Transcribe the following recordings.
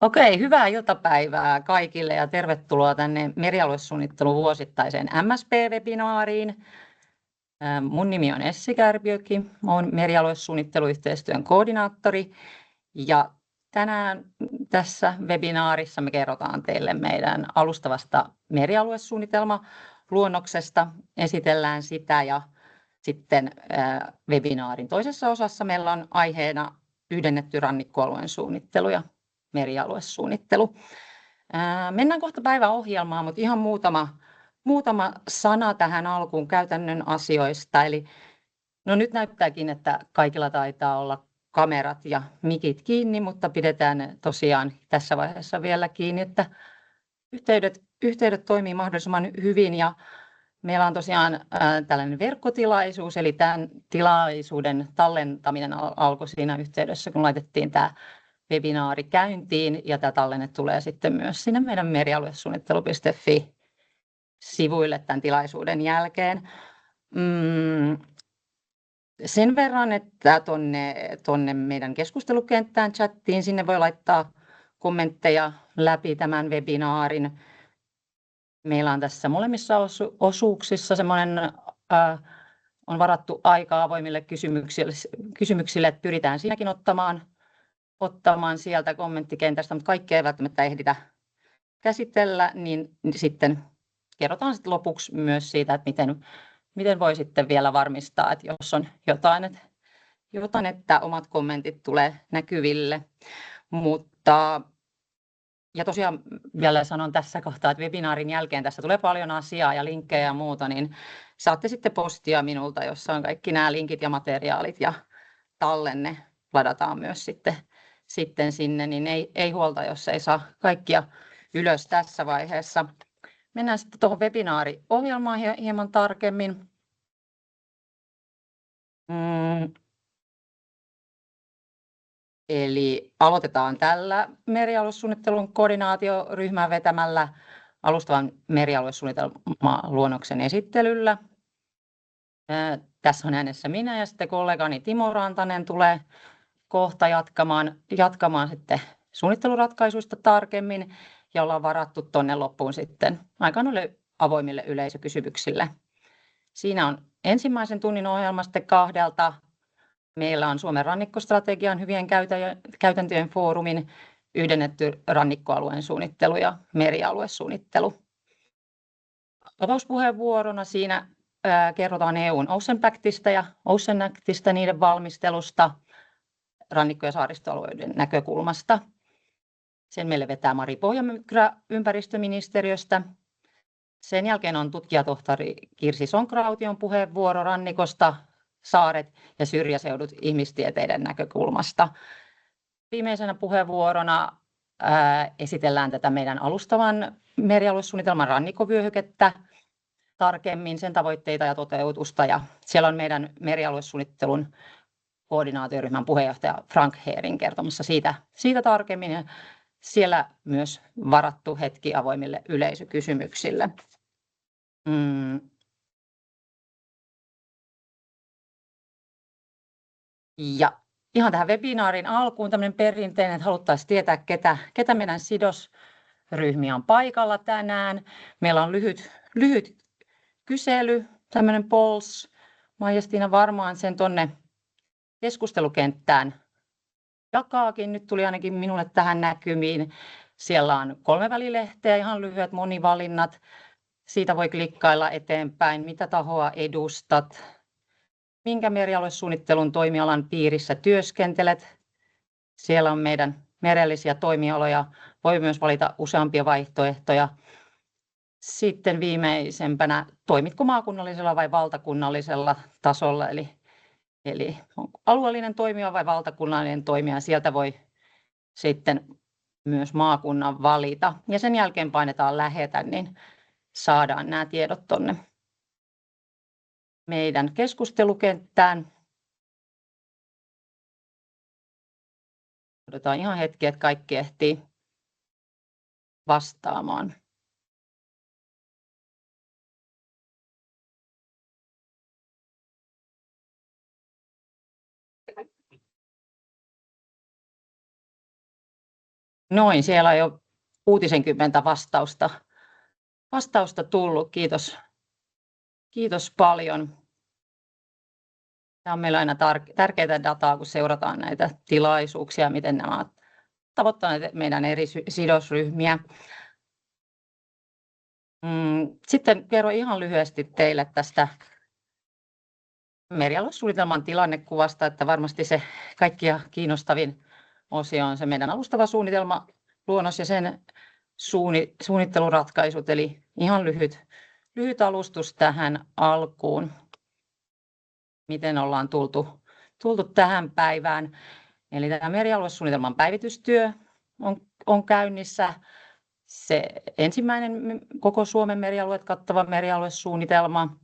Okei, hyvää iltapäivää kaikille ja tervetuloa tänne merialuesuunnittelun vuosittaiseen MSP-webinaariin. Mun nimi on Essi Kärpiöki, olen merialuesuunnitteluyhteistyön koordinaattori ja tänään tässä webinaarissa me kerrotaan teille meidän alustavasta merialuesuunnitelmaluonnoksesta, esitellään sitä ja sitten webinaarin toisessa osassa meillä on aiheena yhdennetty rannikkoalueen suunnittelu ja merialuesuunnittelu. Mennään kohta päiväohjelmaan, mutta ihan muutama sana tähän alkuun käytännön asioista. Eli no nyt näyttääkin, että kaikilla taitaa olla kamerat ja mikit kiinni, mutta pidetään tosiaan tässä vaiheessa vielä kiinni, että yhteydet toimii mahdollisimman hyvin ja meillä on tosiaan tällainen verkkotilaisuus, eli tämän tilaisuuden tallentaminen alkoi siinä yhteydessä, kun laitettiin tämä webinaari käyntiin ja tämä tallenne tulee sitten myös sinne meidän merialuesuunnittelu.fi-sivuille tämän tilaisuuden jälkeen. Sen verran, että tuonne meidän keskustelukenttään chattiin sinne voi laittaa kommentteja läpi tämän webinaarin. Meillä on tässä molemmissa osuuksissa semmoinen on varattu aika avoimille kysymyksille, että pyritään siinäkin ottamaan sieltä kommenttikentästä, mutta kaikkea ei välttämättä ehditä käsitellä, niin sitten kerrotaan sitten lopuksi myös siitä, että miten voi sitten vielä varmistaa, että jos on jotain, että omat kommentit tulee näkyville. Ja tosiaan vielä sanon tässä kohtaa, että webinaarin jälkeen tässä tulee paljon asiaa ja linkkejä ja muuta, niin saatte sitten postia minulta, jossa on kaikki nämä linkit ja materiaalit ja tallenne ladataan myös sitten sinne, niin ei huolta, jos ei saa kaikkia ylös tässä vaiheessa. Mennään sitten tuohon webinaariohjelmaan hieman tarkemmin. Eli aloitetaan tällä merialuesuunnittelun koordinaatioryhmän vetämällä alustavan merialuesuunnitelmaluonnoksen esittelyllä. Tässä on äänessä minä ja sitten kollegani Timo Rantanen tulee kohta jatkamaan sitten suunnitteluratkaisuista tarkemmin ja ollaan varattu tuonne loppuun sitten aika noille avoimille yleisökysymyksille. Siinä on ensimmäisen tunnin ohjelma sitten 2. Meillä on Suomen rannikkostrategian hyvien käytäntöjen foorumin yhdennetty rannikkoalueen suunnittelu ja merialuesuunnittelu. Avauspuheenvuorona siinä kerrotaan EU:n Ocean Pactista ja Ocean Actista, niiden valmistelusta rannikko- ja saaristoalueiden näkökulmasta. Sen meille vetää Mari Pohjamykkyrä ympäristöministeriöstä. Sen jälkeen on tutkijatohtori Kirsi Sonkraution puheenvuoro rannikosta, saaret ja syrjäseudut ihmistieteiden näkökulmasta. Viimeisenä puheenvuorona esitellään tätä meidän alustavan merialuesuunnitelman rannikkovyöhykettä tarkemmin, sen tavoitteita ja toteutusta. Ja siellä on meidän merialuesuunnittelun koordinaatioryhmän puheenjohtaja Frank Heering kertomassa siitä tarkemmin. Ja siellä myös varattu hetki avoimille yleisökysymyksille. Ja ihan tähän webinaarin alkuun tämmöinen perinteinen, että haluttaisiin tietää, ketä meidän sidosryhmiä on paikalla tänään. Meillä on lyhyt kysely, tämmöinen polls. Maija-Stiina varmaan sen tuonne keskustelukenttään jakaakin. Nyt tuli ainakin minulle tähän näkymiin. Siellä on 3 välilehteä, ihan lyhyet monivalinnat. Siitä voi klikkailla eteenpäin, mitä tahoa edustat, minkä merialuesuunnittelun toimialan piirissä työskentelet. Siellä on meidän merellisiä toimialoja. Voi myös valita useampia vaihtoehtoja. Sitten viimeisempänä, toimitko maakunnallisella vai valtakunnallisella tasolla, eli onko alueellinen toimija vai valtakunnallinen toimija. Sieltä voi sitten myös maakunnan valita. Ja sen jälkeen painetaan lähetä, niin saadaan nämä tiedot tuonne meidän keskustelukenttään. Odotetaan ihan hetki, että kaikki ehtii vastaamaan. Noin, siellä on jo 60 vastausta tullut. Kiitos paljon. Tämä on meillä aina tärkeää dataa, kun seurataan näitä tilaisuuksia, miten nämä ovat tavoittaneet meidän eri sidosryhmiä. Sitten kerron ihan lyhyesti teille tästä merialuesuunnitelman tilannekuvasta, että varmasti se kaikkia kiinnostavin osio on se meidän alustava suunnitelma, luonnos ja sen suunnitteluratkaisut, eli ihan lyhyt alustus tähän alkuun, miten ollaan tultu tähän päivään. Eli tämä merialuesuunnitelman päivitystyö on käynnissä. Se ensimmäinen koko Suomen merialueet kattava merialuesuunnitelma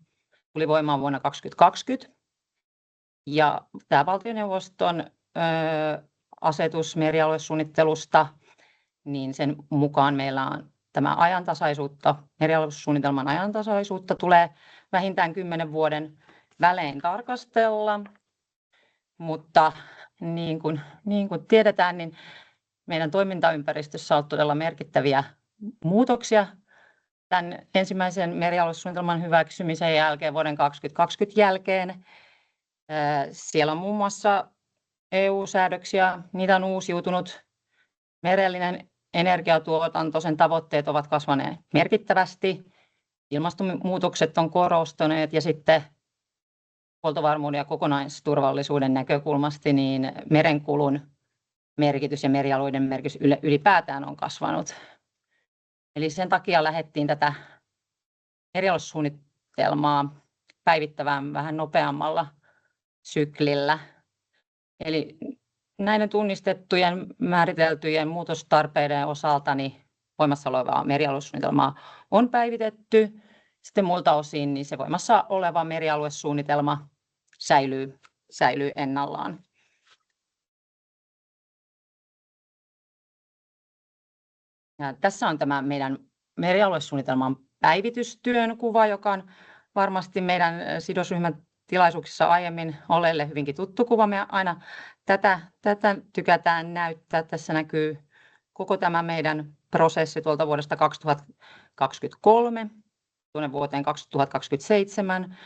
tuli voimaan vuonna 2020. Ja tämä valtioneuvoston asetus merialuesuunnittelusta, niin sen mukaan meillä on tämä merialuesuunnitelman ajantasaisuutta tulee vähintään 10 vuoden välein tarkastella. Mutta niin kuin tiedetään, niin meidän toimintaympäristössä on todella merkittäviä muutoksia tämän ensimmäisen merialuesuunnitelman hyväksymisen jälkeen, vuoden 2020 jälkeen. Siellä on muun muassa EU-säädöksiä, niitä on uusiutunut. Merellinen energiatuotanto, sen tavoitteet ovat kasvaneet merkittävästi. Ilmastonmuutokset on korostuneet ja sitten huoltovarmuuden ja kokonaisturvallisuuden näkökulmasta niin merenkulun merkitys ja merialueiden merkitys ylipäätään on kasvanut. Eli sen takia lähdettiin tätä merialuesuunnitelmaa päivittämään vähän nopeammalla syklillä. Eli näiden tunnistettujen määriteltyjen muutostarpeiden osalta niin voimassa olevaa merialuesuunnitelmaa on päivitetty. Sitten muilta osin niin se voimassa oleva merialuesuunnitelma säilyy ennallaan. Ja tässä on tämä meidän merialuesuunnitelman päivitystyön kuva, joka on varmasti meidän sidosryhmän tilaisuuksissa aiemmin olleille hyvinkin tuttu kuva. Me aina tätä tykätään näyttää. Tässä näkyy koko tämä meidän prosessi tuolta vuodesta 2023 tuonne vuoteen 2027.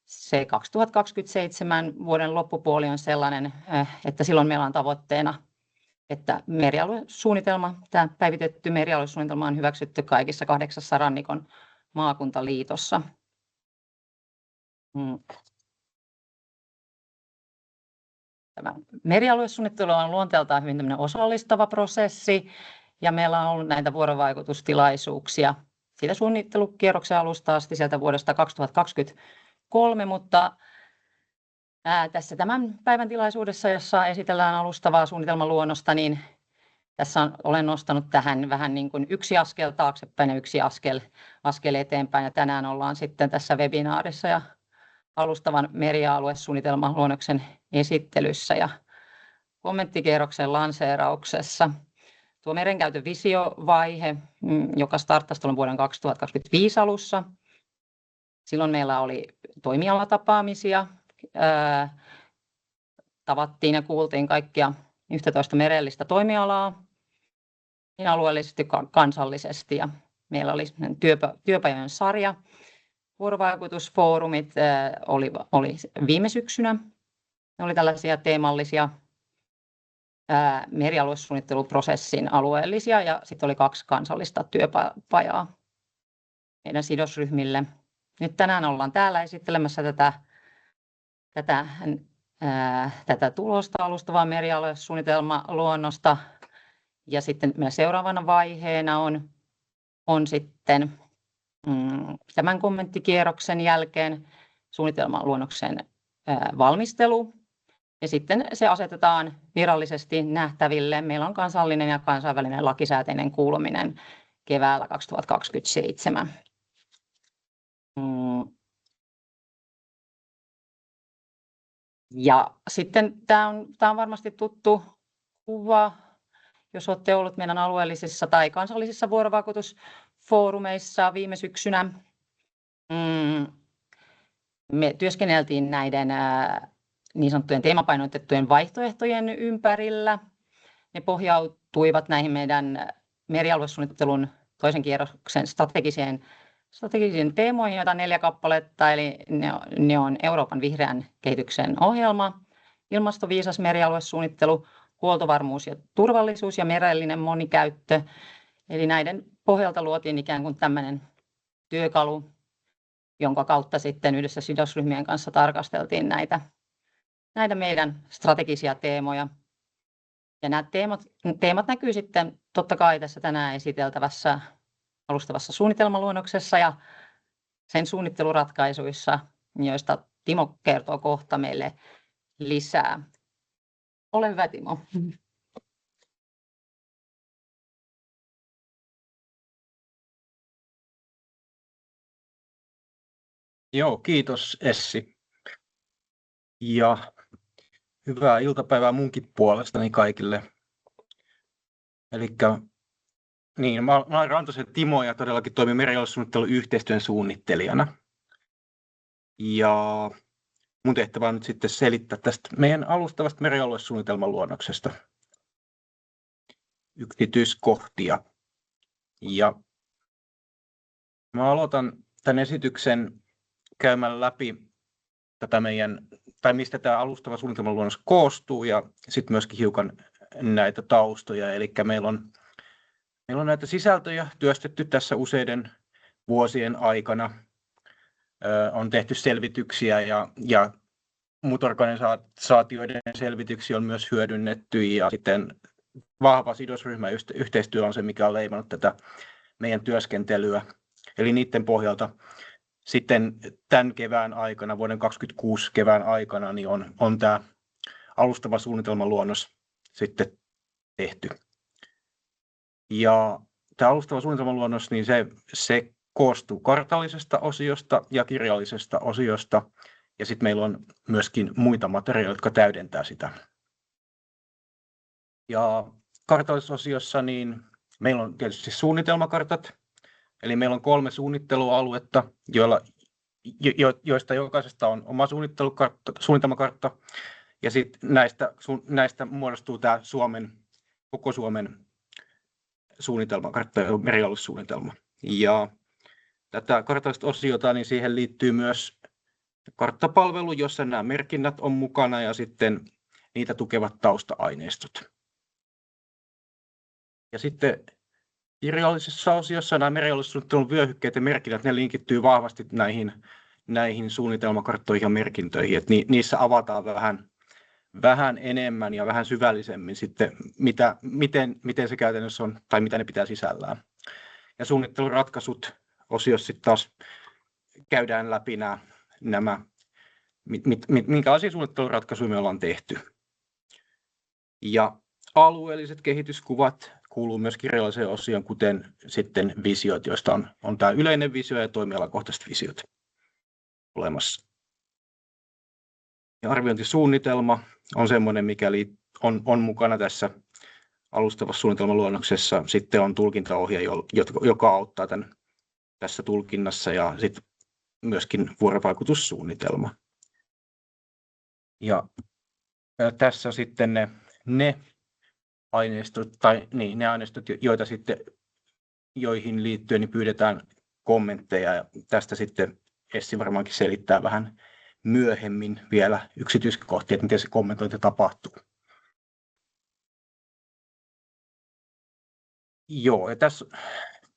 Se 2027 vuoden loppupuoli on sellainen, että silloin meillä on tavoitteena, että tämä päivitetty merialuesuunnitelma on hyväksytty kaikissa 8 rannikon maakuntaliitossa. Tämä merialuesuunnittelu on luonteeltaan hyvin osallistava prosessi ja meillä on ollut näitä vuorovaikutustilaisuuksia siitä suunnittelukierroksen alusta asti sieltä vuodesta 2023, mutta tässä tämän päivän tilaisuudessa, jossa esitellään alustavaa suunnitelmaluonnosta, niin tässä olen nostanut tähän vähän niin kuin yksi askel taaksepäin ja yksi askel eteenpäin. Ja tänään ollaan sitten tässä webinaarissa ja alustavan merialuesuunnitelman luonnoksen esittelyssä ja kommenttikierroksen lanseerauksessa. Tuo merenkäytön visiovaihe, joka starttasi tuolloin vuoden 2025 alussa. Silloin meillä oli toimialatapaamisia. Tavattiin ja kuultiin kaikkia 11 merellistä toimialaa niin alueellisesti kuin kansallisesti. Ja meillä oli työpajojen sarja. Vuorovaikutusfoorumit oli viime syksynä. Ne oli tällaisia teemallisia merialuesuunnitteluprosessin alueellisia ja sitten oli 2 kansallista työpajaa meidän sidosryhmille. Nyt tänään ollaan täällä esittelemässä tätä tulosta, alustavaa merialuesuunnitelmaluonnosta. Ja sitten meillä seuraavana vaiheena on sitten tämän kommenttikierroksen jälkeen suunnitelmaluonnoksen valmistelu. Ja sitten se asetetaan virallisesti nähtäville. Meillä on kansallinen ja kansainvälinen lakisääteinen kuuleminen keväällä 2027. Ja sitten tämä on varmasti tuttu kuva, jos olette olleet meidän alueellisissa tai kansallisissa vuorovaikutusfoorumeissa viime syksynä. Me työskenneltiin näiden niin sanottujen teemapainotettujen vaihtoehtojen ympärillä. Ne pohjautuu perustuivat näihin meidän merialuesuunnittelun toisen kierroksen strategisiin teemoihin, joita on 4 kappaletta, eli ne on Euroopan vihreän kehityksen ohjelma, ilmastoviisas merialuesuunnittelu, huoltovarmuus ja turvallisuus ja merellinen monikäyttö. Eli näiden pohjalta luotiin ikään kuin tämmöinen työkalu, jonka kautta sitten yhdessä sidosryhmien kanssa tarkasteltiin näitä meidän strategisia teemoja. Ja nämä teemat näkyy sitten totta kai tässä tänään esiteltävässä alustavassa suunnitelmaluonnoksessa ja sen suunnitteluratkaisuissa, joista Timo kertoo kohta meille lisää. Ole hyvä, Timo. Joo, kiitos Essi. Ja hyvää iltapäivää munkin puolestani kaikille. Elikkä niin, mä olen Rantasen Timo ja todellakin toimin merialuesuunnittelun yhteistyön suunnittelijana. Ja mun tehtävä on nyt sitten selittää tästä meidän alustavasta merialuesuunnitelmaluonnoksesta yksityiskohtia. Ja mä aloitan tämän esityksen käymällä läpi tätä mistä tämä alustava suunnitelmaluonnos koostuu ja sitten myöskin hiukan näitä taustoja. Eli meillä on näitä sisältöjä työstetty tässä useiden vuosien aikana. On tehty selvityksiä ja muut organisaatioiden selvityksiä on myös hyödynnetty ja sitten vahva sidosryhmäyhteistyö on se, mikä on leimannut tätä meidän työskentelyä. Eli niiden pohjalta sitten tämän kevään aikana, vuoden 2026 kevään aikana, niin on tämä alustava suunnitelmaluonnos sitten tehty. Ja tämä alustava suunnitelmaluonnos, niin se koostuu kartallisesta osiosta ja kirjallisesta osiosta, ja sitten meillä on myöskin muita materiaaleja, jotka täydentää sitä. Ja kartallisessa osiossa niin meillä on tietysti suunnitelmakartat, eli meillä on 3 suunnittelualuetta, joista jokaisesta on oma suunnitelmakartta, ja sitten näistä muodostuu tämä koko Suomen suunnitelmakartta ja merialuesuunnitelma. Ja tätä kartallista osiota, niin siihen liittyy myös karttapalvelu, jossa nämä merkinnät on mukana ja sitten niitä tukevat tausta-aineistot. Ja sitten kirjallisessa osiossa nämä merialuesuunnittelun vyöhykkeet ja merkinnät, ne linkittyy vahvasti näihin suunnitelmakarttoihin ja merkintöihin, että niissä avataan vähän enemmän ja vähän syvällisemmin sitten, miten se käytännössä on tai mitä ne pitää sisällään. Ja suunnitteluratkaisut osiossa sitten taas käydään läpi minkälaisia suunnitteluratkaisuja me ollaan tehty. Ja alueelliset kehityskuvat kuuluu myös kirjalliseen osioon, kuten sitten visiot, joista on tämä yleinen visio ja toimialakohtaiset visiot olemassa. Ja arviointisuunnitelma on sellainen, mikä on mukana tässä alustavassa suunnitelmaluonnoksessa. Sitten on tulkintaohje, joka auttaa tässä tulkinnassa, ja sitten myöskin vuorovaikutussuunnitelma. Ja tässä sitten ne aineistot, joihin liittyen niin pyydetään kommentteja, ja tästä sitten Essi varmaankin selittää vähän myöhemmin vielä yksityiskohtia, että miten se kommentointi tapahtuu. Joo, ja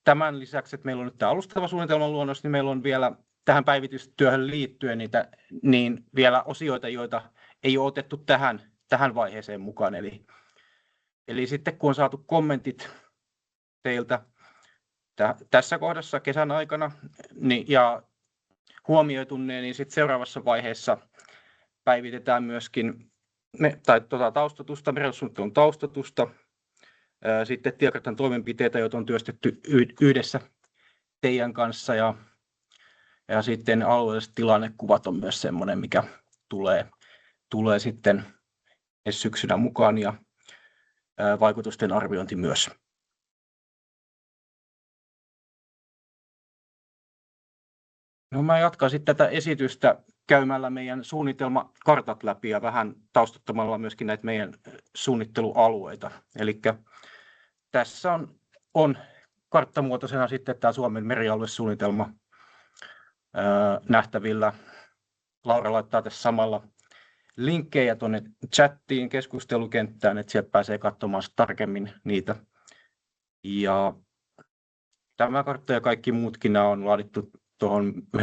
tämän lisäksi, että meillä on nyt tämä alustava suunnitelmaluonnos, niin meillä on vielä tähän päivitystyöhön liittyen niin vielä osioita, joita ei ole otettu tähän vaiheeseen mukaan. Eli sitten kun on saatu kommentit teiltä tässä kohdassa kesän aikana ja huomioitu ne, niin sitten seuraavassa vaiheessa päivitetään myöskin taustatusta, merialuesuunnittelun taustatusta, sitten tiekartan toimenpiteitä, joita on työstetty yhdessä teidän kanssa, ja sitten alueelliset tilannekuvat on myös semmoinen, mikä tulee sitten syksynä mukaan, ja vaikutusten arviointi myös. No, mä jatkan sitten tätä esitystä käymällä meidän suunnitelmakartat läpi ja vähän taustuttamalla myöskin näitä meidän suunnittelualueita. Eli tässä on karttamuotoisena sitten tämä Suomen merialuesuunnitelma nähtävillä. Laura laittaa tässä samalla linkkejä tuonne chattiin, keskustelukenttään, että sieltä pääsee katsomaan tarkemmin niitä. Ja tämä kartta ja kaikki muutkin nämä on laadittu tuohon 1:750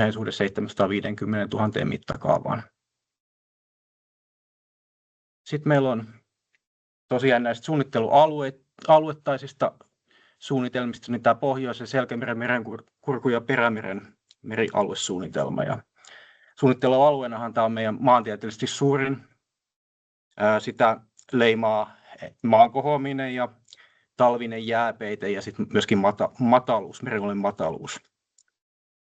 000 mittakaavaan. Sitten meillä on tosiaan näistä suunnittelualuettaisista suunnitelmista, niin tämä Pohjoisen Selkämeren, Merenkurkun ja Perämeren merialuesuunnitelma. Ja suunnittelualueenahan tämä on meidän maantieteellisesti suurin. Sitä leimaa maan kohoaminen ja talvinen jääpeite ja sitten myöskin mataluus, merialueen mataluus.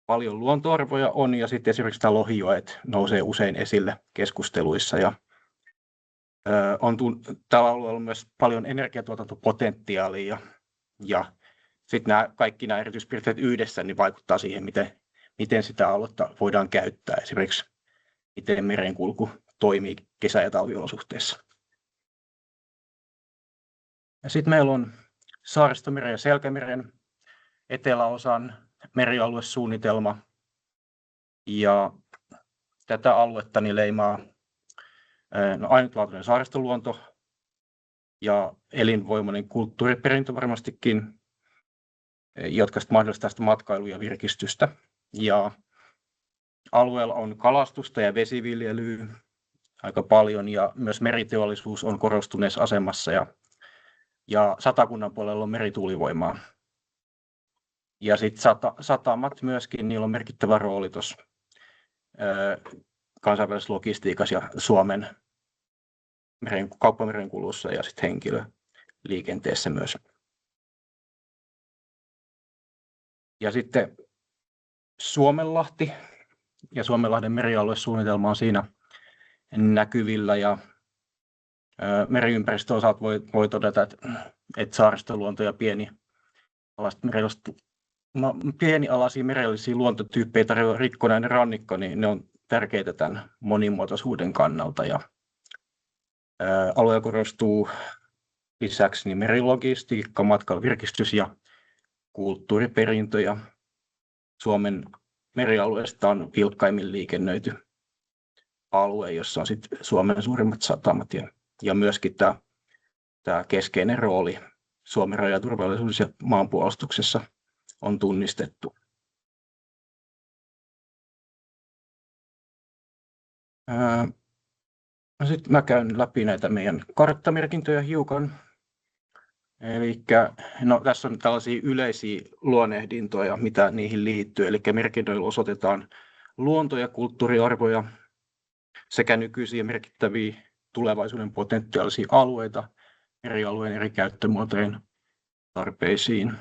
Paljon luontoarvoja on ja sitten esimerkiksi tämä lohijoet nousee usein esille keskusteluissa. Ja tällä alueella on myös paljon energiatuotantopotentiaalia ja sitten kaikki nämä erityispiirteet yhdessä niin vaikuttaa siihen, miten sitä aluetta voidaan käyttää. Esimerkiksi miten merenkulku toimii kesä- ja talviolosuhteissa. Ja sitten meillä on Saaristomeren ja Selkämeren eteläosan merialuesuunnitelma. Ja tätä aluetta niin leimaa ainutlaatuinen saaristoluonto ja elinvoimainen kulttuuriperintö varmastikin, jotka mahdollistaa sitä matkailua ja virkistystä. Ja alueella on kalastusta ja vesiviljelyä aika paljon ja myös meriteollisuus on korostuneessa asemassa ja Satakunnan puolella on merituulivoimaa. Ja sitten satamat myöskin, niillä on merkittävä rooli tuossa kansainvälisessä logistiikassa ja Suomen kauppamerenkulussa ja sitten henkilöliikenteessä myös. Ja sitten Suomenlahti ja Suomenlahden merialuesuunnitelma on siinä näkyvillä ja meriympäristöosat voi todeta, että saaristoluonto ja pienialaisia merellisiä luontotyyppejä tarjoava rikkonainen rannikko, niin ne on tärkeitä tämän monimuotoisuuden kannalta. Ja alueella korostuu lisäksi niin merilogistiikka, matkailu, virkistys ja kulttuuriperintö. Ja Suomen merialueesta on vilkkaimmin liikennöity alue, jossa on sitten Suomen suurimmat satamat ja myöskin tämä keskeinen rooli Suomen rajaturvallisuudessa ja maanpuolustuksessa on tunnistettu. Sitten mä käyn läpi näitä meidän karttamerkintöjä hiukan. Tässä on tällaisia yleisiä luonnehdintoja, mitä niihin liittyy. Eli merkintöillä osoitetaan luonto- ja kulttuuriarvoja sekä nykyisiä merkittäviä tulevaisuuden potentiaalisia alueita merialueen eri käyttömuotojen tarpeisiin.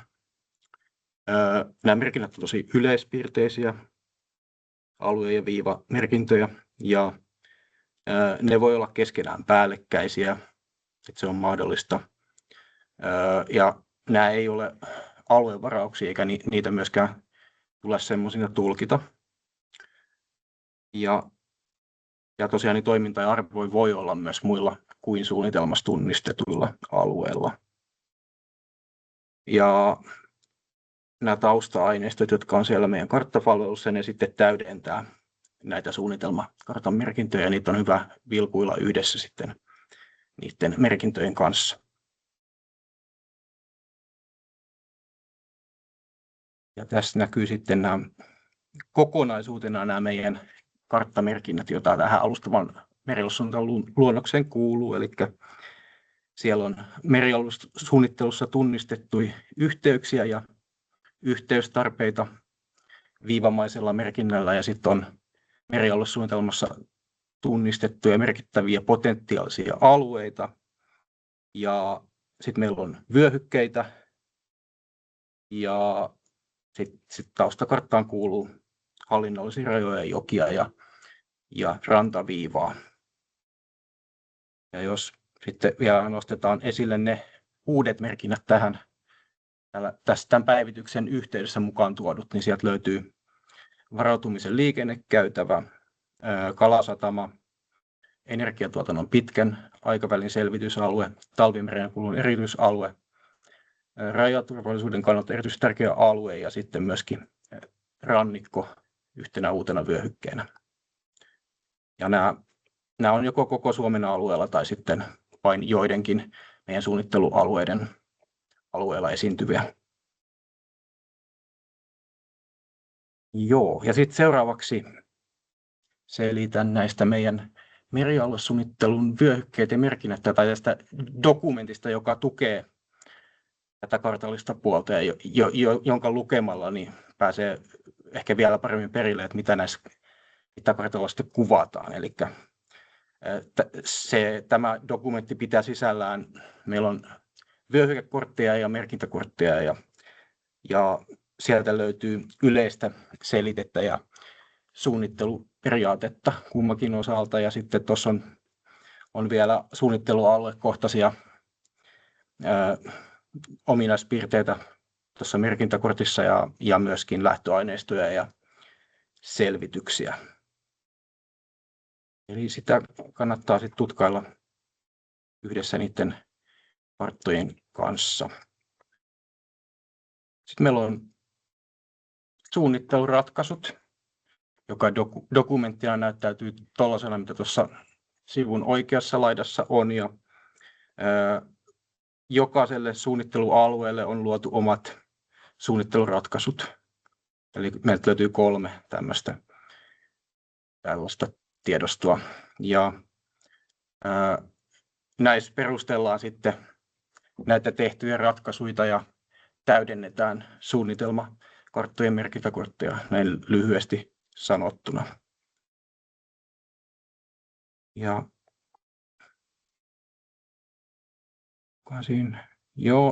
Nämä merkinnät ovat tosi yleispiirteisiä alue- ja viivamerkintöjä ja ne voi olla keskenään päällekkäisiä, että se on mahdollista. Ja nämä ei ole aluevarauksia eikä niitä myöskään tule semmoisina tulkita. Ja tosiaan niin toiminta ja arvo voi olla myös muilla kuin suunnitelmassa tunnistetuilla alueilla. Ja nämä tausta-aineistot, jotka on siellä meidän karttapalvelussa, ne sitten täydentää näitä suunnitelmakartan merkintöjä ja niitä on hyvä vilkuilla yhdessä sitten niiden merkintöjen kanssa. Ja tässä näkyy sitten kokonaisuutena nämä meidän karttamerkinnät, joita tähän alustavan merialuesuunnittelun luonnokseen kuuluu. Eli siellä on merialuesuunnittelussa tunnistettuja yhteyksiä ja yhteystarpeita viivamaisella merkinnällä ja sitten on merialuesuunnitelmassa tunnistettuja merkittäviä potentiaalisia alueita ja sitten meillä on vyöhykkeitä ja sitten taustakarttaan kuuluu hallinnollisia rajoja, jokia ja rantaviivaa. Ja jos sitten vielä nostetaan esille ne uudet merkinnät tämän päivityksen yhteydessä mukaan tuodut, niin sieltä löytyy varautumisen liikennekäytävä, kalasatama, energiatuotannon pitkän aikavälin selvitysalue, talvimerenkulun erityisalue, rajaturvallisuuden kannalta erityisen tärkeä alue ja sitten myöskin rannikko yhtenä uutena vyöhykkeenä. Ja nämä on joko koko Suomen alueella tai sitten vain joidenkin meidän suunnittelualueiden alueella esiintyviä. Joo, ja sitten seuraavaksi selitän näistä meidän merialuesuunnittelun vyöhykkeet ja merkinnät tai tästä dokumentista, joka tukee tätä kartallista puolta ja jonka lukemalla niin pääsee ehkä vielä paremmin perille, että mitä kartalla sitten kuvataan. Eli tämä dokumentti pitää sisällään, meillä on vyöhykekortteja ja merkintäkortteja ja sieltä löytyy yleistä selitettä ja suunnitteluperiaatetta kummakin osalta ja sitten tuossa on vielä suunnittelualuekohtaisia ominaispiirteitä tuossa merkintäkortissa ja myöskin lähtöaineistoja ja selvityksiä. Eli sitä kannattaa sitten tutkailla yhdessä niiden karttojen kanssa. Sitten meillä on suunnitteluratkaisut, joka dokumenttina näyttäytyy tuollaisena, mitä tuossa sivun oikeassa laidassa on. Ja, jokaiselle suunnittelualueelle on luotu omat suunnitteluratkaisut. Eli meiltä löytyy 3 tällaista tiedostoa. Ja näissä perustellaan sitten näitä tehtyjä ratkaisuja ja täydennetään suunnitelmakarttojen merkintäkortteja näin lyhyesti sanottuna. Ja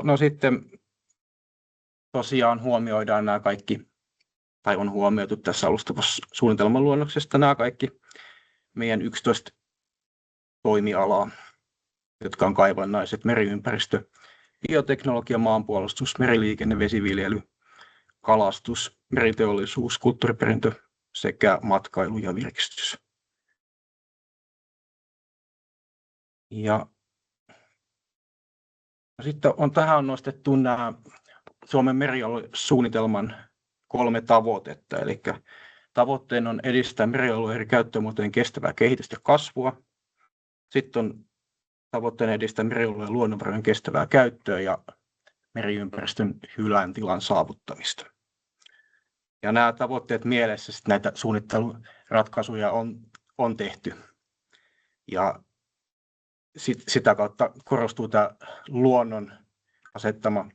no sitten tosiaan huomioidaan nämä kaikki, tai on huomioitu tässä alustavassa suunnitelmaluonnoksesta nämä kaikki meidän 11 toimialaa, jotka on kaivannaiset, meriympäristö, bioteknologia, maanpuolustus, meriliikenne, vesiviljely, kalastus, meriteollisuus, kulttuuriperintö sekä matkailu ja virkistys. Ja sitten tähän on nostettu nämä Suomen merialuesuunnitelman 3 tavoitetta. Eli tavoitteena on edistää merialueiden käyttömuotojen kestävää kehitystä ja kasvua. Sitten on tavoitteena edistää merialueen luonnonvarojen kestävää käyttöä ja meriympäristön hyvän tilan saavuttamista. Ja nämä tavoitteet mielessä sitten näitä suunnitteluratkaisuja on tehty. Ja sitä kautta korostuu tämä luonnon asettama,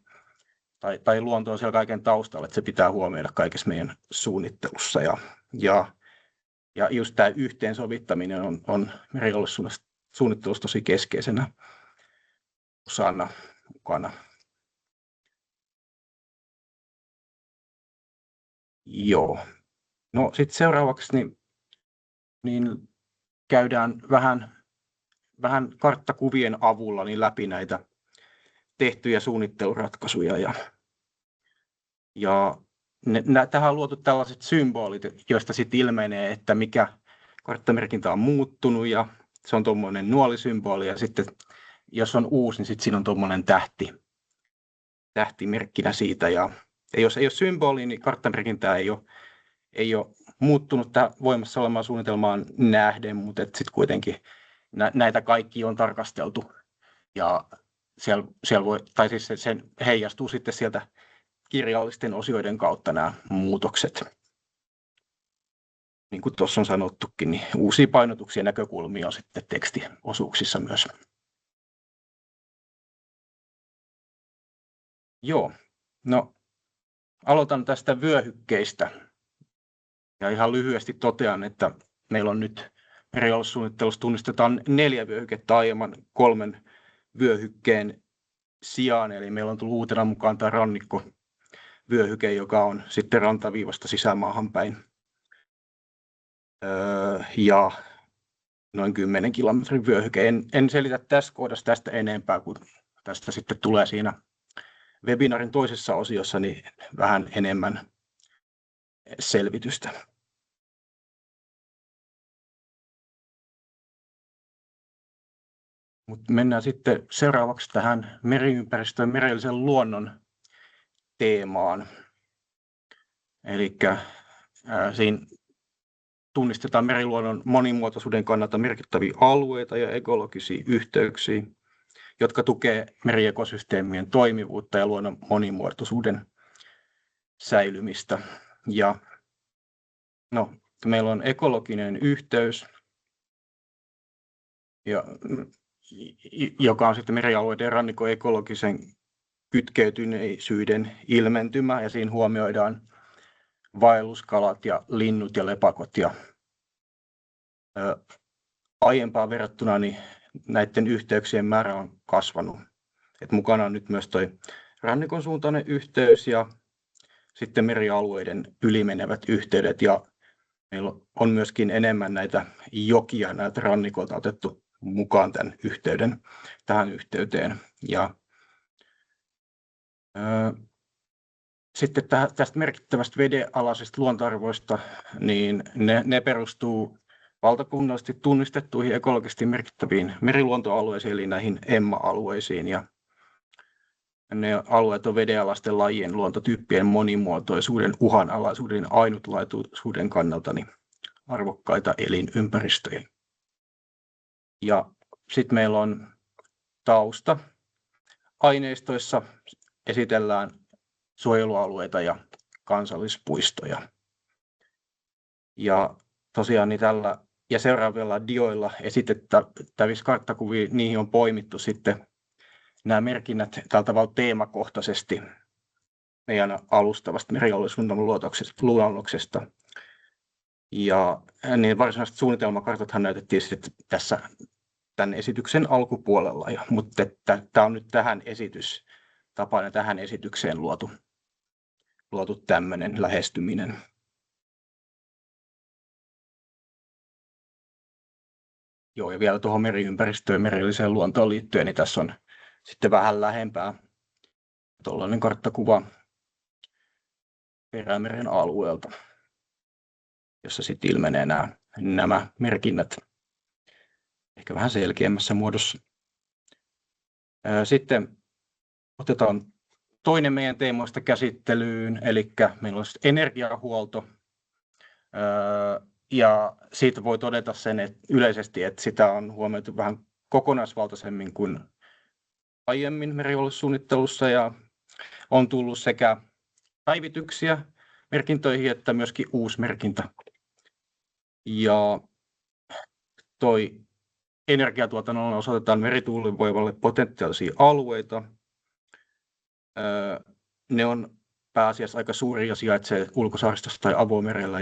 tai luonto on siellä kaiken taustalla, että se pitää huomioida kaikessa meidän suunnittelussa. Ja just tämä yhteensovittaminen on merialuesuunnittelussa tosi keskeisenä osana mukana. Joo. No sitten seuraavaksi niin käydään vähän karttakuvien avulla niin läpi näitä tehtyjä suunnitteluratkaisuja. Tähän on luotu tällaiset symbolit, joista sitten ilmenee, että mikä karttamerkintä on muuttunut. Ja se on tuommoinen nuolisymboli ja sitten jos on uusi, niin sitten siinä on tuommoinen tähti merkkinä siitä. Ja jos ei ole symboli, niin karttamerkintää ei ole muuttunut tähän voimassa olemaan suunnitelmaan nähden, mutta sitten kuitenkin näitä kaikki on tarkasteltu ja siellä voi, tai siis se heijastuu sitten sieltä kirjallisten osioiden kautta nämä muutokset. Niin kuin tuossa on sanottukin, niin uusia painotuksia ja näkökulmia on sitten tekstiosuuksissa myös. Joo, no aloitan tästä vyöhykkeistä. Ja ihan lyhyesti totean, että meillä on nyt merialuesuunnittelussa tunnistetaan 4 vyöhykettä aiemman 3 vyöhykkeen sijaan. Eli meillä on tullut uutena mukaan tämä rannikkovyöhyke, joka on sitten rantaviivasta sisämaahan päin. Ja noin 10 kilometrin vyöhyke. En selitä tässä kohdassa tästä enempää, kun tästä sitten tulee siinä webinaarin toisessa osiossa niin vähän enemmän selvitystä. Mutta mennään sitten seuraavaksi tähän meriympäristön ja merellisen luonnon teemaan. Eli siinä tunnistetaan meriluonnon monimuotoisuuden kannalta merkittäviä alueita ja ekologisia yhteyksiä, jotka tukevat meriekosysteemien toimivuutta ja luonnon monimuotoisuuden säilymistä. Ja meillä on ekologinen yhteys, joka on sitten merialueiden ja rannikon ekologisen kytkeytyneisyyden ilmentymä, ja siinä huomioidaan vaelluskalat ja linnut ja lepakot. Ja aiempaan verrattuna niin näiden yhteyksien määrä on kasvanut. Et mukana on nyt myös tuo rannikon suuntainen yhteys ja sitten merialueiden ylimenevät yhteydet, ja meillä on myöskin enemmän näitä jokia näiltä rannikolta otettu mukaan tähän yhteyteen. Ja sitten tästä merkittävästä vedenalaisesta luontoarvoista, niin ne perustuu valtakunnallisesti tunnistettuihin ekologisesti merkittäviin meriluontoalueisiin, eli näihin EMMA-alueisiin. Ja ne alueet on vedenalaisten lajien luontotyyppien monimuotoisuuden, uhanalaisuuden ja ainutlaatuisuuden kannalta niin arvokkaita elinympäristöjä. Ja sitten meillä on tausta. Aineistoissa esitellään suojelualueita ja kansallispuistoja. Ja tosiaan niin tällä ja seuraavilla dioilla esitettävissä karttakuvia, niihin on poimittu sitten nämä merkinnät tällä tavalla teemakohtaisesti meidän alustavasta merialuesuunnitelman luonnoksesta. Ja niin varsinaiset suunnitelmakartathan näytettiin sitten tässä tämän esityksen alkupuolella, mutta tämä on nyt tähän esitykseen luotu tämmöinen lähestyminen. Joo, ja vielä tuohon meriympäristöön ja merelliseen luontoon liittyen, niin tässä on sitten vähän lähempää tuollainen karttakuva Perämeren alueelta, jossa sitten ilmenee nämä merkinnät ehkä vähän selkeämmässä muodossa. Sitten otetaan toinen meidän teemoista käsittelyyn, eli meillä on energiahuolto. Ja siitä voi todeta sen, että yleisesti, että sitä on huomioitu vähän kokonaisvaltaisemmin kuin aiemmin merialuesuunnittelussa, ja on tullut sekä päivityksiä merkintöihin että myöskin uusi merkintä. Ja toi energiatuotannolla osoitetaan merituulivoimalle potentiaalisia alueita. Ne on pääasiassa aika suuria, sijaitsee ulkosaaristossa tai avomerellä,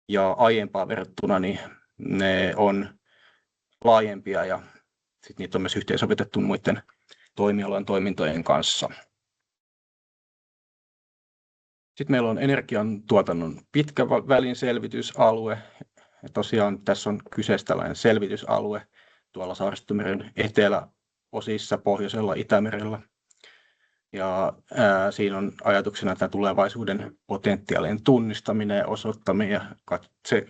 ja aiempaan verrattuna niin ne on laajempia, ja sit niitä on myös yhteensovitettu muiden toimialan toimintojen kanssa. Sitten meillä on energiantuotannon pitkän välin selvitysalue. Ja tosiaan tässä on kyseessä tällainen selvitysalue tuolla Saaristomeren eteläosissa, Pohjoisella Itämerellä. Ja siinä on ajatuksena tämä tulevaisuuden potentiaalien tunnistaminen ja osoittaminen, ja se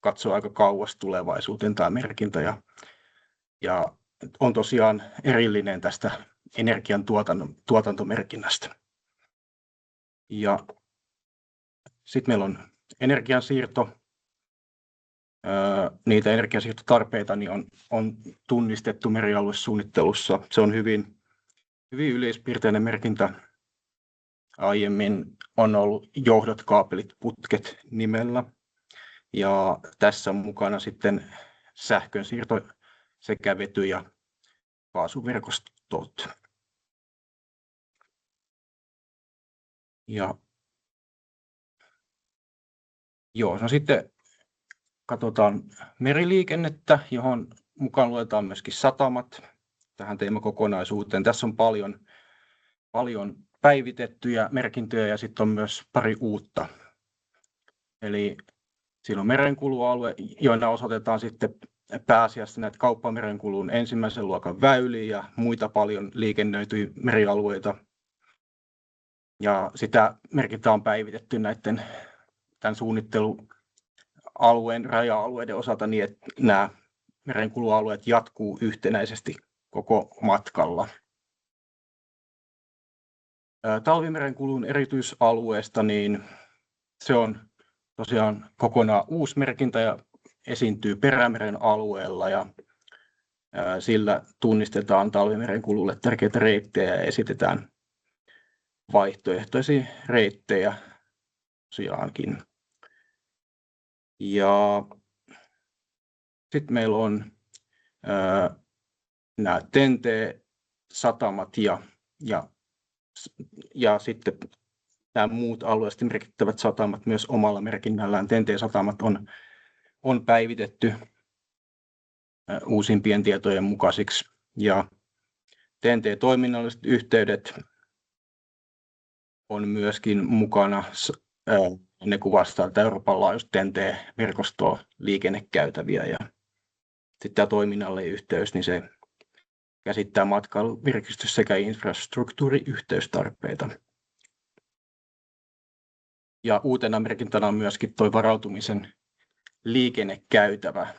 katsoo aika kauas tulevaisuuteen tämä merkintä, ja on tosiaan erillinen tästä energian tuotantomerkinnästä. Ja sitten meillä on energiansiirto. Niitä energiansiirtotarpeita niin on tunnistettu merialuesuunnittelussa. Se on hyvin yleispiirteinen merkintä. Aiemmin on ollut johdot, kaapelit, putket nimellä. Ja tässä on mukana sitten sähkönsiirto sekä vety- ja kaasuverkostot. Ja no sitten katsotaan meriliikennettä, johon mukaan luetaan myöskin satamat tähän teemakokonaisuuteen. Tässä on paljon päivitettyjä merkintöjä ja sitten on myös pari uutta. Eli siinä on merenkulualue, joina osoitetaan sitten pääasiassa näitä kauppamerenkulun ensimmäisen luokan väyliä ja muita paljon liikennöityjä merialueita. Ja sitä merkintää on päivitetty tämän suunnittelualueen raja-alueiden osalta niin, että nämä talvimerenkulualueet jatkuu yhtenäisesti koko matkalla. Talvimerenkulun erityisalueesta, niin se on tosiaan kokonaan uusi merkintä ja esiintyy Perämeren alueella ja sillä tunnistetaan talvimerenkululle tärkeitä reittejä ja esitetään vaihtoehtoisia reittejä tosiaankin. Ja sitten meillä on nämä TEN-T-satamat ja sitten nämä muut alueellisesti merkittävät satamat myös omalla merkinnällään. TEN-T-satamat on päivitetty uusimpien tietojen mukaisiksi ja TEN-T-toiminnalliset yhteydet on myöskin mukana. Ne kuvastaa Euroopan laajuista TEN-T-verkostoa, liikennekäytäviä ja sitten tämä toiminnallinen yhteys, niin se käsittää matkailu-, virkistys- sekä infrastruktuuriyhteystarpeita. Ja uutena merkintänä on myöskin tuo varautumisen liikennekäytävä,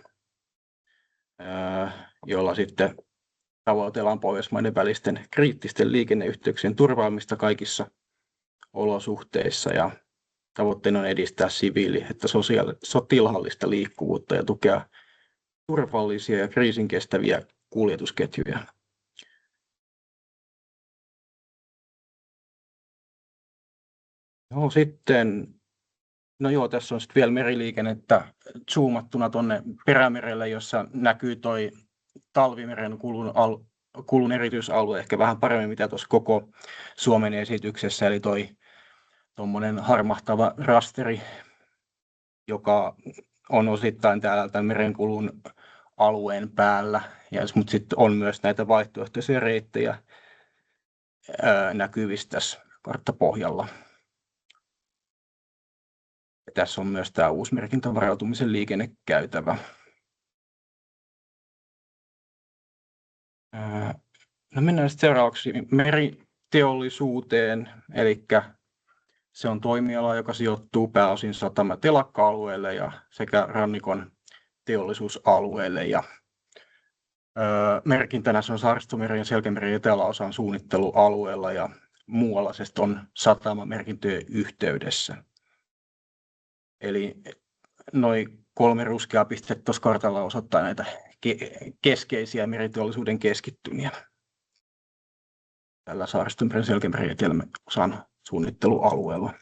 jolla sitten tavoitellaan Pohjoismaiden välisten kriittisten liikenneyhteyksien turvaamista kaikissa olosuhteissa ja tavoitteena on edistää siviili- että sotilaallista liikkuvuutta ja tukea turvallisia ja kriisinkestäviä kuljetusketjuja. Tässä on sitten vielä meriliikennettä zoomattuna tuonne Perämerelle, jossa näkyy toi talvimeren kulun erityisalue ehkä vähän paremmin mitä tuossa koko Suomen esityksessä, eli tuommoinen harmahtava rasteri, joka on osittain täällä tämän merenkulun alueen päällä, mutta sitten on myös näitä vaihtoehtoisia reittejä näkyvissä tässä karttapohjalla. Ja tässä on myös tämä uusi merkintä varautumisen liikennekäytävä. Mennään sitten seuraavaksi meriteollisuuteen, eli se on toimiala, joka sijoittuu pääosin satama- ja telakka-alueelle ja sekä rannikon teollisuusalueelle. Ja merkintänä se on Saaristomeren ja Selkämeren eteläosan suunnittelualueella ja muualla se on satamamerkintöjen yhteydessä. Eli noin 3 ruskeaa pistettä tuossa kartalla osoittaa näitä keskeisiä meriteollisuuden keskittymiä tällä Saaristomeren, Selkämeren ja eteläosan suunnittelualueella.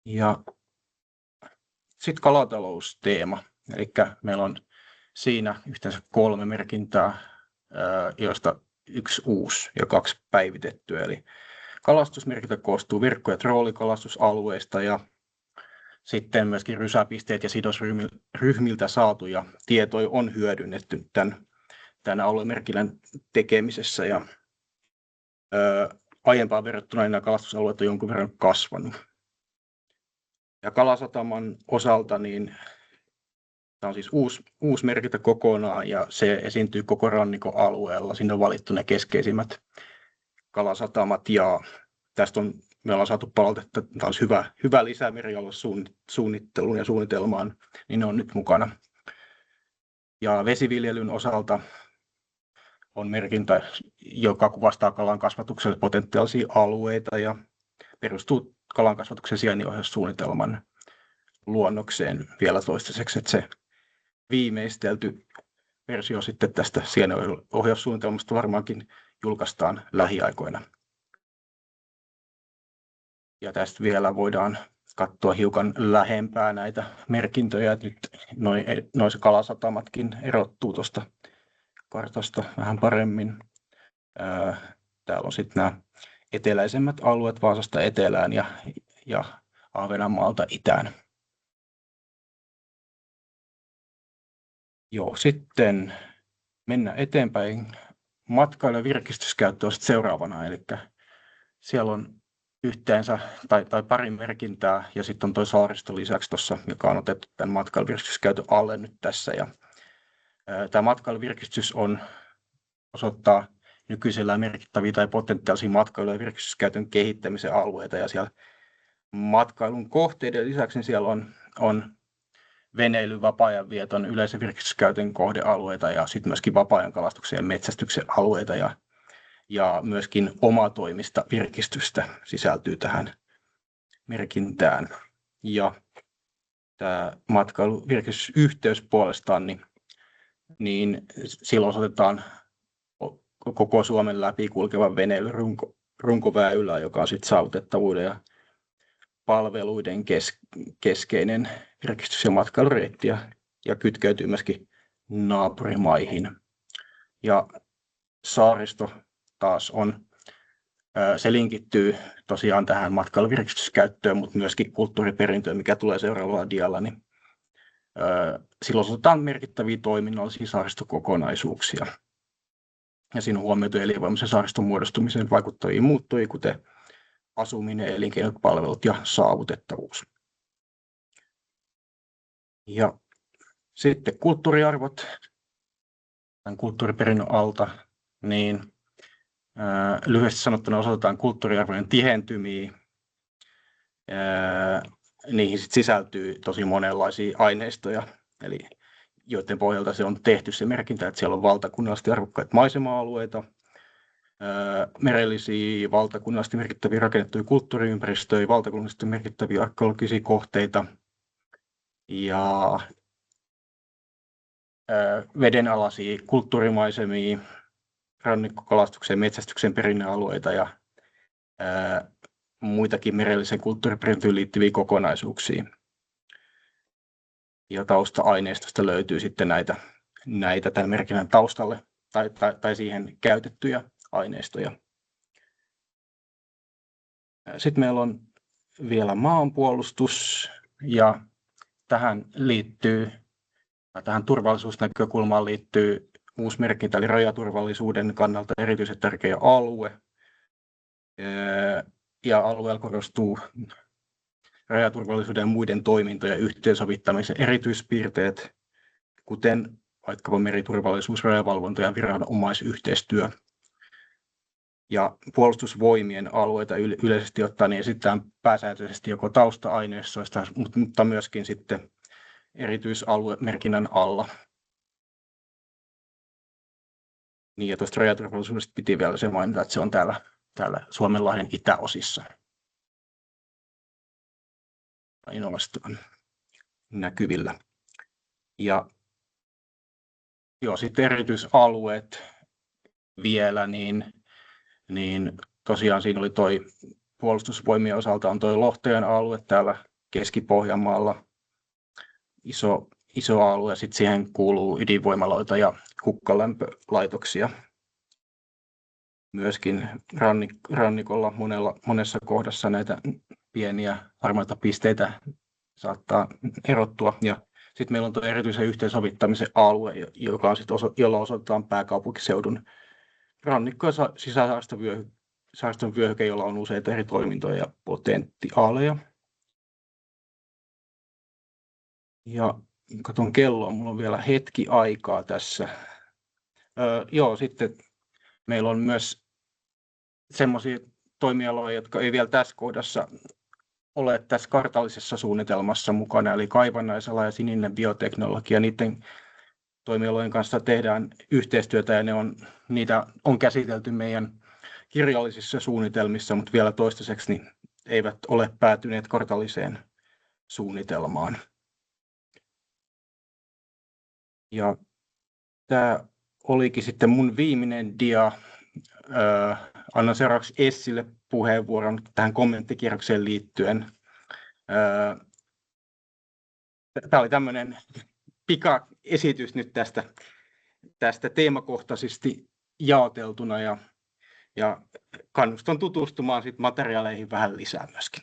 Ja sitten kalatalousteema, eli meillä on siinä yhteensä 3 merkintää, joista 1 uusi ja 2 päivitettyä. Eli kalastusmerkintä koostuu verkko- ja troolikalastusalueista ja sitten myöskin rysäpisteet ja sidosryhmiltä saatuja tietoja on hyödynnetty tämän aluemerkinnän tekemisessä. Ja aiempaan verrattuna nämä kalastusalueet on jonkun verran kasvanut. Ja Kalasataman osalta niin tämä on siis uusi merkintä kokonaan ja se esiintyy koko rannikon alueella. Siinä on valittu ne keskeisimmät kalasatamat ja tästä me ollaan saatu palautetta, että tämä olisi hyvä lisä merialuesuunnitteluun ja suunnitelmaan, niin ne on nyt mukana. Ja vesiviljelyn osalta on merkintä, joka kuvastaa kalan kasvatuksen potentiaalisia alueita ja perustuu kalankasvatuksen sijainninohjaussuunnitelman luonnokseen vielä toistaiseksi, että se viimeistelty versio sitten tästä sijainninohjaussuunnitelmasta varmaankin julkaistaan lähiaikoina. Ja tästä vielä voidaan katsoa hiukan lähempää näitä merkintöjä, että nyt noissa kalasatamatkin erottuu tuosta kartasta vähän paremmin. Täällä on sitten nämä eteläisemmät alueet Vaasasta etelään ja Ahvenanmaalta itään. Joo, sitten mennään eteenpäin. Matkailu- ja virkistyskäyttö on sitten seuraavana, eli siellä on yhteensä tai pari merkintää ja sitten on tuo saaristo lisäksi tuossa, joka on otettu tämän matkailu- ja virkistyskäytön alle nyt tässä. Ja tämä matkailu- ja virkistys osoittaa nykyisellään merkittäviä tai potentiaalisia matkailu- ja virkistyskäytön kehittämisen alueita ja siellä matkailun kohteiden lisäksi niin siellä on veneilyn, vapaa-ajan vieton, yleisen virkistyskäytön kohdealueita ja sitten myöskin vapaa-ajan kalastuksen ja metsästyksen alueita ja myöskin omatoimista virkistystä sisältyy tähän merkintään. Ja tämä matkailuvirkistysyhteys puolestaan, niin silloin osoitetaan koko Suomen läpi kulkevan veneilyn runkoväylää, joka on sitten saavutettavuuden ja palveluiden keskeinen virkistys- ja matkailureitti ja kytkeytyy myöskin naapurimaihin. Ja saaristo taas se linkittyy tosiaan tähän matkailuvirkistyskäyttöön, mutta myöskin kulttuuriperintöön, mikä tulee seuraavalla dialla, niin silloin otetaan merkittäviä toiminnallisia saaristokokonaisuuksia. Ja siinä on huomioitu elinvoimaisen saariston muodostumiseen vaikuttavia muuttujia, kuten asuminen, elinkeinot, palvelut ja saavutettavuus. Ja sitten kulttuuriarvot tämän kulttuuriperinnön alta, niin lyhyesti sanottuna osoitetaan kulttuuriarvojen tihentymiä. Niihin sit sisältyy tosi monenlaisia aineistoja, eli joiden pohjalta se on tehty se merkintä, että siellä on valtakunnallisesti arvokkaita maisema-alueita, merellisiä, valtakunnallisesti merkittäviä rakennettuja kulttuuriympäristöjä, valtakunnallisesti merkittäviä arkeologisia kohteita ja vedenalaisia kulttuurimaisemia, rannikkokalastuksen ja metsästyksen perinnealueita ja muitakin merellisen kulttuuriperintöön liittyviä kokonaisuuksia. Ja tausta-aineistosta löytyy sitten näitä tämän merkinnän taustalle tai siihen käytettyjä aineistoja. Sitten meillä on vielä maanpuolustus ja tähän turvallisuusnäkökulmaan liittyy uusi merkintä, eli rajaturvallisuuden kannalta erityisen tärkeä alue. Ja alueella korostuu rajaturvallisuuden ja muiden toimintojen yhteensovittamisen erityispiirteet, kuten vaikkapa meriturvallisuus, rajavalvonta ja viranomaisyhteistyö. Ja puolustusvoimien alueita yleisesti ottaen niin esitetään pääsääntöisesti joko tausta-aineistoista, mutta myöskin sitten erityisaluemerkinnän alla. Niin, ja tuosta rajaturvallisuudesta piti vielä se mainita, että se on täällä Suomenlahden itäosissa. Ainoastaan näkyvillä. Ja sitten erityisalueet vielä, niin tosiaan siinä oli toi puolustusvoimien osalta on toi Lohteen alue täällä Keski-Pohjanmaalla, iso alue, sitten siihen kuuluu ydinvoimaloita ja hukkalämpölaitoksia. Myöskin rannikolla monessa kohdassa näitä pieniä harmaita pisteitä saattaa erottua. Ja sitten meillä on tuo erityisen yhteensovittamisen alue, jolla osoitetaan pääkaupunkiseudun rannikko- ja sisäsaariston vyöhyke, jolla on useita eri toimintoja ja potentiaaleja. Ja katson kelloa, minulla on vielä hetki aikaa tässä. Sitten meillä on myös semmoisia toimialoja, jotka ei vielä tässä kohdassa ole tässä kartallisessa suunnitelmassa mukana, eli kaivannaisala ja sininen bioteknologia. Niiden toimialojen kanssa tehdään yhteistyötä ja niitä on käsitelty meidän kirjallisissa suunnitelmissa, mutta vielä toistaiseksi niin eivät ole päätyneet kartalliseen suunnitelmaan. Ja tämä olikin sitten mun viimeinen dia. Annan seuraavaksi Essille puheenvuoron tähän kommenttikierrokseen liittyen. Tämä oli tämmöinen pikaesitys nyt tästä teemakohtaisesti jaoteltuna ja kannustan tutustumaan sit materiaaleihin vähän lisää myöskin.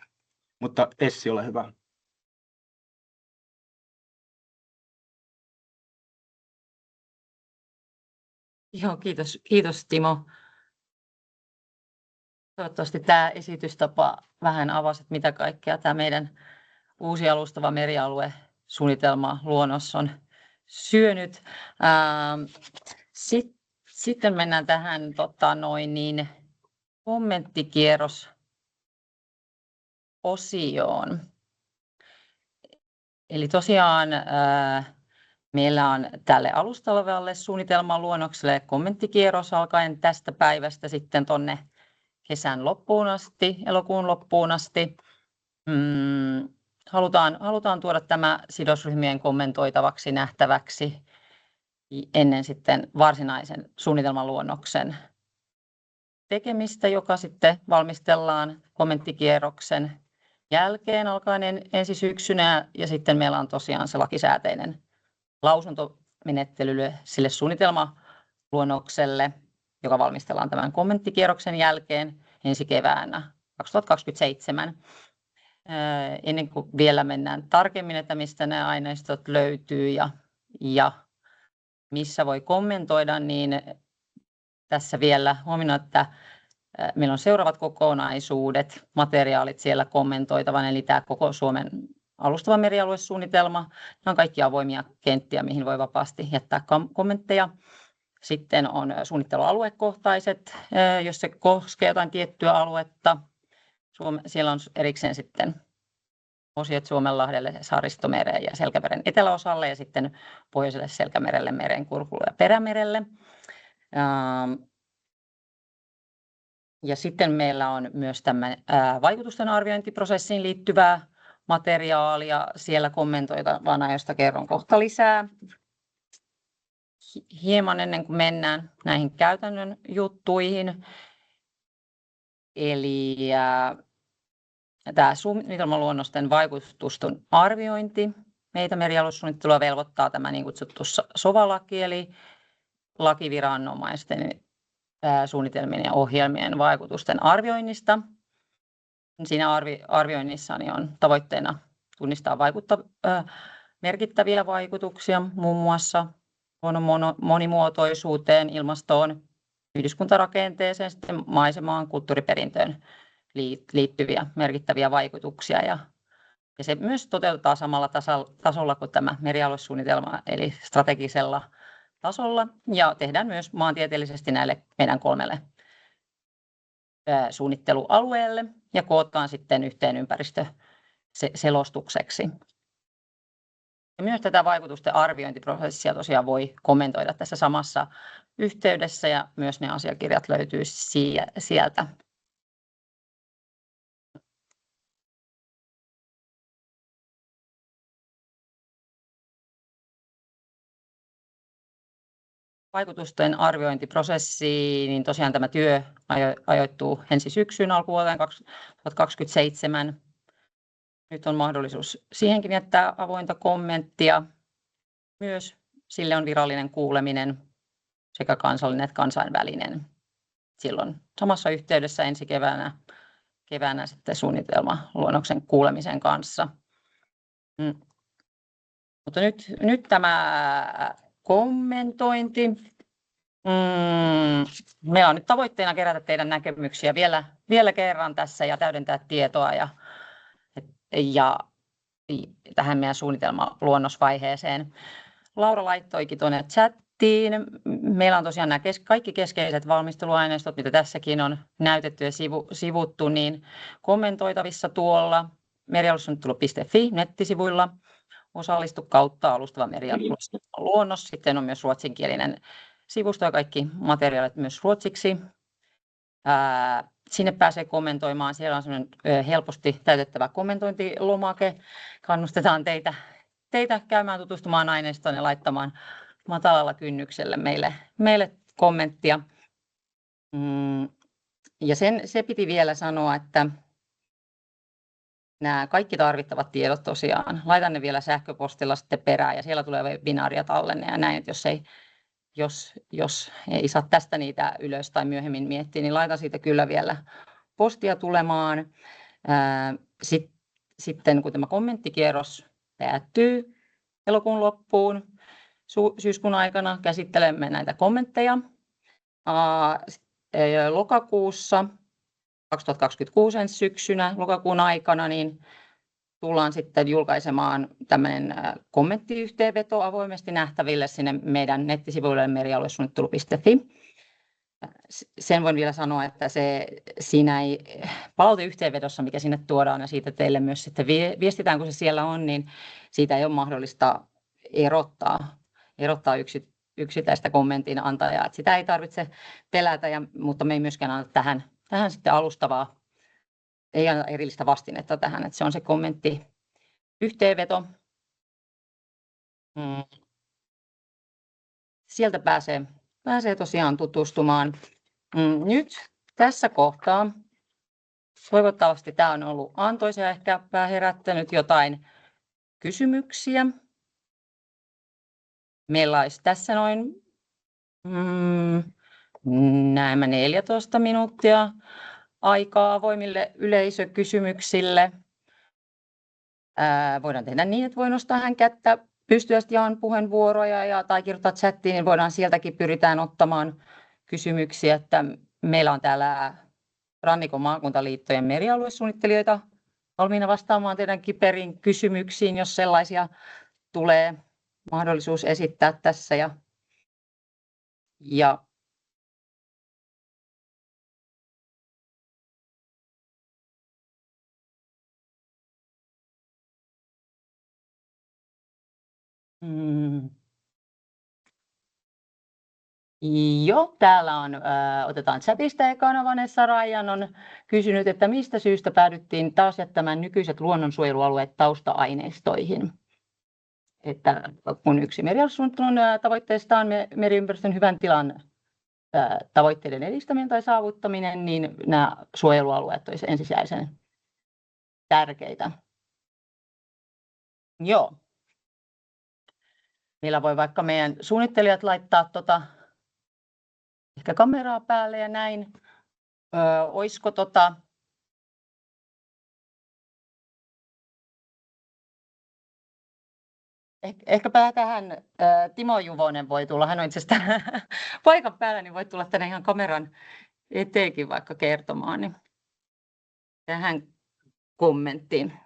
Mutta Essi, ole hyvä. Joo, kiitos Timo. Toivottavasti tämä esitystapa vähän avasi, että mitä kaikkea tämä meidän uusi alustava merialuesuunnitelma luonnos on syönyt. Sitten mennään tähän kommenttikierrososioon. Eli tosiaan meillä on tälle alustavalle suunnitelman luonnokselle kommenttikierros alkaen tästä päivästä sitten tuonne kesän loppuun asti, elokuun loppuun asti. Halutaan tuoda tämä sidosryhmien kommentoitavaksi, nähtäväksi ennen sitten varsinaisen suunnitelman luonnoksen tekemistä, joka sitten valmistellaan kommenttikierroksen jälkeen alkaen ensi syksynä, ja sitten meillä on tosiaan se lakisääteinen lausuntomenettely sille suunnitelmaluonnokselle, joka valmistellaan tämän kommenttikierroksen jälkeen ensi keväänä 2027. Ennen kuin vielä mennään tarkemmin, että mistä nämä aineistot löytyy ja missä voi kommentoida, niin tässä vielä huomioon, että meillä on seuraavat kokonaisuudet, materiaalit siellä kommentoitavan, eli tämä koko Suomen alustava merialuesuunnitelma. Nämä on kaikki avoimia kenttiä, mihin voi vapaasti jättää kommentteja. Sitten on suunnittelualuekohtaiset, jos se koskee jotain tiettyä aluetta. Siellä on erikseen sitten osiot Suomenlahdelle, Saaristomereen ja Selkämeren eteläosalle ja sitten pohjoiselle Selkämerelle, Merenkurkulle ja Perämerelle. Ja sitten meillä on myös tämä vaikutusten arviointiprosessiin liittyvää materiaalia siellä kommentoitavana, josta kerron kohta lisää. Hieman ennen kuin mennään näihin käytännön juttuihin. Eli tämä suunnitelmaluonnosten vaikutusten arviointi. Meitä merialuesuunnittelua velvoittaa tämä niin kutsuttu SOVA-laki, eli lakiviranomaisten suunnitelmien ja ohjelmien vaikutusten arvioinnista. Siinä arvioinnissa on tavoitteena tunnistaa merkittäviä vaikutuksia muun muassa luonnon monimuotoisuuteen, ilmastoon, yhdyskuntarakenteeseen, sitten maisemaan, kulttuuriperintöön liittyviä merkittäviä vaikutuksia. Ja se myös toteutetaan samalla tasolla kuin tämä merialuesuunnitelma, eli strategisella tasolla, ja tehdään myös maantieteellisesti näille meidän 3 suunnittelualueelle ja kootaan sitten yhteen ympäristöselostukseksi. Ja myös tätä vaikutusten arviointiprosessia tosiaan voi kommentoida tässä samassa yhteydessä, ja myös ne asiakirjat löytyy sieltä. Vaikutusten arviointiprosessi, niin tosiaan tämä työ ajoittuu ensi syksyyn alkuvuoteen 2027. Nyt on mahdollisuus siihenkin jättää avointa kommenttia. Myös sille on virallinen kuuleminen, sekä kansallinen että kansainvälinen. Silloin samassa yhteydessä ensi keväänä sitten suunnitelmaluonnoksen kuulemisen kanssa. Mutta nyt tämä kommentointi. Meillä on nyt tavoitteena kerätä teidän näkemyksiä vielä kerran tässä ja täydentää tietoa ja tähän meidän suunnitelmaluonnosvaiheeseen. Laura laittoikin tuonne chattiin. Meillä on tosiaan nämä kaikki keskeiset valmisteluaineistot, mitä tässäkin on näytetty ja sivuttu, niin kommentoitavissa tuolla merialuesuunnittelu.fi nettisivuilla. Osallistu kautta alustava merialuesuunnitelmaluonnos. Sitten on myös ruotsinkielinen sivusto ja kaikki materiaalit myös ruotsiksi. Sinne pääsee kommentoimaan. Siellä on sellainen helposti täytettävä kommentointilomake. Kannustetaan teitä käymään tutustumaan aineistoon ja laittamaan matalalla kynnyksellä meille kommenttia. Ja se piti vielä sanoa, että nämä kaikki tarvittavat tiedot tosiaan, laitan ne vielä sähköpostilla sitten perään ja siellä tulee webinaaria tallenne ja näin, että jos ei saa tästä niitä ylös tai myöhemmin miettiä, niin laitan siitä kyllä vielä postia tulemaan. Sitten kun tämä kommenttikierros päättyy elokuun loppuun, syyskuun aikana käsittelemme näitä kommentteja. Lokakuussa 2026 ensi syksynä, lokakuun aikana, niin tullaan sitten julkaisemaan tämmöinen kommenttiyhteenveto avoimesti nähtäville sinne meidän nettisivuille merialuesuunnittelu.fi. Sen voin vielä sanoa, että siinä ei palauteyhteenvedossa, mikä sinne tuodaan, ja siitä teille myös sitten viestitään, kun se siellä on, niin siitä ei ole mahdollista erottaa yksittäistä kommentin antajaa. Että sitä ei tarvitse pelätä, mutta me ei myöskään anna tähän sitten alustavaa, ei anna erillistä vastinetta tähän, että se on se kommenttiyhteenveto. Sieltä pääsee tosiaan tutustumaan. Nyt tässä kohtaa, toivottavasti tämä on ollut antoisa ja ehkäpä herättänyt jotain kysymyksiä. Meillä olisi tässä noin näemme 14 minuuttia aikaa avoimille yleisökysymyksille. Voidaan tehdä niin, että voi nostaa hän kättä pystyvästi ja on puheenvuoroja tai kirjoittaa chattiin, niin voidaan sieltäkin pyritään ottamaan kysymyksiä. Että meillä on täällä Rannikon maakuntaliittojen merialuesuunnittelijoita valmiina vastaamaan teidän kiperiin kysymyksiin, jos sellaisia tulee mahdollisuus esittää tässä. Joo, täällä on, otetaan chatista ekana. Vanessa Rajan on kysynyt, että mistä syystä päädyttiin taas jättämään nykyiset luonnonsuojelualueet tausta-aineistoihin. Että kun yksi merialuesuunnittelun tavoitteista on meriympäristön hyvän tilan tavoitteiden edistäminen tai saavuttaminen, niin nämä suojelualueet olisivat ensisijaisen tärkeitä. Joo. Meillä voi vaikka meidän suunnittelijat laittaa ehkä kameraa päälle ja näin. Olisiko ehkäpä tähän Timo Juvonen voi tulla, hän on itse asiassa paikan päällä, niin voi tulla tänne ihan kameran eteenkin vaikka kertomaan niin tähän kommenttiin.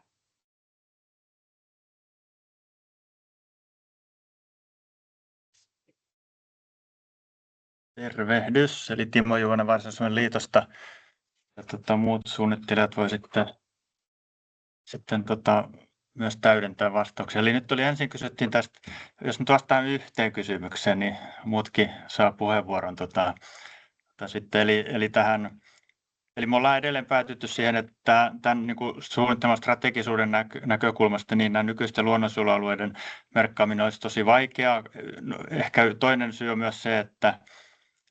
Tervehdys, eli Timo Juvonen Varsinais-Suomen liitosta. Ja muut suunnittelijat voi sitten myös täydentää vastauksia. Eli nyt ensin kysyttiin tästä, jos nyt vastaan yhteen kysymykseen, niin muutkin saa puheenvuoron. Eli me ollaan edelleen päätytty siihen, että tämän niin kuin suunnitelman strategisuuden näkökulmasta niin nämä nykyisten luonnonsuojelualueiden merkkaaminen olisi tosi vaikeaa. Ehkä toinen syy on myös se, että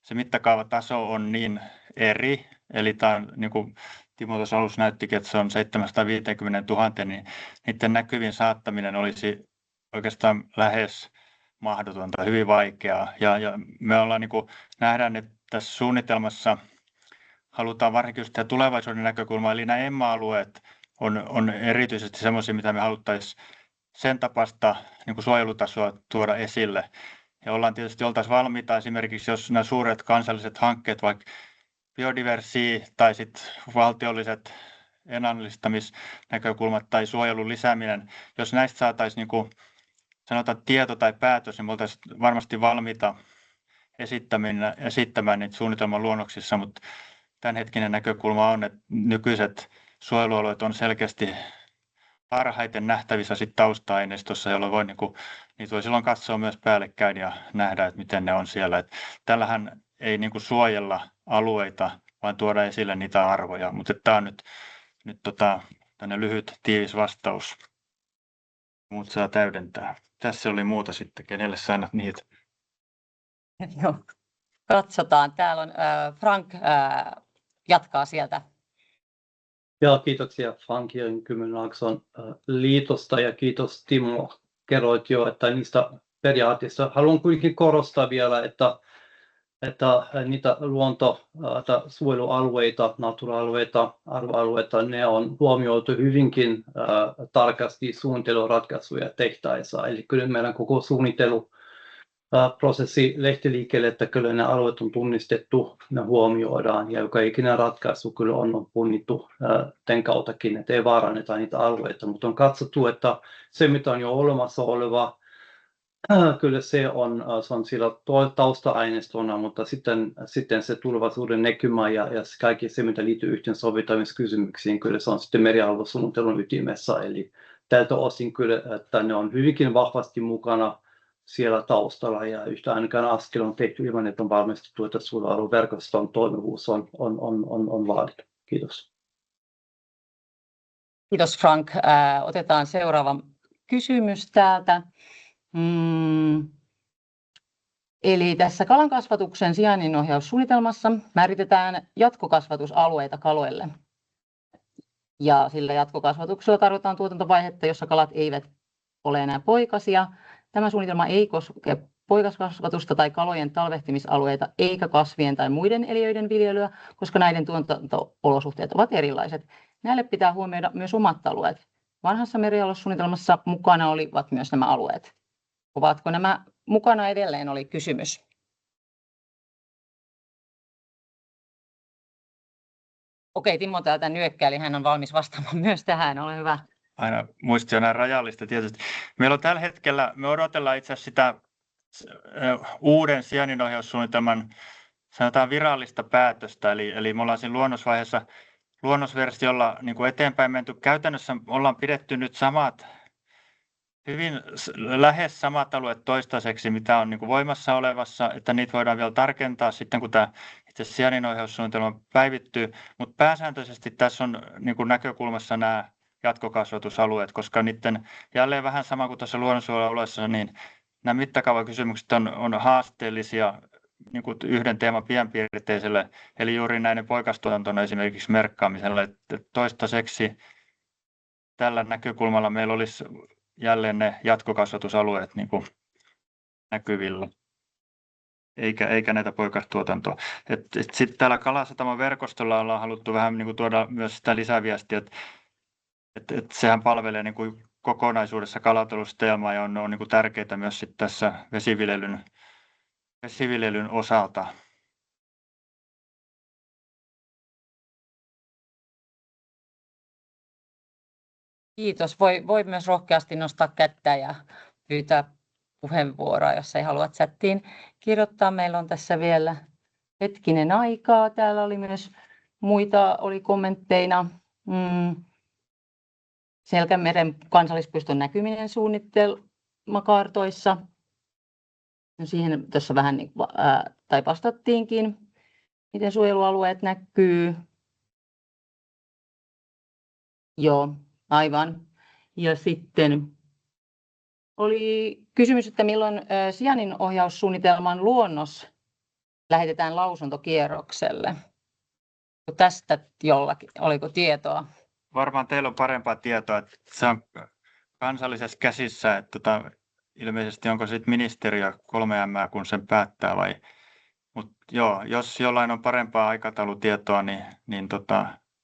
se mittakaavataso on niin eri, eli tämä on, niin kuin Timo tuossa alussa näyttikin, että se on 750 000, niin niiden näkyviin saattaminen olisi oikeastaan lähes mahdotonta, hyvin vaikeaa. Ja me ollaan, niin kuin nähdään, että tässä suunnitelmassa halutaan varsinkin just tulevaisuuden näkökulmaa, eli nämä EMMA-alueet on erityisesti sellaisia, mitä me haluttaisiin sen tapaista niin kuin suojelutasoa tuoda esille. Ja oltaisiin valmiita esimerkiksi, jos nämä suuret kansalliset hankkeet, vaikka biodiversia tai sitten valtiolliset ennallistamisnäkökulmat tai suojelun lisääminen, jos näistä saataisiin niin kuin sanotaan tieto tai päätös, niin me oltaisiin varmasti valmiita esittämään niitä suunnitelman luonnoksissa, mutta tämänhetkinen näkökulma on, että nykyiset suojelualueet on selkeästi parhaiten nähtävissä tausta-aineistossa, jolloin voi niitä voi silloin katsoa myös päällekkäin ja nähdä, että miten ne on siellä. Että tällähän ei suojella alueita, vaan tuoda esille niitä arvoja, mutta tämä on nyt tänne lyhyt tiivis vastaus. Muut saa täydentää. Tässä oli muuta sitten, kenelle säännät niitä? Joo. Katsotaan. Täällä on Frank jatkaa sieltä. Ja kiitoksia Frank Jörn Kymenlaakson liitosta ja kiitos Timo. Kerroit jo, että niistä periaatteista haluan kuitenkin korostaa vielä, että niitä suojelualueita, natura-alueita, arvoalueita, ne on huomioitu hyvinkin tarkasti suunnitteluratkaisuja tehtäessä. Eli kyllä meidän koko suunnitteluprosessi lähti liikkeelle, että kyllä ne alueet on tunnistettu, ne huomioidaan ja joka ikinen ratkaisu kyllä on punnittu tämän kauttakin, että ei vaaranneta niitä alueita, mutta on katsottu, että se mitä on jo olemassa oleva Kyllä se on sillä tausta-aineistona, mutta sitten se tulevaisuuden näkymä ja kaikki se, mitä liittyy yhteensovittamiskysymyksiin, kyllä se on sitten merialuesuunnittelun ytimessä. Eli tältä osin kyllä, että ne on hyvinkin vahvasti mukana siellä taustalla ja yhtä ainakaan askel on tehty ilman, että on varmistettu, että suojeluverkoston toimivuus on vaadittu. Kiitos. Kiitos Frank. Otetaan seuraava kysymys täältä. Eli tässä kalankasvatuksen sijainninohjaussuunnitelmassa määritetään jatkokasvatusalueita kaloille. Ja sillä jatkokasvatuksella tarkoitaan tuotantovaihetta, jossa kalat eivät ole enää poikasia. Tämä suunnitelma ei koske poikaskasvatusta tai kalojen talvehtimisalueita eikä kasvien tai muiden eliöiden viljelyä, koska näiden tuotanto-olosuhteet ovat erilaiset. Näille pitää huomioida myös omat alueet. Vanhassa merialuesuunnitelmassa mukana olivat myös nämä alueet. Ovatko nämä mukana edelleen, oli kysymys. Okei, Timo täältä nyökkäili, hän on valmis vastaamaan myös tähän, ole hyvä. Aina muisti on näin rajallista tietysti. Meillä on tällä hetkellä, me odotellaan itse asiassa sitä uuden sijainninohjaussuunnitelman sanotaan virallista päätöstä, eli me ollaan siinä luonnosvaiheessa luonnosversiolla niin kuin eteenpäin menty. Käytännössä ollaan pidetty nyt hyvin lähes samat alueet toistaiseksi, mitä on niin kuin voimassa olevassa, että niitä voidaan vielä tarkentaa sitten, kun tämä itse sijainninohjaussuunnitelma päivittyy, mutta pääsääntöisesti tässä on niin kuin näkökulmassa nämä jatkokasvatusalueet, koska niiden jälleen vähän sama kuin tuossa luonnonsuojelualueessa, niin nämä mittakaavakysymykset on haasteellisia niin kuin yhden teeman pienpiirteiselle, eli juuri näiden poikastuotantona esimerkiksi merkkaamisella, että toistaiseksi tällä näkökulmalla meillä olisi jälleen ne jatkokasvatusalueet niin kuin näkyvillä, eikä näitä poikastuotantoa. Sitten täällä Kalasataman verkostolla ollaan haluttu vähän niin kuin tuoda myös sitä lisäviestiä, että sehän palvelee niin kuin kokonaisuudessa kalatalousteemaa ja on niin kuin tärkeää myös sit tässä vesiviljelyn osalta. Kiitos. Voi myös rohkeasti nostaa kättä ja pyytää puheenvuoroa, jos ei halua chattiin kirjoittaa. Meillä on tässä vielä hetkinen aikaa. Täällä oli myös muita kommentteina. Selkämeren kansallispuiston näkyminen suunnitelmakartoissa. No siihen tässä vähän tai vastattiinkin, miten suojelualueet näkyy. Joo, aivan. Ja sitten oli kysymys, että milloin sijainninohjaussuunnitelman luonnos lähetetään lausuntokierrokselle. Tästä jollakin, oliko tietoa? Varmaan teillä on parempaa tietoa, että se on kansallisessa käsissä, että ilmeisesti onko sitten ministeriö 3M, kun sen päättää vai. Mutta joo, jos jollain on parempaa aikataulutietoa, niin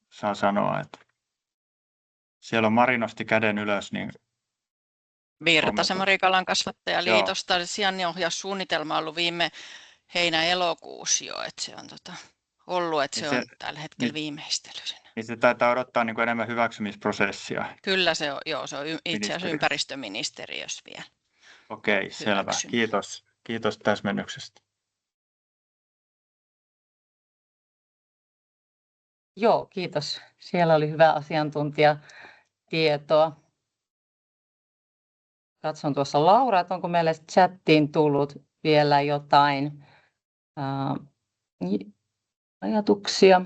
saa sanoa, että siellä on Mari nosti käden ylös. Niin Virtasen Mari Kalankasvattajaliitosta sijainninohjaussuunnitelma on ollut viime heinä-elokuussa jo, että se on ollut, että se on tällä hetkellä viimeistelyssä. Niin se taitaa odottaa niin kuin enemmän hyväksymisprosessia. Kyllä se on, joo, se on itse asiassa ympäristöministeriössä vielä. Okei, selvä. Kiitos täsmennyksestä. Joo, kiitos. Siellä oli hyvä asiantuntijatietoa. Katson tuossa Laura, että onko meille chattiin tullut vielä jotain ajatuksia.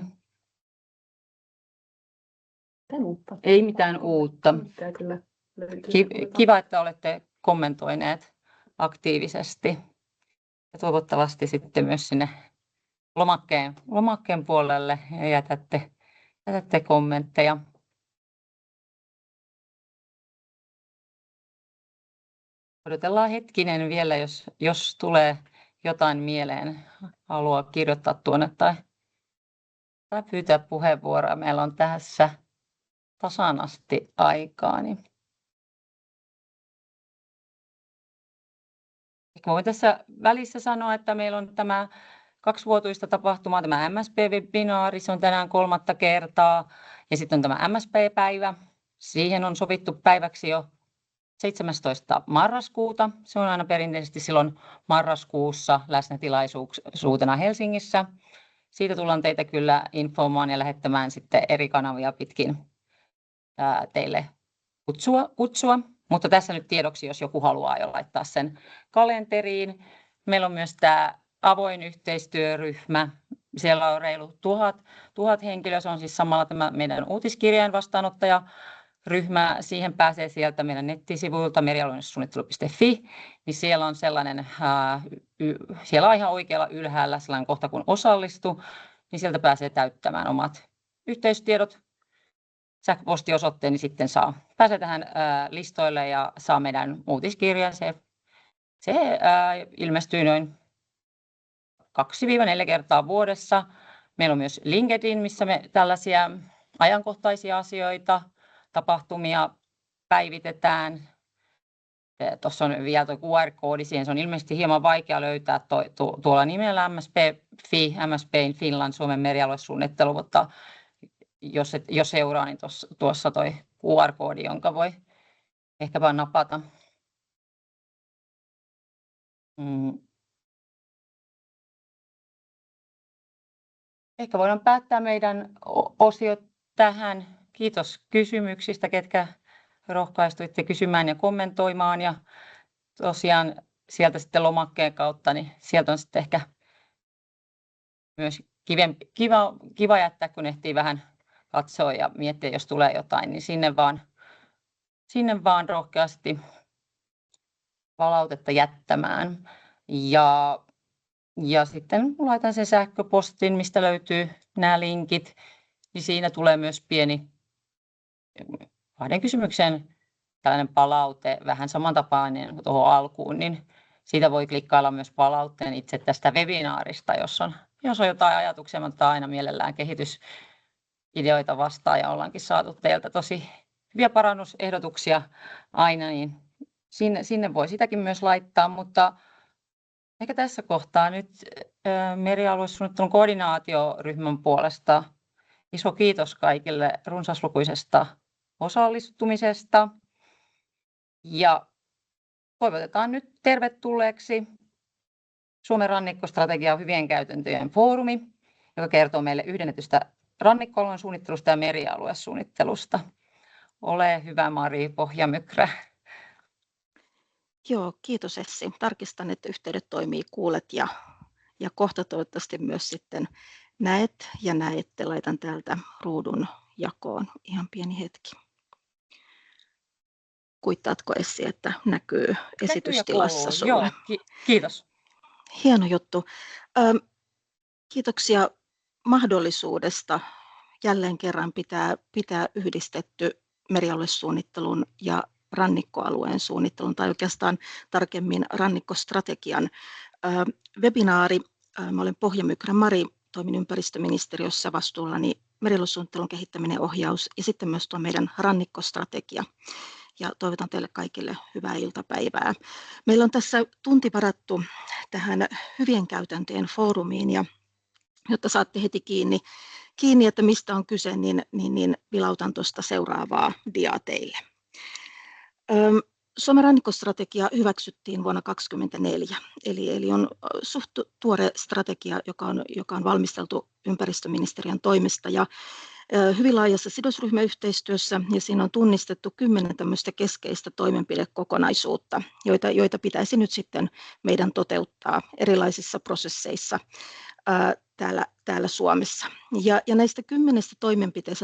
Ei mitään uutta. Kiva, että olette kommentoineet aktiivisesti. Ja toivottavasti sitten myös sinne lomakkeen puolelle ja jätätte kommentteja. Odotellaan hetkinen vielä, jos tulee jotain mieleen, haluaa kirjoittaa tuonne tai pyytää puheenvuoroa. Meillä on tässä tasan asti aikaa. Niin voin tässä välissä sanoa, että meillä on tämä 2-vuotuista tapahtumaa, tämä MSP-webinaari, se on tänään 3. kertaa. Ja sitten on tämä MSP-päivä. Siihen on sovittu päiväksi jo 17. marraskuuta. Se on aina perinteisesti silloin marraskuussa läsnätilaisuutena Helsingissä. Siitä tullaan teitä kyllä informoimaan ja lähettämään sitten eri kanavia pitkin teille kutsua. Mutta tässä nyt tiedoksi, jos joku haluaa jo laittaa sen kalenteriin. Meillä on myös tämä avoin yhteistyöryhmä. Siellä on reilu 1000 henkilöä. Se on siis samalla tämä meidän uutiskirjeen vastaanottajaryhmä. Siihen pääsee sieltä meidän nettisivuilta merialuesuunnittelu.fi. Niin siellä on sellainen, siellä on ihan oikealla ylhäällä sellainen kohta kun osallistu. Niin sieltä pääsee täyttämään omat yhteystiedot. Sähköpostiosoitteen, niin sitten pääsee tähän listoille ja saa meidän uutiskirjan. Se ilmestyy noin 2-4 kertaa vuodessa. Meillä on myös LinkedIn, missä me tällaisia ajankohtaisia asioita, tapahtumia päivitetään. Tuossa on vielä tuo QR-koodi siihen. Se on ilmeisesti hieman vaikea löytää tuolla nimellä MSP.fi, MSP in Finland, Suomen merialuesuunnittelu, mutta jos seuraa, niin tuossa toi QR-koodi, jonka voi ehkäpä napata. Ehkä voidaan päättää meidän osiot tähän. Kiitos kysymyksistä, ketkä rohkaistuitte kysymään ja kommentoimaan. Ja tosiaan sieltä sitten lomakkeen kautta, niin sieltä on sitten ehkä myös kiva jättää, kun ehtii vähän katsoa ja miettiä, jos tulee jotain, niin sinne vaan rohkeasti palautetta jättämään. Ja sitten laitan sen sähköpostin, mistä löytyy nämä linkit, niin siinä tulee myös pieni 2 kysymyksen tällainen palaute, vähän samantapainen tuohon alkuun, niin siitä voi klikkailla myös palautteen itse tästä webinaarista, jos on jotain ajatuksia, mutta aina mielellään kehitysideoita vastaan ja ollaankin saatu teiltä tosi hyviä parannusehdotuksia aina, niin sinne voi sitäkin myös laittaa, mutta ehkä tässä kohtaa nyt merialuesuunnittelun koordinaatioryhmän puolesta iso kiitos kaikille runsaslukuisesta osallistumisesta ja toivotetaan nyt tervetulleeksi Suomen rannikkostrategia hyvien käytäntöjen foorumi, joka kertoo meille yhdennetystä rannikkoalueen suunnittelusta ja merialuesuunnittelusta. Ole hyvä, Mari Pohjamykrä. Joo, kiitos Essi. Tarkistan, että yhteydet toimii, kuulet ja kohta toivottavasti myös sitten näet ja näette. Laitan täältä ruudun jakoon ihan pieni hetki. Kuittaatko Essi, että näkyy esitystilassa sulle? Joo, kiitos. Hieno juttu. Kiitoksia mahdollisuudesta jälleen kerran pitää yhdistetty merialuesuunnittelun ja rannikkoalueen suunnittelun tai oikeastaan tarkemmin rannikkostrategian webinaari. Mä olen Pohjamykrä Mari, toimin ympäristöministeriössä vastuullani merialuesuunnittelun kehittäminen, ohjaus ja sitten myös tuo meidän rannikkostrategia. Ja toivotan teille kaikille hyvää iltapäivää. Meillä on tässä tunti varattu tähän hyvien käytäntöjen foorumiin ja jotta saatte heti kiinni, että mistä on kyse, niin vilautan tuosta seuraavaa diaa teille. Suomen rannikkostrategia hyväksyttiin vuonna 2024, eli on suht tuore strategia, joka on valmisteltu ympäristöministeriön toimesta ja hyvin laajassa sidosryhmäyhteistyössä, ja siinä on tunnistettu 10 tämmöistä keskeistä toimenpidekokonaisuutta, joita pitäisi nyt sitten meidän toteuttaa erilaisissa prosesseissa täällä Suomessa. Ja näistä 10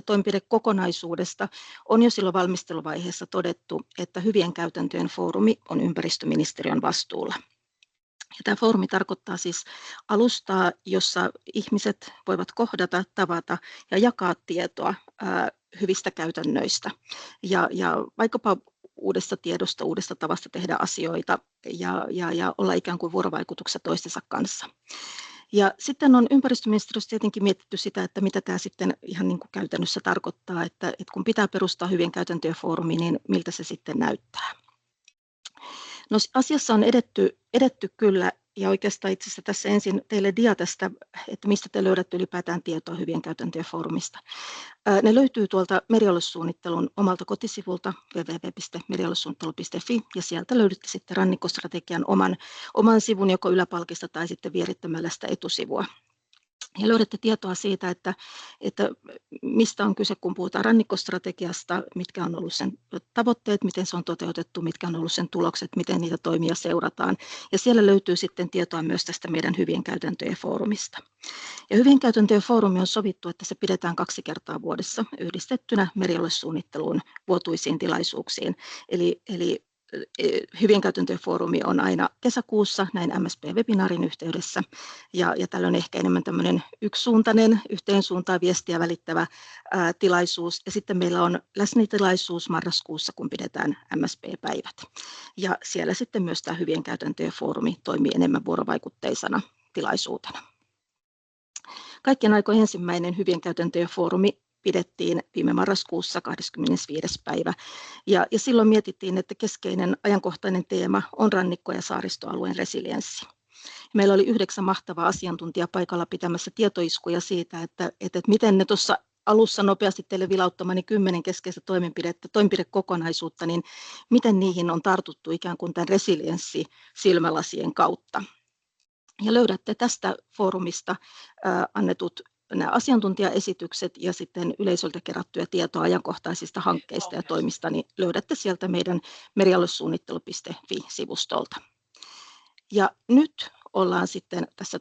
toimenpidekokonaisuudesta on jo silloin valmisteluvaiheessa todettu, että hyvien käytäntöjen foorumi on ympäristöministeriön vastuulla. Ja tämä foorumi tarkoittaa siis alustaa, jossa ihmiset voivat kohdata, tavata ja jakaa tietoa hyvistä käytännöistä ja vaikkapa uudesta tiedosta, uudesta tavasta tehdä asioita ja olla ikään kuin vuorovaikutuksessa toistensa kanssa. Ja sitten on ympäristöministeriössä tietenkin mietitty sitä, että mitä tämä sitten ihan niin kuin käytännössä tarkoittaa, että kun pitää perustaa hyvien käytäntöjen foorumi, niin miltä se sitten näyttää. No, asiassa on edetty kyllä Ja oikeastaan itse asiassa tässä ensin teille dia tästä, että mistä te löydätte ylipäätään tietoa hyvien käytäntöjen foorumista. Ne löytyy tuolta merialuesuunnittelun omalta kotisivulta www.merialuesuunnittelu.fi ja sieltä löydätte sitten rannikkostrategian oman sivun joko yläpalkista tai sitten vierittämällä sitä etusivua. Ja löydätte tietoa siitä, että mistä on kyse, kun puhutaan rannikkostrategiasta, mitkä on ollut sen tavoitteet, miten se on toteutettu, mitkä on ollut sen tulokset, miten niitä toimia seurataan. Ja siellä löytyy sitten tietoa myös tästä meidän hyvien käytäntöjen foorumista. Ja hyvien käytäntöjen foorumi on sovittu, että se pidetään 2 kertaa vuodessa yhdistettynä merialuesuunnitteluun vuotuisiin tilaisuuksiin. Eli hyvien käytäntöjen foorumi on aina kesäkuussa näin MSP-webinaarin yhteydessä ja tällöin ehkä enemmän tämmöinen yksisuuntainen, yhteen suuntaan viestiä välittävä tilaisuus. Ja sitten meillä on läsnätilaisuus marraskuussa, kun pidetään MSP-päivät. Ja siellä sitten myös tämä hyvien käytäntöjen foorumi toimii enemmän vuorovaikutteisena tilaisuutena. Kaikkien aikojen ensimmäinen hyvien käytäntöjen foorumi pidettiin viime marraskuussa 25. päivä. Ja silloin mietittiin, että keskeinen ajankohtainen teema on rannikko- ja saaristoalueen resilienssi. Meillä oli 9 mahtavaa asiantuntijaa paikalla pitämässä tietoiskuja siitä, että miten ne tuossa alussa nopeasti teille vilauttamani 10 keskeistä toimenpidekokonaisuutta, niin miten niihin on tartuttu ikään kuin tämän resilienssi-silmälasien kautta. Ja löydätte tästä foorumista annetut nämä asiantuntijaesitykset ja sitten yleisöltä kerättyä tietoa ajankohtaisista hankkeista ja toimista, niin löydätte sieltä meidän merialuesuunnittelu.fi-sivustolta. Ja nyt ollaan sitten tässä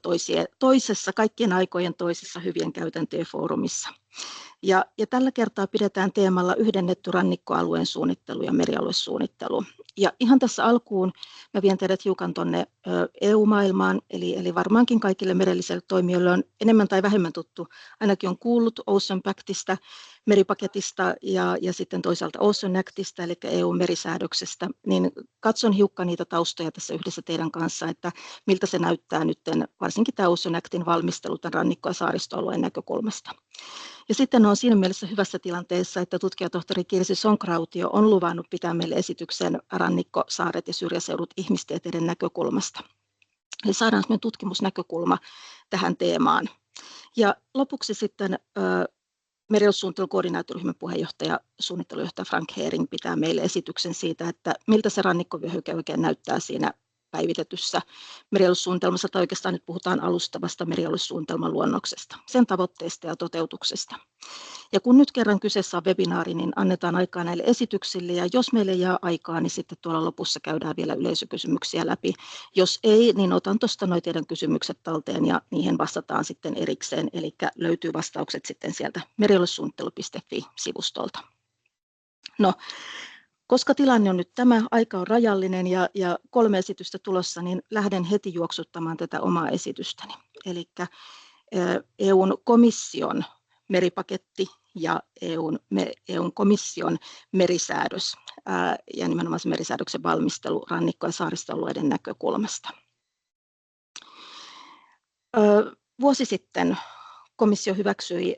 toisessa, kaikkien aikojen toisessa hyvien käytäntöjen foorumissa. Ja tällä kertaa pidetään teemalla yhdennetty rannikkoalueen suunnittelu ja merialuesuunnittelu. Ja ihan tässä alkuun mä vien teidät hiukan tuonne EU-maailmaan, eli varmaankin kaikille merellisille toimijoille on enemmän tai vähemmän tuttu. Ainakin on kuullut Ocean Pactista, meripaketista ja sitten toisaalta Ocean Actista, eli EU-merisäädöksestä. Niin katson hiukan niitä taustoja tässä yhdessä teidän kanssa, että miltä se näyttää nyt, varsinkin tämä Ocean Actin valmistelu tämän rannikko- ja saaristoalueen näkökulmasta. Ja sitten on siinä mielessä hyvässä tilanteessa, että tutkijatohtori Kirsi Sonkrautio on luvannut pitää meille esityksen rannikko, saaret ja syrjäseudut ihmistieteiden näkökulmasta. Eli saadaan meidän tutkimusnäkökulma tähän teemaan. Ja lopuksi sitten merialuesuunnittelukoordinaatioryhmän puheenjohtaja, suunnittelujohtaja Frank Heering pitää meille esityksen siitä, että miltä se rannikkovyöhyke oikein näyttää siinä päivitetyssä merialuesuunnitelmassa, tai oikeastaan nyt puhutaan alustavasta merialuesuunnitelman luonnoksesta, sen tavoitteista ja toteutuksesta. Ja kun nyt kerran kyseessä on webinaari, niin annetaan aikaa näille esityksille, ja jos meille jää aikaa, niin sitten tuolla lopussa käydään vielä yleisökysymyksiä läpi. Jos ei, niin otan tuosta nuo teidän kysymykset talteen, ja niihin vastataan sitten erikseen, eli löytyy vastaukset sitten sieltä merialuesuunnittelu.fi-sivustolta. No, koska tilanne on nyt tämä, aika on rajallinen ja 3 esitystä tulossa, niin lähden heti juoksuttamaan tätä omaa esitystäni. Eli EUn komission meripaketti ja EUn komission merisäädös ja nimenomaan se merisäädöksen valmistelu rannikko- ja saaristoalueiden näkökulmasta. Vuosi sitten komissio hyväksyi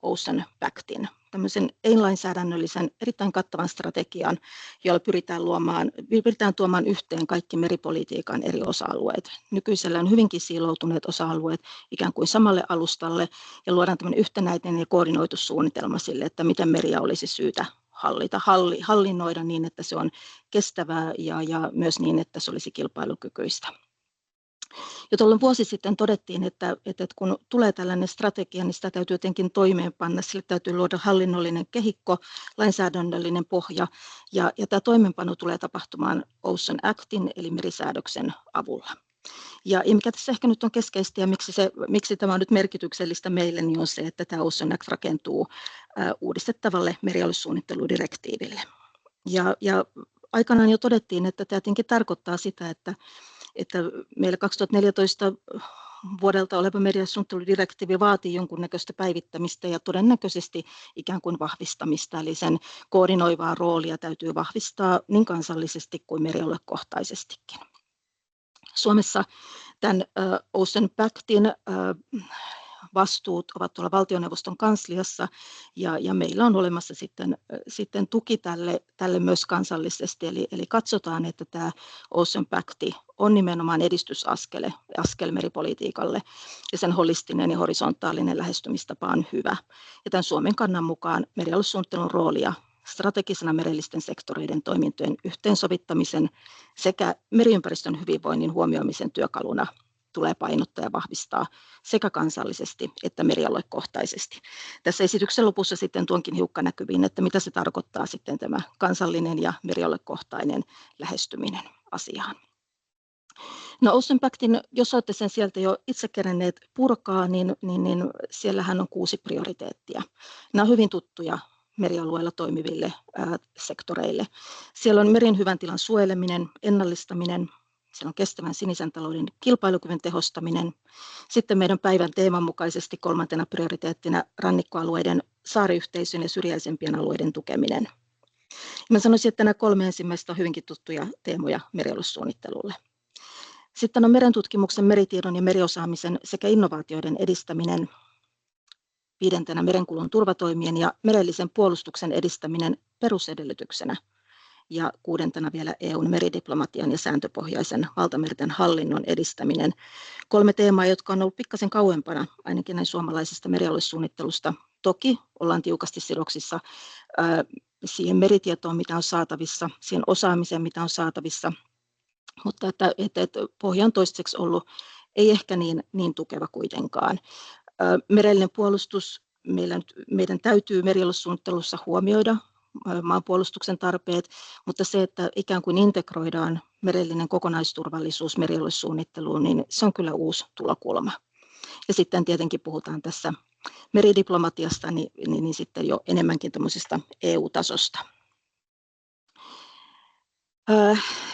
Ocean Pactin, tämmöisen ei-lainsäädännöllisen erittäin kattavan strategian, jolla pyritään tuomaan yhteen kaikki meripolitiikan eri osa-alueet. Nykyisellä on hyvinkin siiloutuneet osa-alueet ikään kuin samalle alustalle ja luodaan tämmöinen yhtenäinen ja koordinoitu suunnitelma sille, että miten meriä olisi syytä hallinnoida niin, että se on kestävää ja myös niin, että se olisi kilpailukykyistä. Jo tuolloin vuosi sitten todettiin, että kun tulee tällainen strategia, niin sitä täytyy jotenkin toimeenpanna. Sille täytyy luoda hallinnollinen kehikko, lainsäädännöllinen pohja, ja tämä toimeenpano tulee tapahtumaan Ocean Actin eli merisäädöksen avulla. Ja mikä tässä ehkä nyt on keskeistä ja miksi tämä on nyt merkityksellistä meille, niin on se, että tämä Ocean Act rakentuu uudistettavalle merialuesuunnitteludirektiiville. Ja aikanaan jo todettiin, että tämä tietenkin tarkoittaa sitä, että meillä 2014 vuodelta oleva merialuesuunnitteludirektiivi vaatii jonkunnäköistä päivittämistä ja todennäköisesti ikään kuin vahvistamista, eli sen koordinoivaa roolia täytyy vahvistaa niin kansallisesti kuin vastuut ovat tuolla valtioneuvoston kansliassa ja meillä on olemassa sitten tuki tälle myös kansallisesti. Eli katsotaan, että tämä Ocean Pact on nimenomaan edistysaskel meripolitiikalle ja sen holistinen ja horisontaalinen lähestymistapa on hyvä. Ja tämän Suomen kannan mukaan merialuesuunnittelun roolia strategisena merellisten sektoreiden toimintojen yhteensovittamisen sekä meriympäristön hyvinvoinnin huomioimisen työkaluna tulee painottaa ja vahvistaa sekä kansallisesti että merialuekohtaisesti. Tässä esityksen lopussa sitten tuonkin hiukka näkyviin, että mitä se tarkoittaa sitten tämä kansallinen ja merialuekohtainen lähestyminen asiaan. No Ocean Pactin, jos olette sen sieltä jo itse kerenneet purkaa, niin siellähän on 6 prioriteettia. Nämä on hyvin tuttuja merialueilla toimiville sektoreille. Siellä on meren hyvän tilan suojeleminen, ennallistaminen, siellä on kestävän sinisen talouden kilpailukyvyn tehostaminen. Sitten meidän päivän teeman mukaisesti 3. prioriteettina rannikkoalueiden, saariyhteisön ja syrjäisempien alueiden tukeminen. Mä sanoisin, että nämä 3 ensimmäistä on hyvinkin tuttuja teemoja merialuesuunnittelulle. Sitten on merentutkimuksen, meritiedon ja meriosaamisen sekä innovaatioiden edistäminen. 5. merenkulun turvatoimien ja merellisen puolustuksen edistäminen perusedellytyksenä. Ja 6. vielä EUn meridiplomatian ja sääntöpohjaisen valtamerten hallinnon edistäminen. 3 teemaa, jotka on ollut pikkasen kauempana, ainakin näin suomalaisesta merialuesuunnittelusta. Toki ollaan tiukasti sidoksissa siihen meritietoon, mitä on saatavissa, siihen osaamiseen, mitä on saatavissa. Mutta että pohja on toistaiseksi ollut ei ehkä niin tukeva kuitenkaan. Merellinen puolustus, meidän täytyy merialuesuunnittelussa huomioida maanpuolustuksen tarpeet, mutta se, että ikään kuin integroidaan merellinen kokonaisturvallisuus merialuesuunnitteluun, niin se on kyllä uusi tulokulma. Ja sitten tietenkin puhutaan tässä meridiplomatiasta, niin sitten jo enemmänkin tämmöisestä EU-tasosta.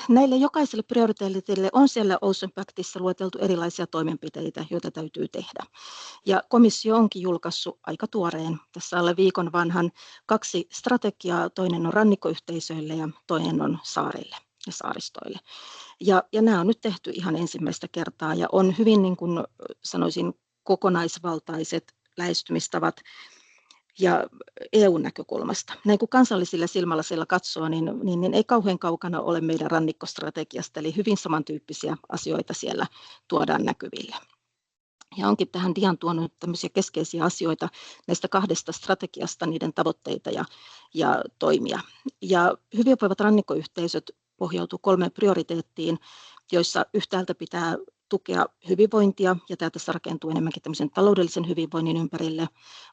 Näille jokaiselle prioriteetille on siellä Ocean Pactissa lueteltu erilaisia toimenpiteitä, joita täytyy tehdä. Ja komissio onkin julkaissut aika tuoreen, tässä alle viikon vanhan, 2 strategiaa. Toinen on rannikkoyhteisöille ja toinen on saarille ja saaristoille. Ja nämä on nyt tehty ihan ensimmäistä kertaa ja on hyvin, niin kuin sanoisin, kokonaisvaltaiset lähestymistavat ja EU-näkökulmasta. Näin kun kansallisilla silmälasilla katsoo, niin ei kauhean kaukana ole meidän rannikkostrategiasta, eli hyvin samantyyppisiä asioita siellä tuodaan näkyville. Ja onkin tähän diaan tuonut tämmöisiä keskeisiä asioita näistä 2 strategiasta, niiden tavoitteita ja toimia. Ja hyvinvoivat rannikkoyhteisöt pohjautuu 3 prioriteettiin, joissa yhtäältä pitää tukea hyvinvointia, ja tämä tässä rakentuu enemmänkin tämmöisen taloudellisen hyvinvoinnin ympärille,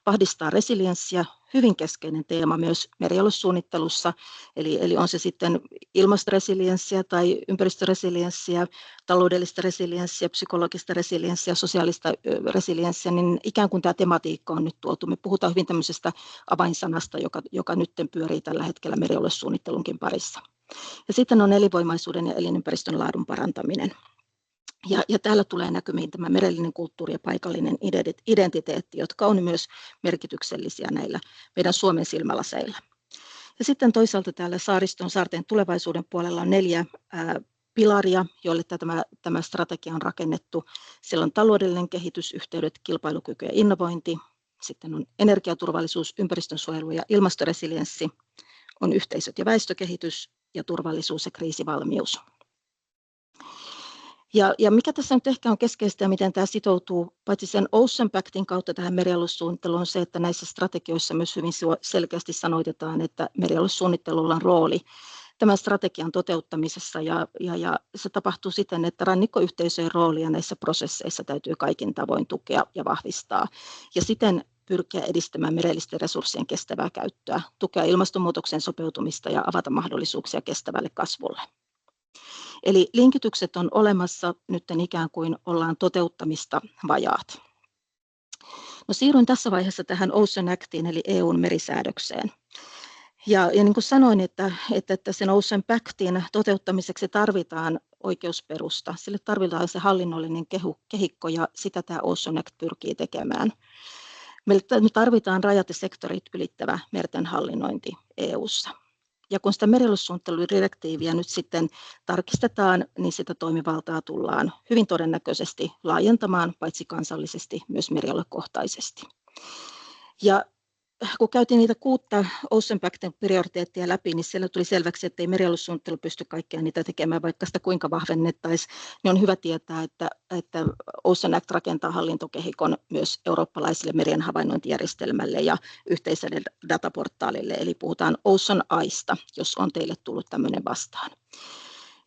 vahvistaa resilienssiä, hyvin keskeinen teema myös merialuesuunnittelussa, eli on se sitten ilmastoresilienssiä tai ympäristöresilienssiä, taloudellista resilienssiä, psykologista resilienssiä, sosiaalista resilienssiä, niin ikään kuin tämä tematiikka on nyt tuotu. Me puhutaan hyvin tämmöisestä avainsanasta, joka nyt pyörii tällä hetkellä merialuesuunnittelunkin parissa. Ja sitten on elinvoimaisuuden ja elinympäristön laadun parantaminen. Ja täällä tulee näkymiin tämä merellinen kulttuuri ja paikallinen identiteetti, jotka on myös merkityksellisiä näillä meidän Suomen silmälaseilla. Ja sitten toisaalta täällä saarten tulevaisuuden puolella on 4 pilaria, joille tämä strategia on rakennettu. Siellä on taloudellinen kehitys, yhteydet, kilpailukyky ja innovointi. Sitten on energiaturvallisuus, ympäristönsuojelu ja ilmastoresilienssi. On yhteisöt ja väestökehitys ja turvallisuus ja kriisivalmius. Ja mikä tässä nyt ehkä on keskeistä ja miten tämä sitoutuu, paitsi sen Ocean Pactin kautta tähän merialuesuunnitteluun, on se, että näissä strategioissa myös hyvin selkeästi sanoitetaan, että merialuesuunnittelulla on rooli tämän strategian toteuttamisessa ja se tapahtuu siten, että rannikkoyhteisöjen roolia näissä prosesseissa täytyy kaikin tavoin tukea ja vahvistaa ja siten pyrkiä edistämään merellisten resurssien kestävää käyttöä, tukea ilmastonmuutoksen sopeutumista ja avata mahdollisuuksia kestävälle kasvulle. Eli linkitykset on olemassa, nyt ikään kuin ollaan toteuttamista vajaat. No, siirryn tässä vaiheessa tähän Ocean Actiin eli EUn merisäädökseen. Ja niin kuin sanoin, että sen Ocean Pactin toteuttamiseksi tarvitaan oikeusperusta, sille tarvitaan se hallinnollinen kehikko ja sitä tämä Ocean Act pyrkii tekemään. Me tarvitaan rajat ja sektorit ylittävä merten hallinnointi EU:ssa. Ja kun sitä merialuesuunnitteludirektiiviä nyt sitten tarkistetaan, niin sitä toimivaltaa tullaan hyvin todennäköisesti laajentamaan paitsi kansallisesti myös merialuekohtaisesti. Ja kun käytiin niitä 6 Ocean Pactin prioriteettia läpi, niin siellä tuli selväksi, että ei merialuesuunnittelu pysty kaikkea niitä tekemään, vaikka sitä kuinka vahvennettaisiin. Niin on hyvä tietää, että Ocean Act rakentaa hallintokehikon myös eurooppalaiselle merien havainnointijärjestelmälle ja yhteiselle dataportaalille, eli puhutaan Ocean Eyesta, jos on teille tullut tämmöinen vastaan.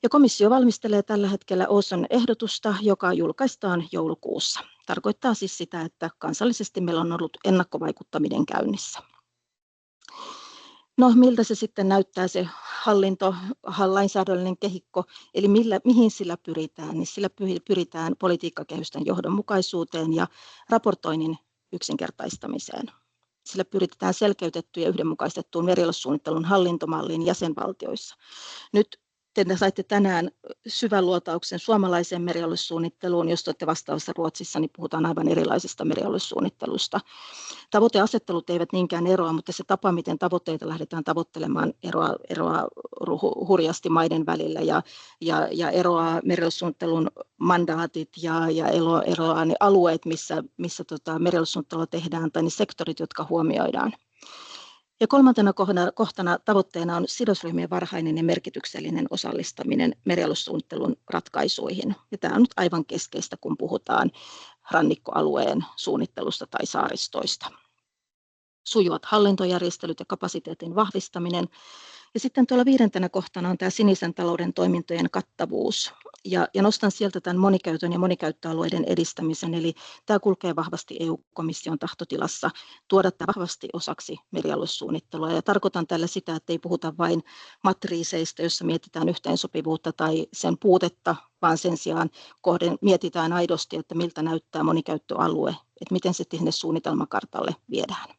Ja komissio valmistelee tällä hetkellä Ocean-ehdotusta, joka julkaistaan joulukuussa. Tarkoittaa siis sitä, että kansallisesti meillä on ollut ennakkovaikuttaminen käynnissä. No, miltä se sitten näyttää se lainsäädännöllinen kehikko, eli mihin sillä pyritään? Niin sillä pyritään politiikkakehysten johdonmukaisuuteen ja raportoinnin yksinkertaistamiseen. Sillä pyritään selkeytettyyn ja yhdenmukaistettuun merialuesuunnittelun hallintomalliin jäsenvaltioissa. Nyt te saitte tänään syvän luotauksen suomalaiseen merialuesuunnitteluun. Jos olette vastaavassa Ruotsissa, niin puhutaan aivan erilaisesta merialuesuunnittelusta. Tavoiteasettelut eivät niinkään eroa, mutta se tapa, miten tavoitteita lähdetään tavoittelemaan, eroaa hurjasti maiden välillä ja eroaa merialuesuunnittelun mandaatit ja eroaa ne alueet, missä merialuesuunnittelua tehdään tai ne sektorit, jotka huomioidaan. Ja 3. kohtana tavoitteena on sidosryhmien varhainen ja merkityksellinen osallistaminen merialuesuunnittelun ratkaisuihin. Ja tämä on nyt aivan keskeistä, kun puhutaan rannikkoalueen suunnittelusta tai saaristoista. Sujuvat hallintojärjestelyt ja kapasiteetin vahvistaminen. Ja sitten tuolla 5. kohtana on tämä sinisen talouden toimintojen kattavuus. Ja nostan sieltä tämän monikäytön ja monikäyttöalueiden edistämisen, eli tämä kulkee vahvasti EU-komission tahtotilassa tuoda tämä vahvasti osaksi merialuesuunnittelua. Ja tarkoitan tällä sitä, että ei puhuta vain matriiseista, jossa mietitään yhteensopivuutta tai sen puutetta, vaan sen sijaan mietitään aidosti, että miltä näyttää monikäyttöalue, että miten se sinne suunnitelmakartalle viedään.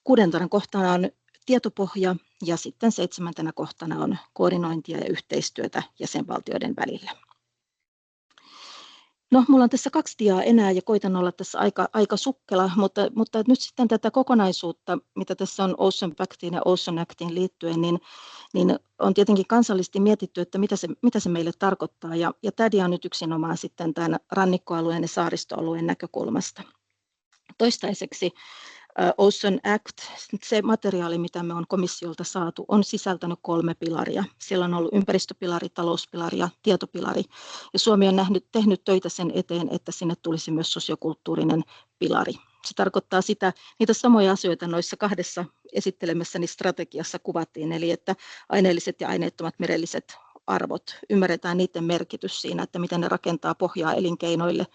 6. kohtana on tietopohja ja sitten 7. kohtana on koordinointia ja yhteistyötä jäsenvaltioiden välillä. No, mulla on tässä 2 diaa enää ja koitan olla tässä aika sukkela, mutta nyt sitten tätä kokonaisuutta, mitä tässä on Ocean Pactiin ja Ocean Actiin liittyen, niin on tietenkin kansallisesti mietitty, että mitä se meille tarkoittaa. Ja tämä dia on nyt yksinomaan sitten tämän rannikkoalueen ja saaristoalueen näkökulmasta. Toistaiseksi Ocean Act, se materiaali, mitä me on komissiolta saatu, on sisältänyt 3 pilaria. Siellä on ollut ympäristöpilari, talouspilari ja tietopilari. Ja Suomi on tehnyt töitä sen eteen, että sinne tulisi myös sosiokulttuurinen pilari. Se tarkoittaa niitä samoja asioita noissa 2 esittelemässäni strategiassa kuvattiin, eli että aineelliset ja aineettomat merelliset arvot, ymmärretään niiden merkitys siinä, että miten ne rakentaa pohjaa elinkeinoille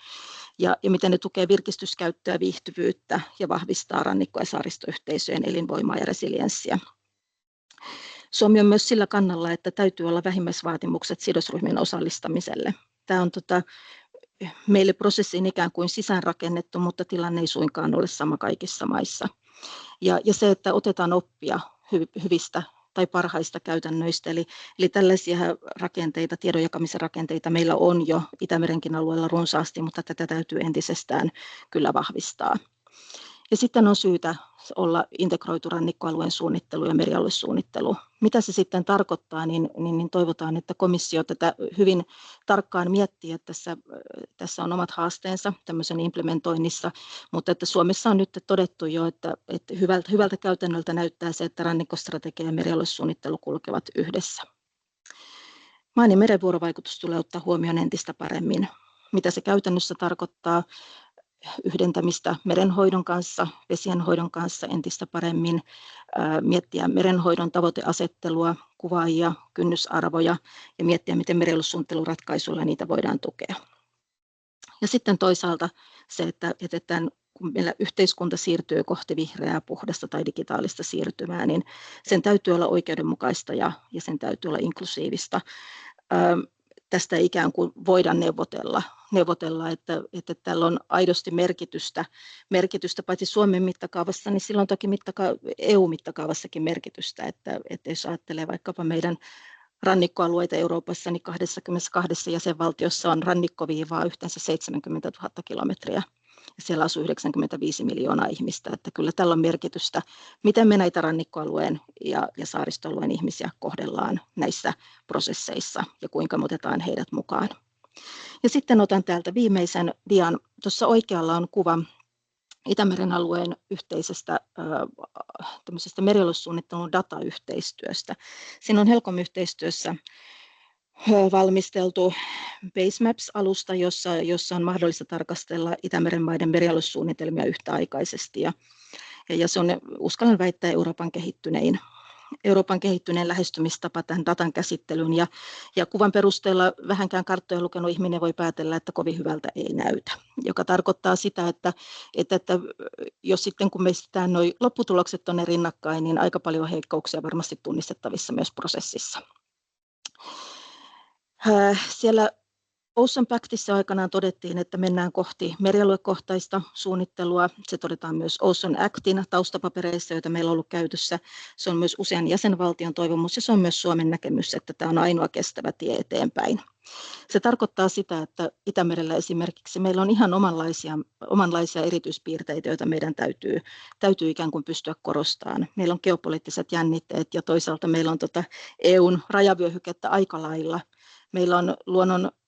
ja miten ne tukee virkistyskäyttöä, viihtyvyyttä ja vahvistaa rannikko- ja saaristoyhteisöjen elinvoimaa ja resilienssiä. Suomi on myös sillä kannalla, että täytyy olla vähimmäisvaatimukset sidosryhmien osallistamiselle. Tämä on meille prosessiin ikään kuin sisäänrakennettu, mutta tilanne ei suinkaan ole sama kaikissa maissa. Ja se, että otetaan oppia hyvistä tai parhaista käytännöistä, eli tällaisia rakenteita, tiedonjakamisen rakenteita meillä on jo Itämerenkin alueella runsaasti, mutta tätä täytyy entisestään kyllä vahvistaa. Ja sitten on syytä olla integroitu rannikkoalueen suunnittelu ja merialuesuunnittelu. Mitä se sitten tarkoittaa, niin toivotaan, että komissio tätä hyvin tarkkaan miettii, että tässä on omat haasteensa tämmöisen implementoinnissa, mutta että Suomessa on nyt todettu jo, että hyvältä käytännöltä näyttää se, että rannikkostrategia ja merialuesuunnittelu kulkevat yhdessä. Maan ja meren vuorovaikutus tulee ottaa huomioon entistä paremmin. Mitä se käytännössä tarkoittaa? Yhdentämistä merenhoidon kanssa, vesienhoidon kanssa entistä paremmin, miettiä merenhoidon tavoiteasettelua, kuvaajia, kynnysarvoja ja miettiä, miten merialuesuunnitteluratkaisuilla niitä voidaan tukea. Ja sitten toisaalta se, että kun meillä yhteiskunta siirtyy kohti vihreää, puhdasta tai digitaalista siirtymää, niin sen täytyy olla oikeudenmukaista ja sen täytyy olla inklusiivista. Tästä ikään kuin voidaan neuvotella, että tällä on aidosti merkitystä paitsi Suomen mittakaavassa, niin silloin toki EU-mittakaavassakin merkitystä, että jos ajattelee vaikkapa meidän rannikkoalueita Euroopassa, niin 22 jäsenvaltiossa on rannikkoviivaa yhteensä 70 000 kilometriä. Siellä asuu 95 miljoonaa ihmistä, että kyllä tällä on merkitystä, miten me näitä rannikkoalueen ja saaristoalueen ihmisiä kohdellaan näissä prosesseissa ja kuinka me otetaan heidät mukaan. Ja sitten otan täältä viimeisen dian. Tuossa oikealla on kuva Itämeren alueen yhteisestä merialuesuunnittelun datayhteistyöstä. Siinä on HELCOM-yhteistyössä valmisteltu Basemaps-alusta, jossa on mahdollista tarkastella Itämeren maiden merialuesuunnitelmia yhtäaikaisesti. Ja se on, uskallan väittää, Euroopan kehittyneen lähestymistapa tähän datan käsittelyyn. Ja kuvan perusteella vähänkään karttoja lukenut ihminen voi päätellä, että kovin hyvältä ei näytä. Joka tarkoittaa sitä, että jos sitten kun me estetään nuo lopputulokset tuonne rinnakkain, niin aika paljon heikkouksia varmasti tunnistettavissa myös prosessissa. Siellä Ocean Pactissa aikanaan todettiin, että mennään kohti merialuekohtaista suunnittelua. Se todetaan myös Ocean Actin taustapapereissa, joita meillä on ollut käytössä. Se on myös usean jäsenvaltion toivomus ja se on myös Suomen näkemys, että tämä on ainoa kestävä tie eteenpäin. Se tarkoittaa sitä, että Itämerellä esimerkiksi meillä on ihan omanlaisia erityispiirteitä, joita meidän täytyy ikään kuin pystyä korostamaan. Meillä on geopoliittiset jännitteet ja toisaalta meillä on EUn rajavyöhykettä aika lailla. Meillä on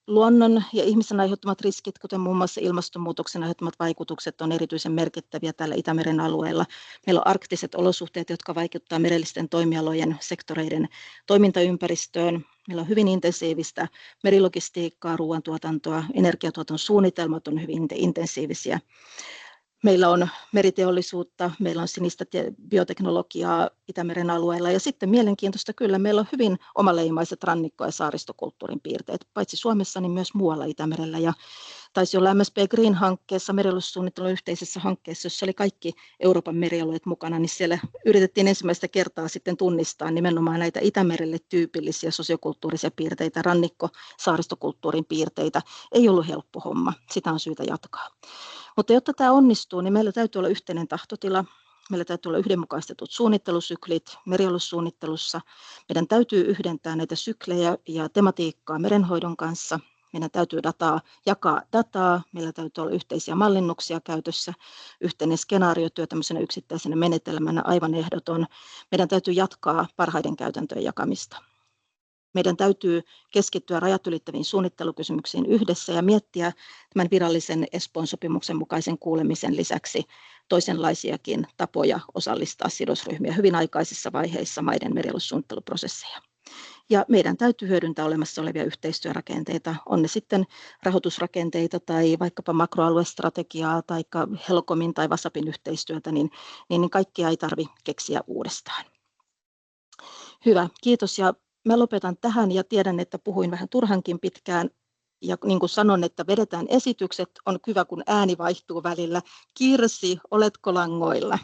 luonnon ja ihmisen aiheuttamat riskit, kuten muun muassa ilmastonmuutoksen aiheuttamat vaikutukset, on erityisen merkittäviä tällä Itämeren alueella. Meillä on arktiset olosuhteet, jotka vaikuttavat merellisten toimialojen sektoreiden toimintaympäristöön. Meillä on hyvin intensiivistä merilogistiikkaa, ruoantuotantoa, energiatuotannon suunnitelmat on hyvin intensiivisiä. Meillä on meriteollisuutta, meillä on sinistä bioteknologiaa Itämeren alueella ja sitten mielenkiintoista kyllä, meillä on hyvin omaleimaiset rannikko- ja saaristokulttuurin piirteet, paitsi Suomessa, niin myös muualla Itämerellä. Ja taisi olla MSP Green-hankkeessa, merialuesuunnittelun yhteisessä hankkeessa, jossa oli kaikki Euroopan merialueet mukana, niin siellä yritettiin ensimmäistä kertaa sitten tunnistaa nimenomaan näitä Itämerelle tyypillisiä sosiokulttuurisia piirteitä, rannikko-saaristokulttuurin piirteitä. Ei ollut helppo homma, sitä on syytä jatkaa. Mutta jotta tämä onnistuu, niin meillä täytyy olla yhteinen tahtotila, meillä täytyy olla yhdenmukaistetut suunnittelusyklit merialuesuunnittelussa, meidän täytyy yhdentää näitä syklejä ja tematiikkaa merenhoidon kanssa, meidän täytyy jakaa dataa, meillä täytyy olla yhteisiä mallinnuksia käytössä, yhteinen skenaariotyö tämmöisenä yksittäisenä menetelmänä aivan ehdoton, meidän täytyy jatkaa parhaiden käytäntöjen jakamista. Meidän täytyy keskittyä rajat ylittäviin suunnittelukysymyksiin yhdessä ja miettiä tämän virallisen Espoon sopimuksen mukaisen kuulemisen lisäksi toisenlaisiakin tapoja osallistaa sidosryhmiä hyvin aikaisissa vaiheissa maiden merialuesuunnitteluprosesseja. Ja meidän täytyy hyödyntää olemassa olevia yhteistyörakenteita, on ne sitten rahoitusrakenteita tai vaikkapa makroaluestrategiaa tai HELCOMin tai WASAPin yhteistyötä, niin kaikkia ei tarvitse keksiä uudestaan. Hyvä, kiitos ja mä lopetan tähän ja tiedän, että puhuin vähän turhankin pitkään. Ja niin kuin sanon, että vedetään esitykset, on hyvä kun ääni vaihtuu välillä. Kirsi, oletko langoilla?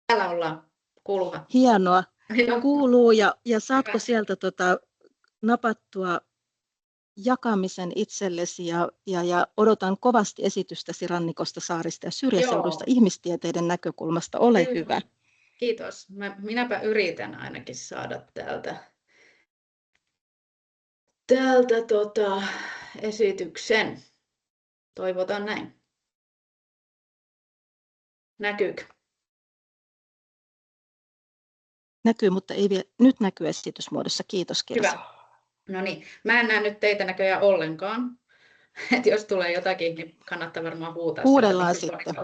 Täällä ollaan. Kuuluva. Hienoa. Kuuluu ja saatko sieltä napattua jakamisen itsellesi ja odotan kovasti esitystäsi rannikosta, saarista ja syrjäseudusta ihmistieteiden näkökulmasta. Ole hyvä. Kiitos. Minäpä yritän ainakin saada täältä esityksen. Toivotaan näin. Näkyykö? Näkyy, mutta ei vielä. Nyt näkyy esitysmuodossa. Kiitos, Kirsi. Hyvä. No niin, mä en näe nyt teitä näköjään ollenkaan. Et jos tulee jotakin, niin kannattaa varmaan huutaa. Huudellaan sitten.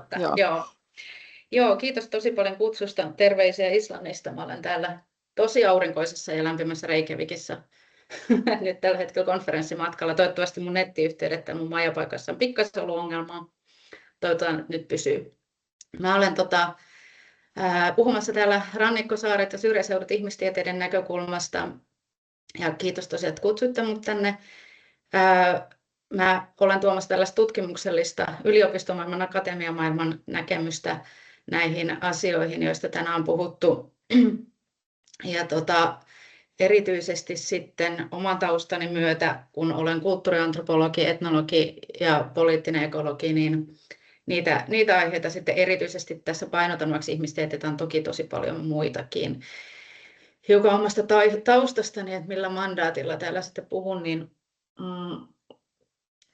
Joo, kiitos tosi paljon kutsusta. Terveisiä Islannista. Mä olen täällä tosi aurinkoisessa ja lämpimässä Reykjavikissa nyt tällä hetkellä konferenssimatkalla. Toivottavasti mun nettiyhteydet täällä mun majapaikassa on pikkasen ollut ongelmaa. Toivotaan, nyt pysyy. Mä olen puhumassa täällä rannikkosaaret ja syrjäseudut ihmistieteiden näkökulmasta. Ja kiitos tosiaan, että kutsuitte mut tänne. Mä olen tuomassa tällaista tutkimuksellista yliopistomaailman, akatemiamaailman näkemystä näihin asioihin, joista tänään on puhuttu. Ja erityisesti sitten oman taustani myötä, kun olen kulttuuriantropologi, etnologi ja poliittinen ekologi, niin niitä aiheita sitten erityisesti tässä painotan, vaikka ihmistieteitä on toki tosi paljon muitakin. Hiukan omasta taustastani, että millä mandaatilla täällä sitten puhun, niin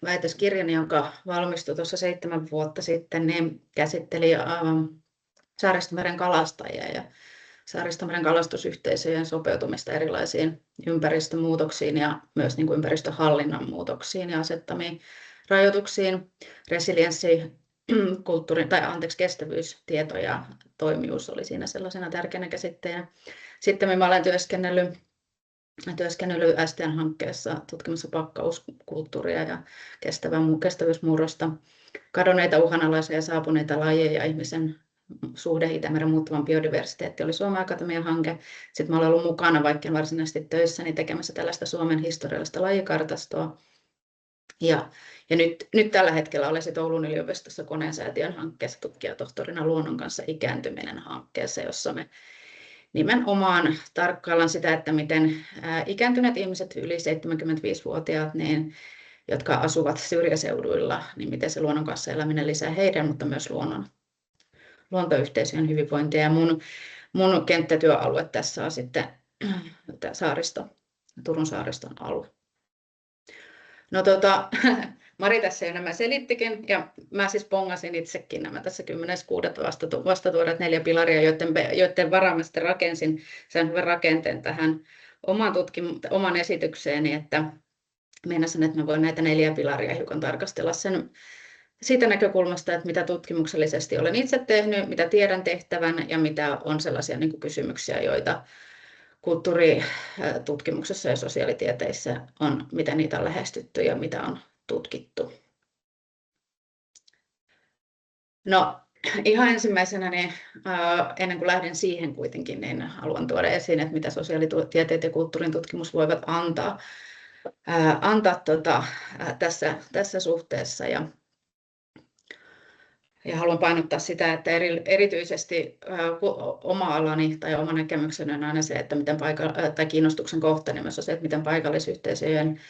väitöskirjani, joka valmistui tuossa 7 vuotta sitten, niin käsitteli Saaristomeren kalastajia ja Saaristomeren kalastusyhteisöjen sopeutumista erilaisiin ympäristömuutoksiin ja myös niin kuin ympäristöhallinnan muutoksiin ja asettamiin rajoituksiin. Kestävyystieto ja toimijuus oli siinä sellaisena tärkeänä käsitteenä. Sitten mä olen työskennellyt STN-hankkeessa tutkimassa pakkauskulttuuria ja kestävyysmurrosta, kadonneita, uhanalaisia ja saapuneita lajeja ja ihmisen suhde Itämeren muuttuvan biodiversiteetti oli Suomen Akatemian hanke. Sitten mä olen ollut mukana, vaikka varsinaisesti töissä, niin tekemässä tällaista Suomen historiallista lajikartastoa. Ja nyt tällä hetkellä olen Oulun yliopistossa Koneensäätiön hankkeessa tutkijatohtorina luonnon kanssa ikääntyminen hankkeessa, jossa me nimenomaan tarkkaillaan sitä, että miten ikääntyneet ihmiset, yli 75-vuotiaat, niin, jotka asuvat syrjäseuduilla, niin miten se luonnon kanssa eläminen lisää heidän, mutta myös luontoyhteisöjen hyvinvointia. Ja mun kenttätyöalue tässä on sitten Turun saariston alue. No Mari tässä jo nämä selittikin, ja mä siis pongasin itsekin nämä tässä 10.6. vastatuoreet 4 pilaria, joiden varaan mä sitten rakensin sen hyvän rakenteen tähän oman esitykseeni, että meinasin, että mä voin näitä 4 pilaria hiukan tarkastella siitä näkökulmasta, että mitä tutkimuksellisesti olen itse tehnyt, mitä tiedän tehtävän ja mitä on sellaisia niin kuin kysymyksiä, joita kulttuuritutkimuksessa ja sosiaalitieteissä on, miten niitä on lähestytty ja mitä on tutkittu. No ihan ensimmäisenä, niin, ennen kuin lähden siihen kuitenkin, niin haluan tuoda esiin, että mitä sosiaalitieteet ja kulttuurin tutkimus voivat antaa tässä suhteessa. Ja haluan painottaa sitä, että erityisesti oma alani tai oma näkemykseni on aina se, että tai kiinnostuksen kohteena myös on se, että miten paikallisyhteisöjen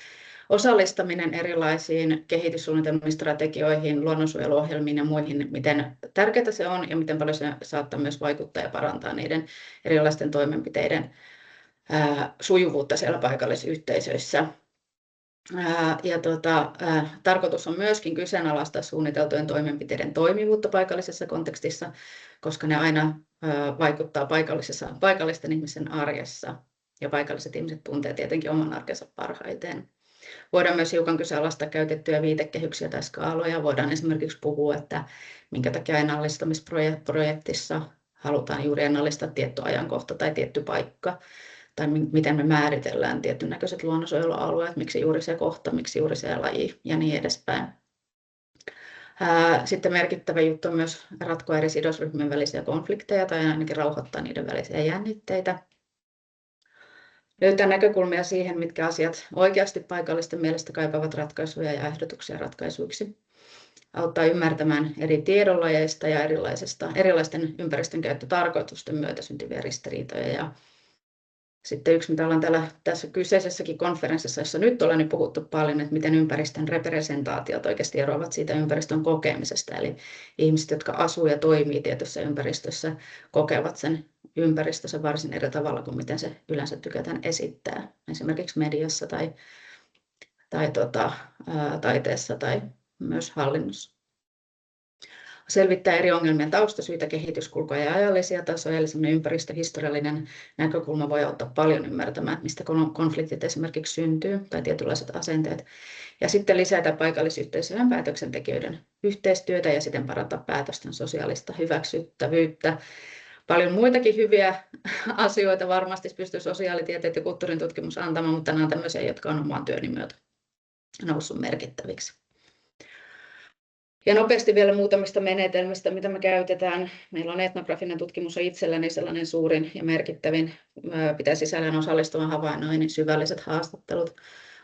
osallistaminen erilaisiin kehityssuunnitelmiin, strategioihin, luonnonsuojeluohjelmiin ja muihin, miten tärkeää se on ja miten paljon se saattaa myös vaikuttaa ja parantaa niiden erilaisten toimenpiteiden sujuvuutta siellä paikallisyhteisöissä. Tarkoitus on myöskin kyseenalaistaa suunniteltujen toimenpiteiden toimivuutta paikallisessa kontekstissa, koska ne aina vaikuttaa paikallisten ihmisten arjessa ja paikalliset ihmiset tuntee tietenkin oman arkensa parhaiten. Voidaan myös hiukan kyseenalaistaa käytettyjä viitekehyksiä tai skaaloja. Voidaan esimerkiksi puhua, että minkä takia ennallistamisprojektissa halutaan juuri ennallistaa tietty ajankohta tai tietty paikka. Tai miten me määritellään tietyn näköiset luonnonsuojelualueet, miksi juuri se kohta, miksi juuri se laji ja niin edespäin. Sitten merkittävä juttu on myös ratkoa eri sidosryhmien välisiä konflikteja tai ainakin rauhoittaa niiden välisiä jännitteitä. Löytää näkökulmia siihen, mitkä asiat oikeasti paikallisten mielestä kaipaavat ratkaisuja ja ehdotuksia ratkaisuiksi. Auttaa ymmärtämään eri tiedonlajeista ja erilaisten ympäristön käyttötarkoitusten myötä syntyviä ristiriitoja. Ja sitten yksi, mitä ollaan tässä kyseisessäkin konferenssissa, jossa nyt ollaan niin puhuttu paljon, että miten ympäristön representaatiot oikeasti eroavat siitä ympäristön kokemisesta. Eli ihmiset, jotka asuu ja toimii tietyssä ympäristössä, kokevat sen ympäristössä varsin eri tavalla kuin miten se yleensä tykätään esittää. Esimerkiksi mediassa tai taiteessa tai myös hallinnossa. Selvittää eri ongelmien taustasyitä, kehityskulkuja ja ajallisia tasoja, eli sellainen ympäristöhistoriallinen näkökulma voi auttaa paljon ymmärtämään, mistä konfliktit esimerkiksi syntyy tai tietynlaiset asenteet. Ja sitten lisätä paikallisyhteisöjen päätöksentekijöiden yhteistyötä ja siten parantaa päätösten sosiaalista hyväksyttävyyttä. Paljon muitakin hyviä asioita varmasti pystyy sosiaalitieteet ja kulttuurin tutkimus antamaan, mutta nämä on tämmöisiä, jotka on oman työni myötä noussut merkittäviksi. Ja nopeasti vielä muutamista menetelmistä, mitä me käytetään. Meillä on etnografinen tutkimus on itselläni sellainen suurin ja merkittävin. Pitää sisällään osallistuvan havainnoinnin, syvälliset haastattelut,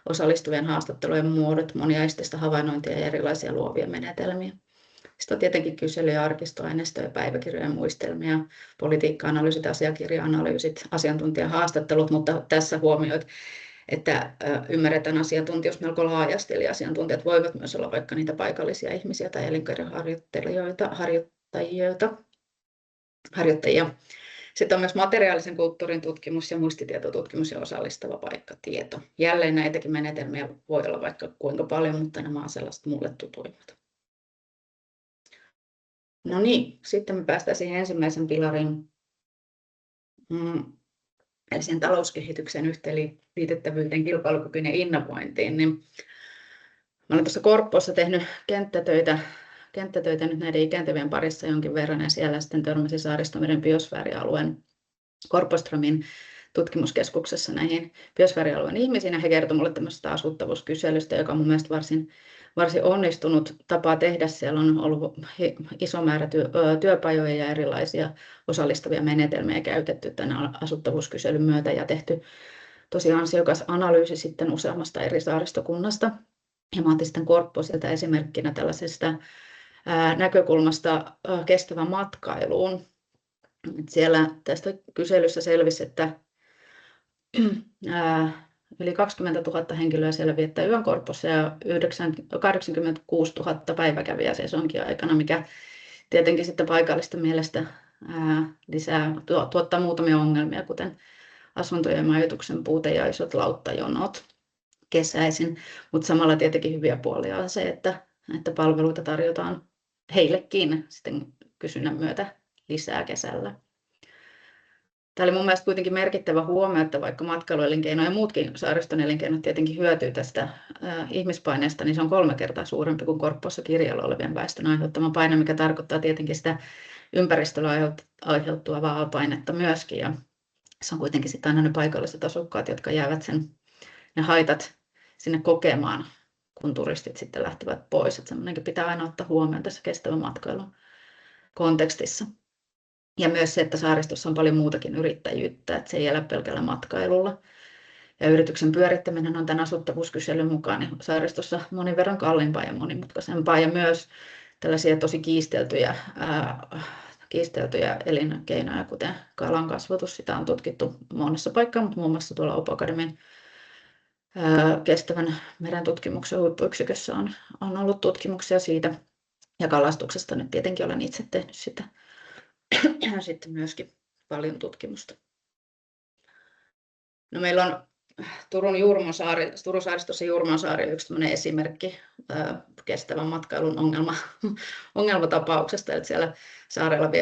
osallistuvien haastattelujen muodot, moniaisteista havainnointia ja erilaisia luovia menetelmiä. Sitten on tietenkin kyselyjä, arkistoaineistoja, päiväkirjoja, muistelmia, politiikka-analyysit, asiakirja-analyysit, asiantuntijahaastattelut, mutta tässä huomioit, että ymmärretään asiantuntijuus melko laajasti, eli asiantuntijat voivat myös olla vaikka niitä paikallisia ihmisiä tai elinkeinonharjoittajia. Sitten on myös materiaalisen kulttuurin tutkimus ja muistitietotutkimus ja osallistava paikkatieto. Jälleen näitäkin menetelmiä voi olla vaikka kuinka paljon, mutta nämä on sellaiset mulle tutuimmat. No niin, sitten me päästään siihen ensimmäisen pilarin, eli siihen talouskehityksen yhteenliitettävyyteen, kilpailukykyyn ja innovointiin. Niin mä olen tuossa Korppossa tehnyt kenttätöitä nyt näiden ikääntyvien parissa jonkin verran, ja siellä sitten törmäsin Saaristomeren biosfäärialueen Korpoströmin tutkimuskeskuksessa näihin biosfäärialueen ihmisiin, ja he kertoivat minulle tämmöisestä asuttavuuskyselystä, joka on mun mielestä varsin onnistunut tapa tehdä. Siellä on ollut iso määrä työpajoja ja erilaisia osallistavia menetelmiä käytetty tämän asuttavuuskyselyn myötä ja tehty tosi ansiokas analyysi sitten useammasta eri saaristokunnasta. Ja mä otin sitten Korpposilta esimerkkinä tällaisesta näkökulmasta kestävän matkailuun. Siellä tästä kyselyssä selvisi, että yli 20 000 henkilöä siellä viettää yön Korpossa ja 86 000 päiväkävijää sesonkiaikana, mikä tietenkin sitten paikallisten mielestä tuottaa muutamia ongelmia, kuten asuntojen ja majoituksen puute ja isot lauttajonot kesäisin, mutta samalla tietenkin hyviä puolia on se, että palveluita tarjotaan heillekin sitten kysynnän myötä lisää kesällä. Tämä oli mun mielestä kuitenkin merkittävä huomio, että vaikka matkailuelinkeino ja muutkin saariston elinkeinot tietenkin hyötyy tästä ihmispaineesta, niin se on 3 kertaa suurempi kuin Korppossa kirjalla olevien väestön aiheuttama paine, mikä tarkoittaa tietenkin sitä ympäristöllä aiheutuvaa painetta myöskin. Ja se on kuitenkin sitten aina ne paikalliset asukkaat, jotka jäävät ne haitat sinne kokemaan, kun turistit sitten lähtevät pois. Että semmoinenkin pitää aina ottaa huomioon tässä kestävän matkailun kontekstissa. Ja myös se, että saaristossa on paljon muutakin yrittäjyyttä, että se ei elä pelkällä matkailulla. Ja yrityksen pyörittäminen on tämän asuttavuuskyselyn mukaan niin saaristossa monin verran kalliimpaa ja monimutkaisempaa. Ja myös tällaisia tosi kiisteltyjä elinkeinoja, kuten kalan kasvatus, sitä on tutkittu monessa paikkaa, mutta muun muassa tuolla Åbo Akademin kestävän meren tutkimuksen huippuyksikössä on ollut tutkimuksia siitä. Ja kalastuksesta nyt tietenkin olen itse tehnyt sitä sitten myöskin paljon tutkimusta. No meillä on Turun saaristossa Jurmonsaari yksi tämmöinen esimerkki kestävän matkailun ongelmatapauksesta. Eli siellä saarella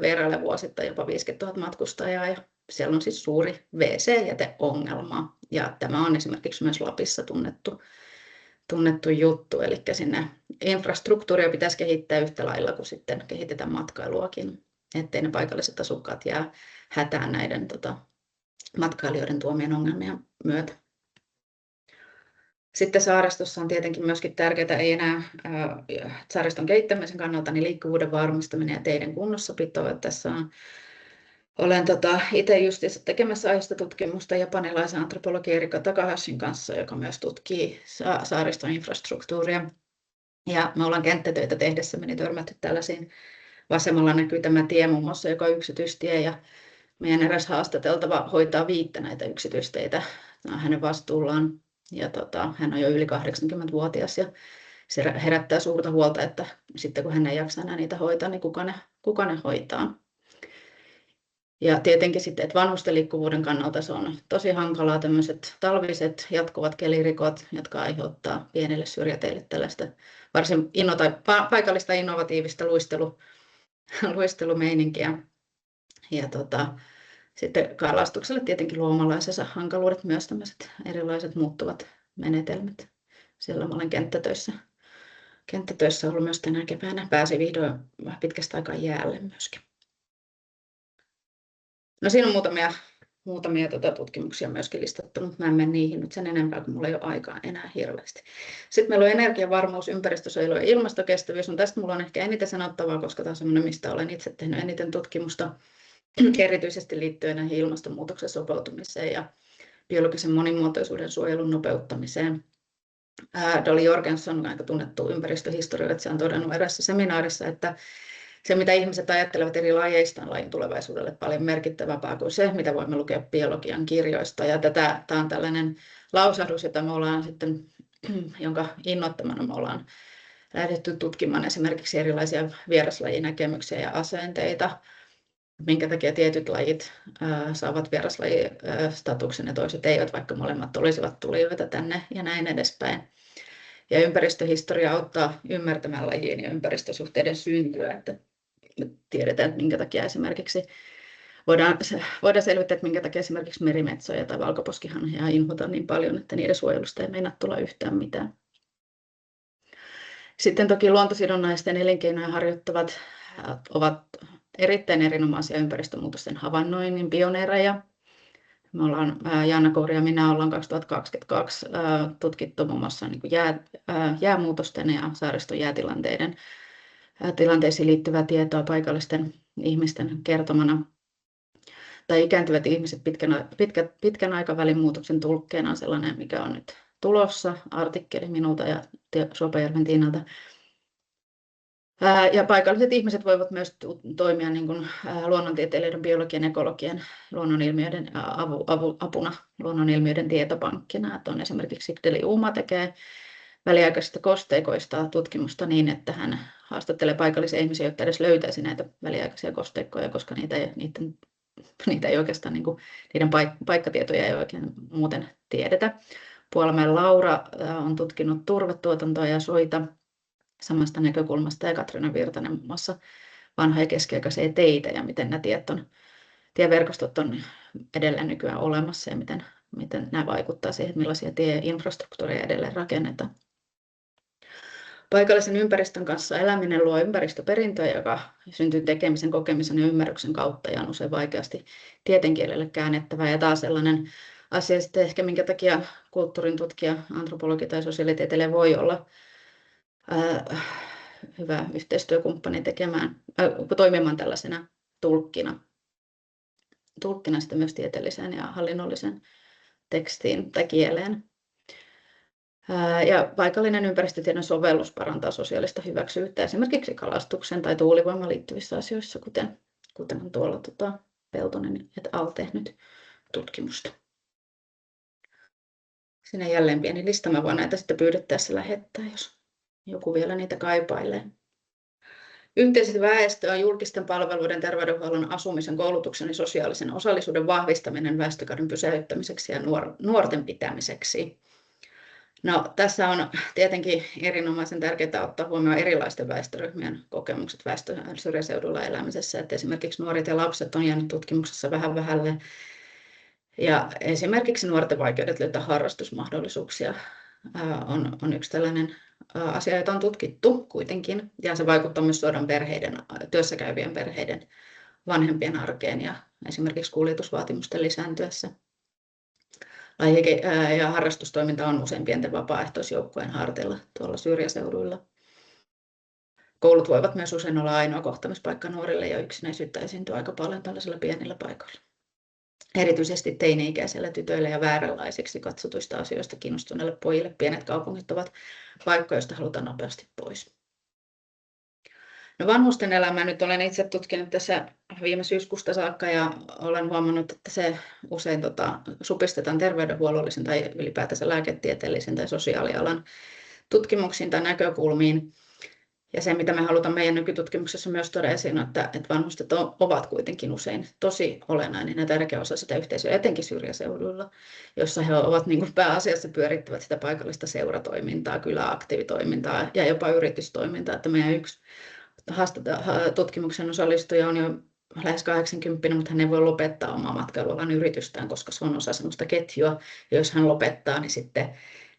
vierailee vuosittain jopa 50 000 matkustajaa ja siellä on siis suuri WC-jäteongelma. Ja tämä on esimerkiksi myös Lapissa tunnettu juttu, eli sinne infrastruktuuria pitäisi kehittää yhtä lailla kuin sitten kehitetään matkailuakin, ettei ne paikalliset asukkaat jää hätään näiden matkailijoiden tuomien ongelmien myötä. Sitten saaristossa on tietenkin myöskin tärkeää, ei enää saariston kehittämisen kannalta niin liikkuvuuden varmistaminen ja teiden kunnossapito. Tässä olen itse justiinsa tekemässä aiheesta tutkimusta japanilaisen antropologi Erika Takahashin kanssa, joka myös tutkii saariston infrastruktuuria. Ja me ollaan kenttätöitä tehdessämme törmätty tällaisiin. Vasemmalla näkyy tämä tie muun muassa, joka on yksityistie, ja meidän eräs haastateltava hoitaa 5 näitä yksityisteitä hänen vastuullaan. Ja hän on jo yli 80-vuotias ja se herättää suurta huolta, että sitten kun hän ei jaksa enää niitä hoitaa, niin kuka ne hoitaa. Ja tietenkin sitten, että vanhusten liikkuvuuden kannalta se on tosi hankalaa, tämmöiset talviset jatkuvat kelirikot, jotka aiheuttaa pienille syrjäteille tällaista varsin paikallista innovatiivista luistelumeininkiä. Ja sitten kalastukselle tietenkin luomalaisensa hankaluudet, myös tämmöiset erilaiset muuttuvat menetelmät. Siellä mä olen kenttätöissä ollut myös tänä keväänä. Pääsin vihdoin pitkästä aikaa jäälle myöskin. No siinä on muutamia tutkimuksia myöskin listattu, mutta mä en mene niihin nyt sen enempää, kun mulla ei ole aikaa enää hirveästi. Sitten meillä on energiavarmuus, ympäristösuojelu ja ilmastokestävyys. No tästä mulla on ehkä eniten sanottavaa, koska tämä on sellainen, mistä olen itse tehnyt eniten tutkimusta, erityisesti liittyen näihin ilmastonmuutoksen sopeutumiseen ja biologisen monimuotoisuuden suojelun nopeuttamiseen. Dolly Jorgenson, aika tunnettu ympäristöhistorioitsija, on todennut erässä seminaarissa, että se, mitä ihmiset ajattelevat eri lajeista, on lajin tulevaisuudelle paljon merkittävämpää kuin se, mitä voimme lukea biologian kirjoista. Ja tämä on tällainen lausahdus, jota me ollaan sitten, jonka innoittamana me ollaan lähdetty tutkimaan esimerkiksi erilaisia vieraslajinäkemyksiä ja asenteita. minkä takia tietyt lajit saavat vieraslajistatuksen ja toiset eivät, vaikka molemmat olisivat tulijoita tänne ja näin edespäin. Ja ympäristöhistoria auttaa ymmärtämään lajien ja ympäristösuhteiden syntyä, että tiedetään, että minkä takia esimerkiksi voidaan selvittää, että minkä takia esimerkiksi merimetsoja tai valkoposkihanhia inhotaan niin paljon, että niiden suojelusta ei meinaa tulla yhtään mitään. Sitten toki luontosidonnaisten elinkeinoja harjoittavat ovat erittäin erinomaisia ympäristömuutosten havainnoinnin pioneereja. Me ollaan, Jaana Kouri ja minä ollaan 2022 tutkittu muun muassa niin kuin jäämuutosten ja saariston jäätilanteiden tilanteisiin liittyvää tietoa paikallisten ihmisten kertomana. Tai ikääntyvät ihmiset pitkän aikavälin muutoksen tulkkeena on sellainen, mikä on nyt tulossa, artikkeli minulta ja Suopajärven Tiinalta. Ja paikalliset ihmiset voivat myös toimia niin kuin luonnontieteilijöiden, biologian, ekologian, luonnonilmiöiden apuna luonnonilmiöiden tietopankkina. Että on esimerkiksi Deli Uuma tekee väliaikaisista kosteikoista tutkimusta niin, että hän haastattelee paikallisia ihmisiä, jotta edes löytäisi näitä väliaikaisia kosteikkoja, koska niitä ei oikeastaan, niin kuin, niiden paikkatietoja ei oikein muuten tiedetä. Puolamäen Laura on tutkinut turvetuotantoa ja soita samasta näkökulmasta ja Katriina Virtanen muun muassa vanhoja keskiaikaisia teitä ja miten nämä tieverkostot on edelleen nykyään olemassa ja miten nämä vaikuttavat siihen, millaisia tieinfrastruktuureja edelleen rakennetaan. Paikallisen ympäristön kanssa eläminen luo ympäristöperintöä, joka syntyy tekemisen, kokemisen ja ymmärryksen kautta ja on usein vaikeasti tieteenkielelle käännettävä. Ja taas sellainen asia sitten ehkä, minkä takia kulttuurin tutkija, antropologi tai sosiaalitieteilijä voi olla hyvä yhteistyökumppani toimimaan tällaisena tulkkina sitten myös tieteelliseen ja hallinnolliseen tekstiin tai kieleen. Ja paikallinen ympäristötiedon sovellus parantaa sosiaalista hyväksyvyyttä esimerkiksi kalastuksen tai tuulivoimaan liittyvissä asioissa, kuten on tuolla Peltonen et al. Tehnyt tutkimusta. Siinä jälleen pieni lista. Mä voin näitä sitten pyydettäessä lähettää, jos joku vielä niitä kaipailee. Yhteiset väestö on julkisten palveluiden, terveydenhuollon, asumisen, koulutuksen ja sosiaalisen osallisuuden vahvistaminen väestökadon pysäyttämiseksi ja nuorten pitämiseksi. No, tässä on tietenkin erinomaisen tärkeää ottaa huomioon erilaisten väestöryhmien kokemukset väestön syrjäseudulla elämisessä. Että esimerkiksi nuoret ja lapset on jäänyt tutkimuksessa vähän vähälle. Ja esimerkiksi nuorten vaikeudet löytää harrastusmahdollisuuksia on yksi tällainen asia, jota on tutkittu kuitenkin. Ja se vaikuttaa myös suoraan työssäkäyvien perheiden vanhempien arkeen ja esimerkiksi kuljetusvaatimusten lisääntyessä. Ja harrastustoiminta on usein pienten vapaaehtoisjoukkojen harteilla tuolla syrjäseuduilla. Koulut voivat myös usein olla ainoa kohtaamispaikka nuorille ja yksinäisyyttä esiintyy aika paljon tällaisilla pienillä paikoilla. Erityisesti teini-ikäisille tytöille ja vääränlaisiksi katsotuista asioista kiinnostuneille pojille pienet kaupungit ovat paikkoja, joista halutaan nopeasti pois. No, vanhusten elämää nyt olen itse tutkinut tässä viime syyskuusta saakka ja olen huomannut, että se usein supistetaan terveydenhuollollisen tai ylipäätänsä lääketieteellisen tai sosiaalialan tutkimuksiin tai näkökulmiin. Ja se, mitä me halutaan meidän nykytutkimuksessa myös tuoda esiin, että vanhustet ovat kuitenkin usein tosi olennainen ja tärkeä osa sitä yhteisöä, etenkin syrjäseuduilla, jossa he ovat niin kuin pääasiassa pyörittävät sitä paikallista seuratoimintaa, kyläaktiivitoimintaa ja jopa yritystoimintaa. Että meidän yksi tutkimuksen osallistuja on jo lähes 80, mutta hän ei voi lopettaa omaa matkailualan yritystään, koska se on osa sellaista ketjua. Ja jos hän lopettaa, niin sitten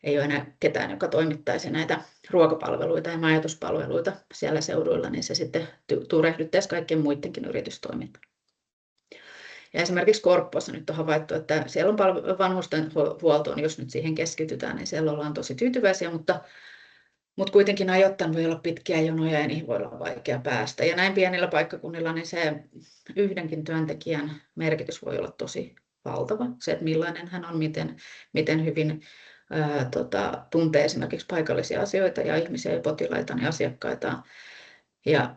ei ole enää ketään, joka toimittaisi näitä ruokapalveluita ja majoituspalveluita siellä seuduilla, niin se sitten turehdyttäisi kaikkien muidenkin yritystoimintaa. Ja esimerkiksi Korppoossa nyt on havaittu, että siellä on vanhusten huoltoon, jos nyt siihen keskitytään, niin siellä ollaan tosi tyytyväisiä, mutta kuitenkin ajoittain voi olla pitkiä jonoja ja niihin voi olla vaikea päästä. Ja näin pienillä paikkakunnilla niin se yhdenkin työntekijän merkitys voi olla tosi valtava. Se, että millainen hän on, miten hyvin tuntee esimerkiksi paikallisia asioita ja ihmisiä ja potilaita ja asiakkaita. Ja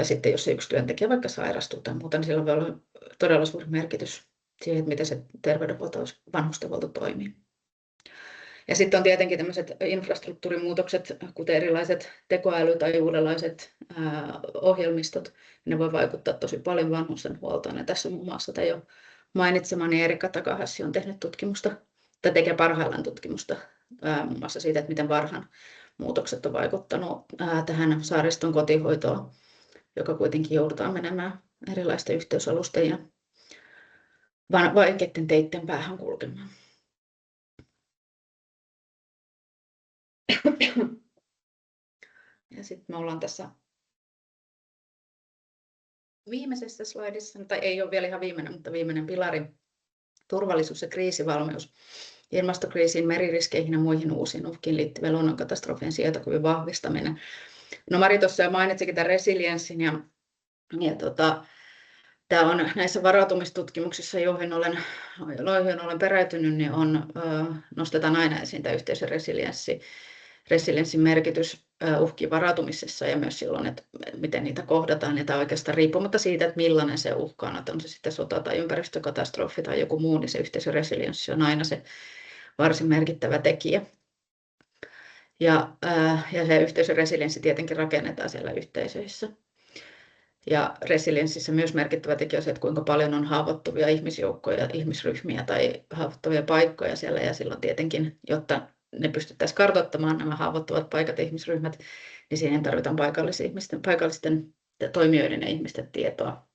sitten jos se yksi työntekijä vaikka sairastuu tai muuta, niin sillä voi olla todella suuri merkitys siihen, että miten se terveydenhuolto, vanhustenhuolto toimii. Ja sitten on tietenkin tämmöiset infrastruktuurimuutokset, kuten erilaiset tekoäly- tai uudenlaiset ohjelmistot. Ne voi vaikuttaa tosi paljon vanhustenhuoltoon. Ja tässä muun muassa tämä jo mainitsemani Erika Takahassi on tehnyt tutkimusta, tai tekee parhaillaan tutkimusta muun muassa siitä, että miten varhan muutokset on vaikuttanut tähän saariston kotihoitoon, joka kuitenkin joudutaan menemään erilaisten yhteysalusten ja vaikeiden teitten päähän kulkemaan. Ja sitten me ollaan tässä viimeisessä slaidissa, tai ei ole vielä ihan viimeinen, mutta viimeinen pilari, turvallisuus ja kriisivalmius. Ilmastokriisiin, meririskeihin ja muihin uusiin uhkiin liittyvien luonnonkatastrofien sietokyvyn vahvistaminen. No Mari tuossa jo mainitsikin tämän resilienssin ja tämä on näissä varautumistutkimuksissa, joihin olen peräytynyt, niin nostetaan aina esiin tämä yhteisön resilienssin merkitys uhkiin varautumisessa ja myös silloin, että miten niitä kohdataan. Ja tämä oikeastaan riippumatta siitä, että millainen se uhka on, että on se sitten sota tai ympäristökatastrofi tai joku muu, niin se yhteisön resilienssi on aina se varsin merkittävä tekijä. Ja se yhteisön resilienssi tietenkin rakennetaan siellä yhteisöissä. Ja resilienssissä myös merkittävä tekijä on se, että kuinka paljon on haavoittuvia ihmisjoukkoja, ihmisryhmiä tai haavoittuvia paikkoja siellä. Ja silloin tietenkin, jotta ne pystyttäisiin kartoittamaan nämä haavoittuvat paikat ja ihmisryhmät, niin siihen tarvitaan paikallisten toimijoiden ja ihmisten tietoa.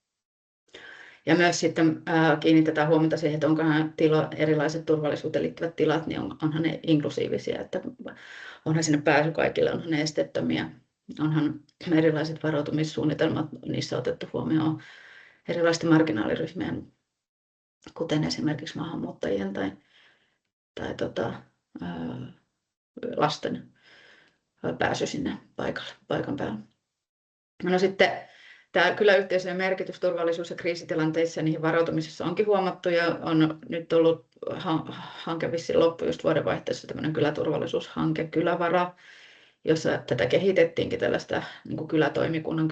Ja myös sitten kiinnitetään huomiota siihen, että onko erilaiset turvallisuuteen liittyvät tilat, niin onhan ne inklusiivisia, että onhan sinne pääsy kaikille, onhan ne esteettömiä, onhan erilaiset varautumissuunnitelmat, niissä on otettu huomioon erilaisten marginaaliryhmien, kuten esimerkiksi maahanmuuttajien tai lasten pääsy sinne paikan päälle. No sitten tämä kyläyhteisöjen merkitys turvallisuus- ja kriisitilanteissa niihin varautumisessa onkin huomattu ja on nyt ollut hanke vissiin loppu just vuodenvaihteessa tämmöinen kyläturvallisuushanke Kylävara, jossa tätä kehitettiinkin tällaista niin kuin kylätoimikunnan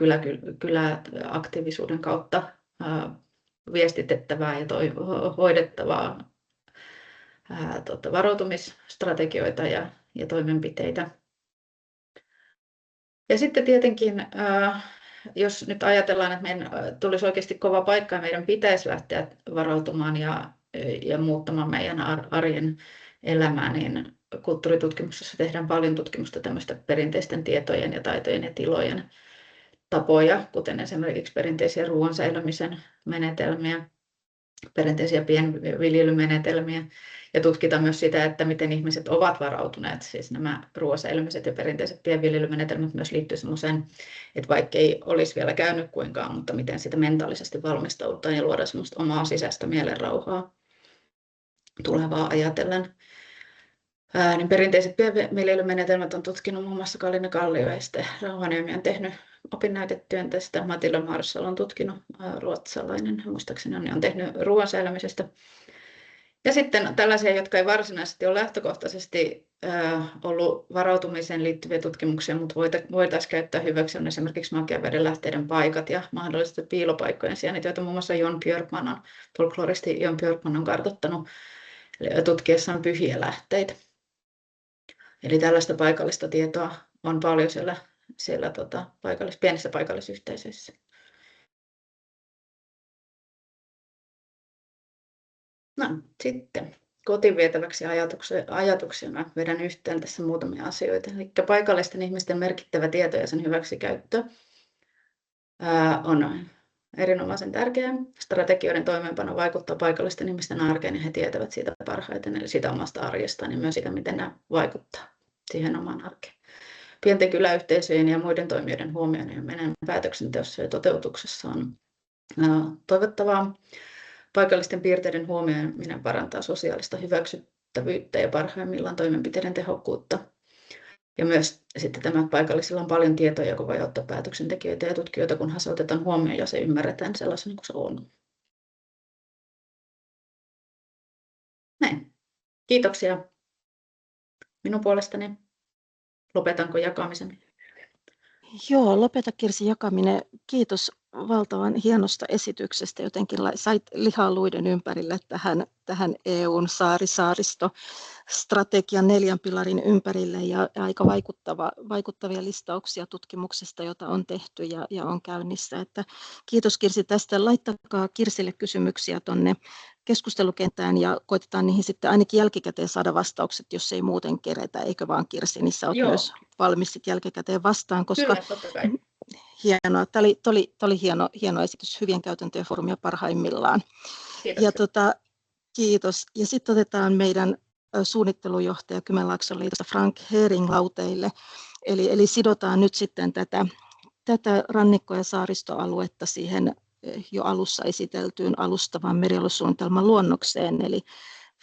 kyläaktiivisuuden kautta viestitettävää ja hoidettavaa varautumisstrategioita ja toimenpiteitä. Ja sitten tietenkin, jos nyt ajatellaan, että meidän tulisi oikeasti kova paikka ja meidän pitäisi lähteä varautumaan ja muuttamaan meidän arjen elämää, niin kulttuuritutkimuksessa tehdään paljon tutkimusta tämmöistä perinteisten tietojen ja taitojen ja tilojen tapoja, kuten esimerkiksi perinteisiä ruoan säilymisen menetelmiä, perinteisiä pienviljelymenetelmiä ja tutkitaan myös sitä, että miten ihmiset ovat varautuneet. Siis nämä ruoansäilymiset ja perinteiset pienviljelymenetelmät myös liittyy semmoiseen, että vaikka ei olisi vielä käynyt kuinkaan, mutta miten sitä mentaalisesti valmistaudutaan ja luodaan semmoista omaa sisäistä mielenrauhaa tulevaa ajatellen. Niin perinteiset pienviljelymenetelmät on tutkinut muun muassa Kalina Kallio ja sitten Rauhaniemi on tehnyt opinnäytetyön tästä. Matilda Marshall on tutkinut, ruotsalainen muistaakseni on tehnyt ruoan säilymisestä. Ja sitten tällaisia, jotka ei varsinaisesti ole lähtökohtaisesti ollut varautumiseen liittyviä tutkimuksia, mutta voitaisiin käyttää hyväksi on esimerkiksi makean veden lähteiden paikat ja mahdollisesti piilopaikkojen sijainnit, joita muun muassa folkloristi Jon Björkman on kartoittanut tutkiessaan pyhiä lähteitä. Eli tällaista paikallista tietoa on paljon siellä pienissä paikallisyhteisöissä. No, sitten kotiin vietäväksi ajatuksia mä vedän yhteen tässä muutamia asioita. Eli paikallisten ihmisten merkittävä tieto ja sen hyväksikäyttö on erinomaisen tärkeää. Strategioiden toimeenpano vaikuttaa paikallisten ihmisten arkeen ja he tietävät siitä parhaiten, eli siitä omasta arjestaan ja myös siitä, miten ne vaikuttaa siihen omaan arkeen. Pienten kyläyhteisöjen ja muiden toimijoiden huomioiminen meidän päätöksenteossa ja toteutuksessa on toivottavaa. Paikallisten piirteiden huomioiminen parantaa sosiaalista hyväksyttävyyttä ja parhaimmillaan toimenpiteiden tehokkuutta. Ja myös sitten tämä, että paikallisilla on paljon tietoja, joka voi auttaa päätöksentekijöitä ja tutkijoita, kunhan se otetaan huomioon ja se ymmärretään sellaisena kuin se on. Näin. Kiitoksia minun puolestani. Lopetanko jakamisen? Joo, lopeta Kirsi jakaminen. Kiitos valtavan hienosta esityksestä. Jotenkin sait lihaa luiden ympärille tähän EUn saarisaaristostrategian 4 pilarin ympärille ja aika vaikuttavia listauksia tutkimuksesta, jota on tehty ja on käynnissä. Että kiitos Kirsi tästä. Laittakaa Kirsille kysymyksiä tuonne keskustelukenttään ja koitetaan niihin sitten ainakin jälkikäteen saada vastaukset, jos ei muuten keretä, eikö vaan Kirsi, niin sä oot myös valmis sitten jälkikäteen vastaan, koska Kyllä, totta kai. Hienoa. Tämä oli hieno esitys, hyvien käytäntöjen foorumia parhaimmillaan. Kiitos. Kiitos. Ja sitten otetaan meidän suunnittelujohtaja Kymenlaakson liitosta Frank Hering lauteille. Eli sidotaan nyt sitten tätä rannikko- ja saaristoaluetta siihen jo alussa esiteltyyn alustavan merialuesuunnitelman luonnokseen. Eli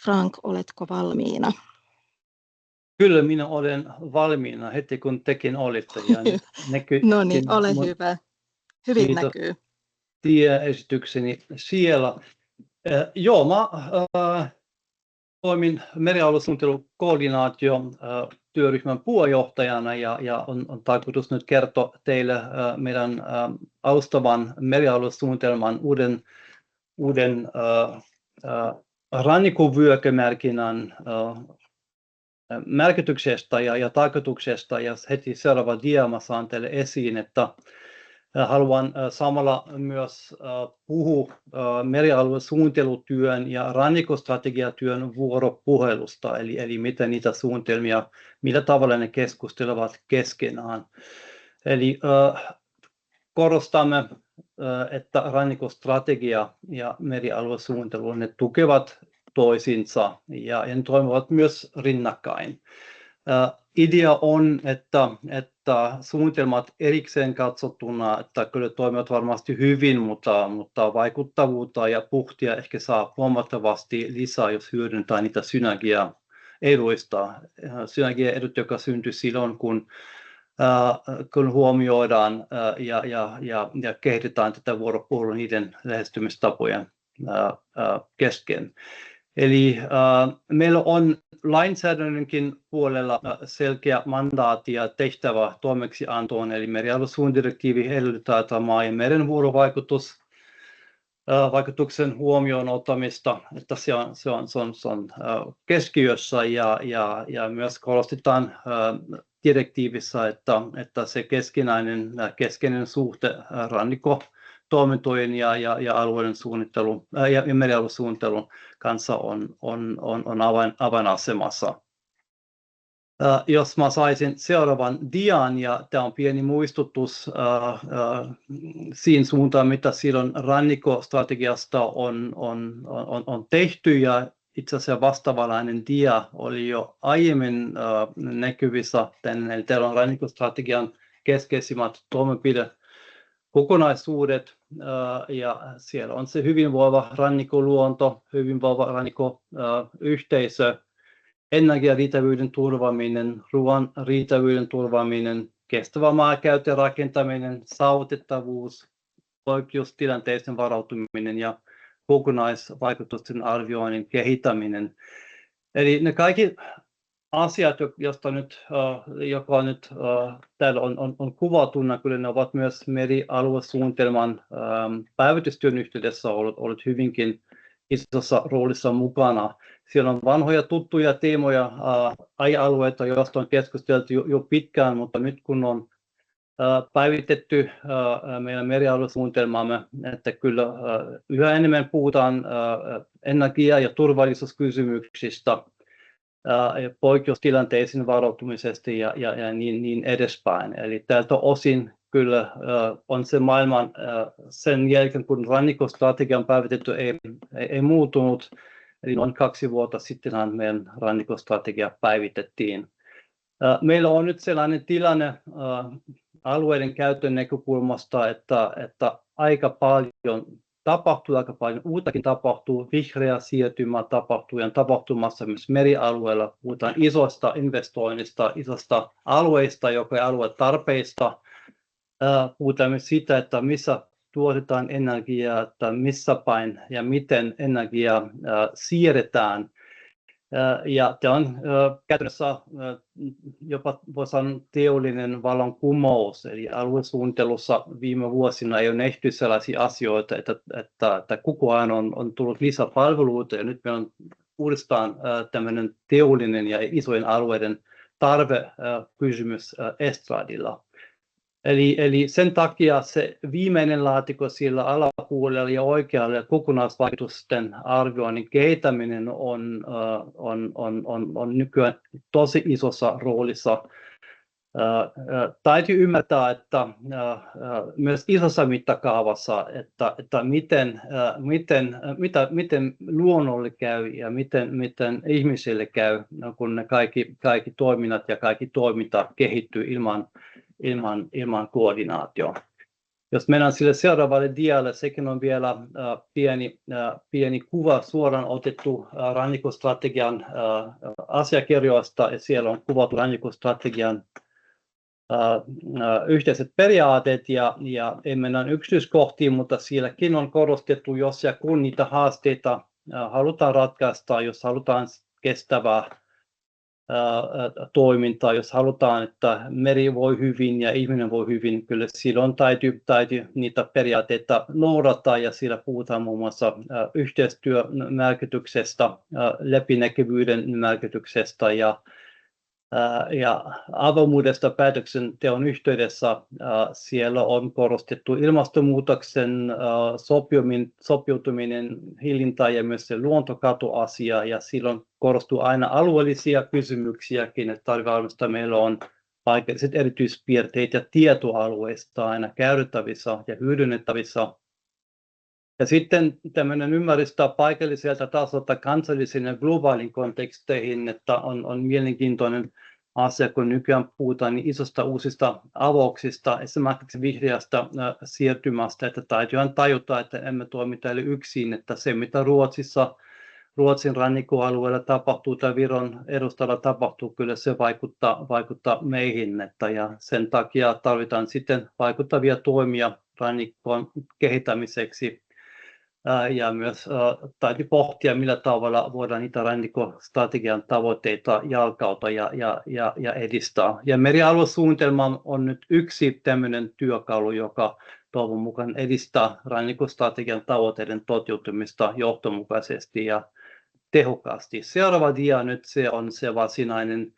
Frank, oletko valmiina? Kyllä minä olen valmiina heti kun tekin olitte. No niin, ole hyvä. Hyvin kiitos. Näkyy. Esitykseni siellä. Joo, mä toimin merialuesuunnittelukoordinaatiotyöryhmän puheenjohtajana ja on tarkoitus nyt kertoa teille meidän alustavan merialuesuunnitelman uuden rannikkovyöhykemerkinnän merkityksestä ja tarkoituksesta, ja heti seuraava dia mä saan teille esiin, että haluan samalla myös puhua merialuesuunnittelutyön ja rannikkostrategiatyön vuoropuhelusta, eli miten niitä suunnitelmia, millä tavalla ne keskustelevat keskenään. Eli korostamme, että rannikkostrategia ja merialuesuunnittelu ne tukevat toisinsa ja ne toimivat myös rinnakkain. Idea on, että suunnitelmat erikseen katsottuna, että kyllä toimivat varmasti hyvin, mutta vaikuttavuutta ja puhtia ehkä saa huomattavasti lisää, jos hyödyntää niitä synergiaeduista. Synergiaedut, joka syntyy silloin, kun huomioidaan ja kehitetään tätä vuoropuhelua niiden lähestymistapojen kesken. Eli meillä on lainsäädännönkin puolella selkeä mandaatti ja tehtävä toimeksiantoon, eli merialuesuunnitelmadirektiivi edellyttää, että maa- ja meren vuorovaikutuksen huomioon ottamista, että se on keskiössä ja myös korostetaan direktiivissä, että se keskeinen suhte rannikkotoimintojen ja alueiden suunnittelun ja merialuesuunnittelun kanssa on avainasemassa. Jos mä saisin seuraavan dian, ja tämä on pieni muistutus siinä suuntaan, mitä silloin rannikkostrategiasta on tehty, ja itse asiassa vastaavanlainen dia oli jo aiemmin näkyvissä. Eli täällä on rannikkostrategian keskeisimmät toimenpidekokonaisuudet, ja siellä on se hyvinvoiva rannikkoluonto, hyvinvoiva rannikkoyhteisö, energiariittävyyden turvaaminen, ruoan riittävyyden turvaaminen, kestävä maankäytön rakentaminen, saavutettavuus, poikkeustilanteiden varautuminen ja kokonaisvaikutusten arvioinnin kehittäminen. Eli ne kaikki asiat, joka nyt täällä on kuvatuna, kyllä ne ovat myös merialuesuunnitelman päivitystyön yhteydessä ollut hyvinkin isossa roolissa mukana. Siellä on vanhoja tuttuja teemoja, aihealueita, joista on keskusteltu jo pitkään, mutta nyt kun on päivitetty meidän merialuesuunnitelmaamme, että kyllä yhä enemmän puhutaan energia- ja turvallisuuskysymyksistä, poikkeustilanteisiin varautumisesta ja niin edespäin. Eli tältä osin kyllä on se maailman sen jälkeen, kun rannikkostrategia on päivitetty, ei muuttunut. Eli noin 2 vuotta sittenhän meidän rannikkostrategia päivitettiin. Meillä on nyt sellainen tilanne alueiden käytön näkökulmasta, että aika paljon tapahtuu, aika paljon uutakin tapahtuu, vihreä siirtymä tapahtuu ja tapahtumassa myös merialueella. Puhutaan isoista investoinnista, isosta alueista, joka on aluetarpeista. Puhutaan myös siitä, että missä tuotetaan energiaa, että missä päin ja miten energiaa siirretään. Ja tämä on käytännössä jopa voi sanoa teollinen vallankumous, eli aluesuunnittelussa viime vuosina ei ole nähty sellaisia asioita, että koko ajan on tullut lisäpalveluita, ja nyt meillä on uudestaan tämmöinen teollinen ja isojen alueiden tarvekysymys estradilla. Eli sen takia se viimeinen laatikko siellä alapuolella ja oikealla kokonaisvaikutusten arvioinnin kehittäminen on nykyään tosi isossa roolissa. Täytyy ymmärtää, että myös isossa mittakaavassa, että miten luonnolle käy ja miten ihmisille käy, kun ne kaikki toiminnat ja kaikki toiminta kehittyy ilman koordinaatio. Jos mennään sille seuraavalle dialle, sekin on vielä pieni kuva suoraan otettu rannikkostrategian asiakirjoista, ja siellä on kuvattu rannikkostrategian yhteiset periaatteet, ja ei mennä yksityiskohtiin, mutta sielläkin on korostettu, jos ja kun niitä haasteita halutaan ratkaista, jos halutaan kestävää toimintaa, jos halutaan, että meri voi hyvin ja ihminen voi hyvin, kyllä silloin täytyy niitä periaatteita noudattaa, ja siellä puhutaan muun muassa yhteistyömerkityksestä, läpinäkyvyyden merkityksestä ja avoimuudesta päätöksenteon yhteydessä. Siellä on korostettu ilmastonmuutoksen sopeutuminen, hillintä ja myös se luontokatoasia, ja silloin korostuu aina alueellisia kysymyksiäkin, että varmasti meillä on paikalliset erityispiirteet ja tietoalueista aina käytettävissä ja hyödynnettävissä. Ja sitten tämmöinen ymmärrystä paikalliselta tasolta kansallisiin ja globaalin konteksteihin, että on mielenkiintoinen asia, kun nykyään puhutaan niin isosta uusista avauksista, esimerkiksi vihreästä siirtymästä, että täytyy tajuta, että emme toimi täällä yksin, että se mitä Ruotsin rannikkoalueella tapahtuu tai Viron edustalla tapahtuu, kyllä se vaikuttaa meihin, ja sen takia tarvitaan sitten vaikuttavia toimia rannikkoon kehittämiseksi. Ja myös täytyy pohtia, millä tavalla voidaan niitä rannikkostrategian tavoitteita jalkauta ja edistää. Ja merialuesuunnitelma on nyt yksi tämmöinen työkalu, joka toivon mukaan edistää rannikkostrategian tavoitteiden toteutumista johdonmukaisesti ja tehokkaasti. Seuraava dia nyt se on se varsinainen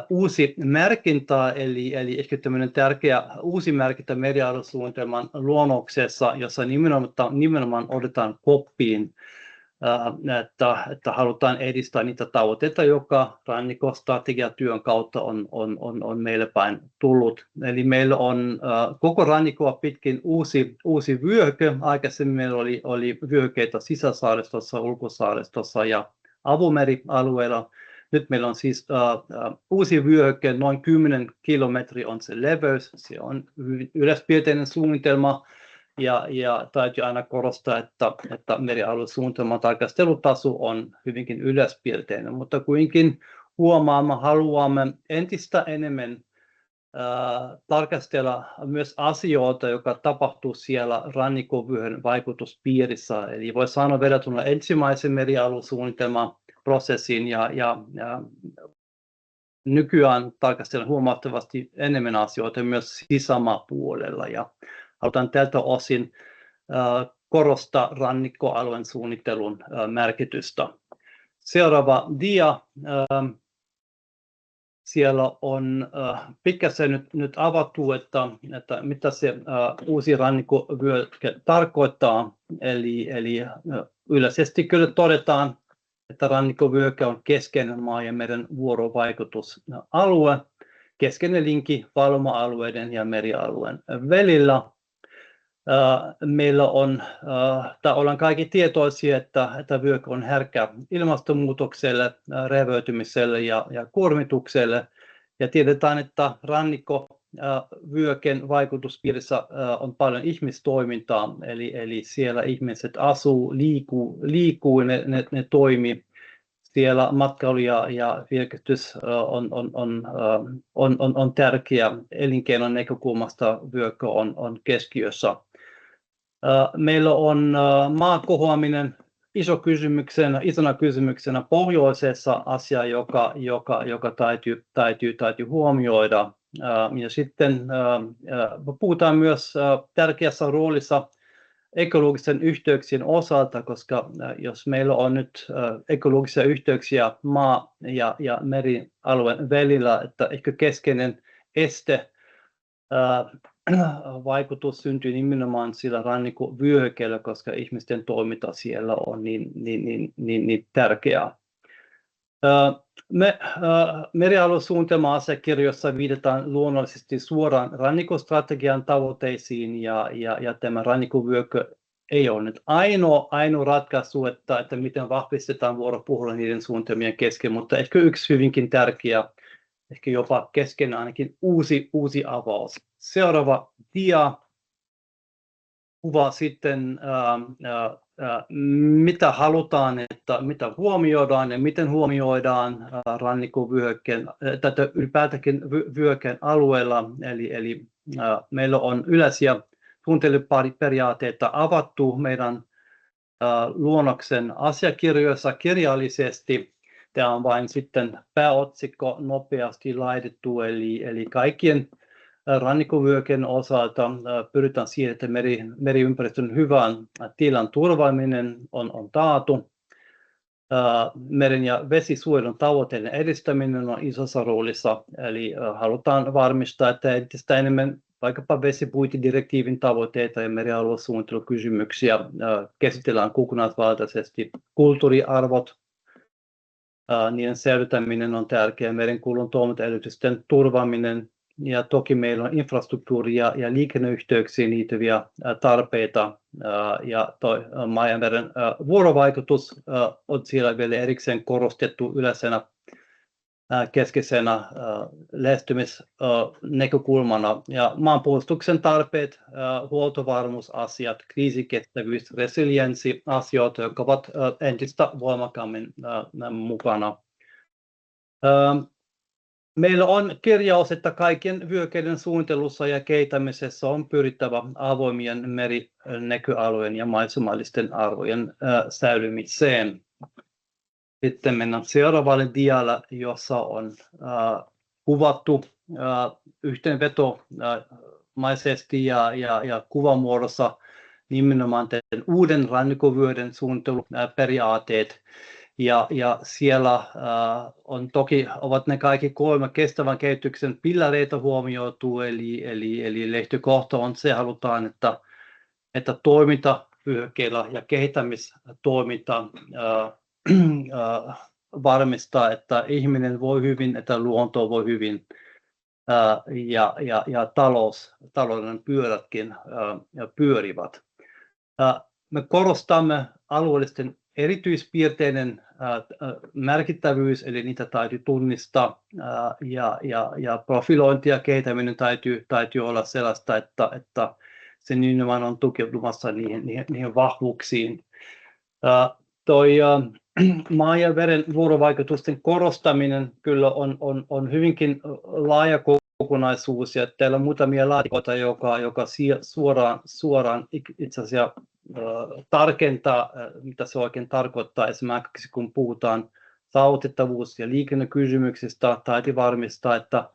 uusi merkintä, eli ehkä tämmöinen tärkeä uusi merkintä merialuesuunnitelman luonnoksessa, jossa nimenomaan otetaan koppiin, että halutaan edistää niitä tavoitteita, joka rannikkostrategiatyön kautta on meille päin tullut. Eli meillä on koko rannikkoa pitkin uusi vyöhyke. Aikaisemmin meillä oli vyöhykkeitä sisäsaaristossa, ulkosaaristossa ja avomerialueella. Nyt meillä on siis uusi vyöhyke, noin 10 kilometriä on se leveys. Se on yleispiirteinen suunnitelma, ja täytyy aina korostaa, että merialuesuunnitelman tarkastelutaso on hyvinkin yleispiirteinen, mutta kuitenkin haluamme entistä enemmän tarkastella myös asioita, joka tapahtuu siellä rannikkovyöhön vaikutuspiirissä. Eli voi sanoa verrattuna ensimmäisen merialuesuunnitelman prosessiin ja nykyään tarkastellaan huomattavasti enemmän asioita myös sisämaapuolella, ja halutaan tältä osin korostaa rannikkoalueen suunnittelun merkitystä. Seuraava dia. Siellä on pikkasen nyt avattu, että mitä se uusi rannikkovyöhyke tarkoittaa. Eli yleisesti kyllä todetaan, että rannikkovyöhyke on keskeinen maa ja meren vuorovaikutusalue, keskeinen linkki valuma-alueiden ja merialueen välillä. Meillä ollaan kaikki tietoisia, että vyöhyke on herkkä ilmastonmuutokselle, rehevöitymiselle ja kuormitukselle, ja tiedetään, että rannikkovyöhykkeen vaikutuspiirissä on paljon ihmistoimintaa, eli siellä ihmiset asuu, liikkuu, ne toimii. Siellä matkailu ja virkistys on tärkeä. Elinkeinon näkökulmasta vyöhyke on keskiössä. Meillä on maakohoaminen isona kysymyksenä pohjoisessa asia, joka täytyy huomioida. Ja sitten puhutaan myös tärkeässä roolissa ekologisten yhteyksien osalta, koska jos meillä on nyt ekologisia yhteyksiä maa- ja merialueen välillä, että ehkä keskeinen este vaikutus syntyy nimenomaan sillä rannikkovyöhykkeellä, koska ihmisten toiminta siellä on niin tärkeää. Merialuesuunnitelma-asiakirjoissa viitataan luonnollisesti suoraan rannikkostrategian tavoitteisiin ja tämä rannikkovyöhyke ei ole nyt ainoa ratkaisu, että miten vahvistetaan vuoropuhelua niiden suunnitelmien kesken, mutta ehkä yksi hyvinkin tärkeä, ehkä jopa kesken ainakin uusi avaus. Seuraava dia kuvaa sitten mitä halutaan, että mitä huomioidaan ja miten huomioidaan rannikkovyöhykkeen tai ylipäätäänkin vyöhykkeen alueella. Eli meillä on yleisiä suunnitteluperiaatteita avattu meidän luonnoksen asiakirjoissa kirjallisesti. Tämä on vain sitten pääotsikko nopeasti laitettu, eli kaikkien rannikkovyöhykkeen osalta pyritään siihen, että meriympäristön hyvän tilan turvaaminen on taattu. Meren ja vesisuojelun tavoitteiden edistäminen on isossa roolissa, eli halutaan varmistaa, että entistä enemmän vaikkapa vesipuitedirektiivin tavoitteita ja merialuesuunnittelukysymyksiä käsitellään kokonaisvaltaisesti. Kulttuuriarvot, niiden säilyttäminen on tärkeää, merenkulun toimintaedellytysten turvaaminen, ja toki meillä on infrastruktuuria ja liikenneyhteyksiin liittyviä tarpeita, ja maa- ja meren vuorovaikutus on siellä vielä erikseen korostettu yleisenä keskeisenä lähestymisnäkökulmana. Ja maanpuolustuksen tarpeet, huoltovarmuusasiat, kriisikestävyys, resilienssiasiat, jotka ovat entistä voimakkaammin mukana. Meillä on kirjaus, että kaikkien vyöhykkeiden suunnittelussa ja kehittämisessä on pyrittävä avoimien merinäköalueen ja maisemallisten arvojen säilymiseen. Sitten mennään seuraavalle dialle, jossa on kuvattu yhteenvetomaisesti ja kuvamuodossa nimenomaan uuden rannikkovyöhykkeiden suunnitteluperiaatteet. Ja siellä ovat ne kaikki 3 kestävän kehityksen pilareita huomioitu, eli lähtökohta on se, halutaan, että toimintavyöhykkeellä ja kehittämistoiminta varmistaa, että ihminen voi hyvin, että luonto voi hyvin ja talouden pyörätkin pyörivät. Me korostamme alueellisten erityispiirteiden merkittävyys, eli niitä täytyy tunnistaa, ja profilointi ja kehittäminen täytyy olla sellaista, että se nimenomaan on tukeutumassa niihin vahvuuksiin. Maa- ja veden vuorovaikutusten korostaminen kyllä on hyvinkin laaja kokonaisuus, ja täällä on muutamia laatikoita, joka suoraan itse asiassa tarkentaa, mitä se oikein tarkoittaa. Esimerkiksi kun puhutaan saavutettavuus- ja liikennekysymyksistä, täytyy varmistaa, että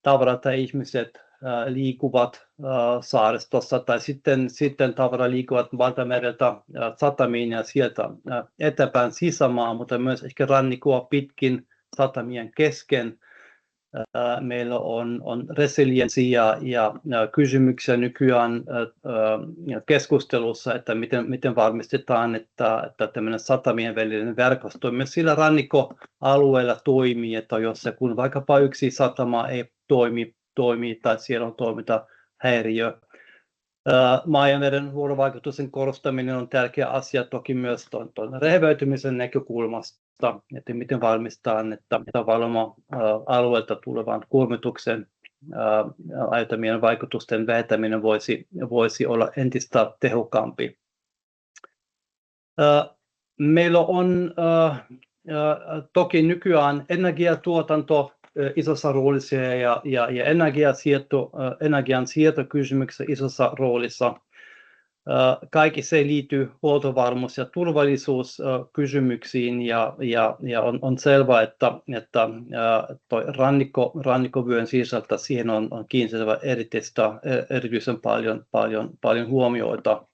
tavarat ja ihmiset liikuvat saaristossa tai sitten tavara liikkuvat valtamereltä satamiin ja sieltä eteenpäin sisämaan, mutta myös ehkä rannikkoa pitkin satamien kesken. Meillä on resilienssiä ja kysymyksiä nykyään keskustelussa, että miten varmistetaan, että tämmöinen satamien välinen verkosto myös sillä rannikkoalueella toimii, että jos kun vaikkapa yksi satama ei toimi tai siellä on toimintahäiriö. Maa- ja meren vuorovaikutusten korostaminen on tärkeä asia toki myös tuon rehevöitymisen näkökulmasta, että miten varmistetaan, että valuma-alueelta tulevan kuormituksen aiheuttamien vaikutusten vähentäminen voisi olla entistä tehokkaampi. Meillä on toki nykyään energiatuotanto isossa roolissa ja energian siirtokysymyksessä isossa roolissa. Kaikki se liittyy huoltovarmuus- ja turvallisuuskysymyksiin ja on selvää, että toi rannikkovyön sisältä siihen on kiinnitettävä erityisen paljon huomioita.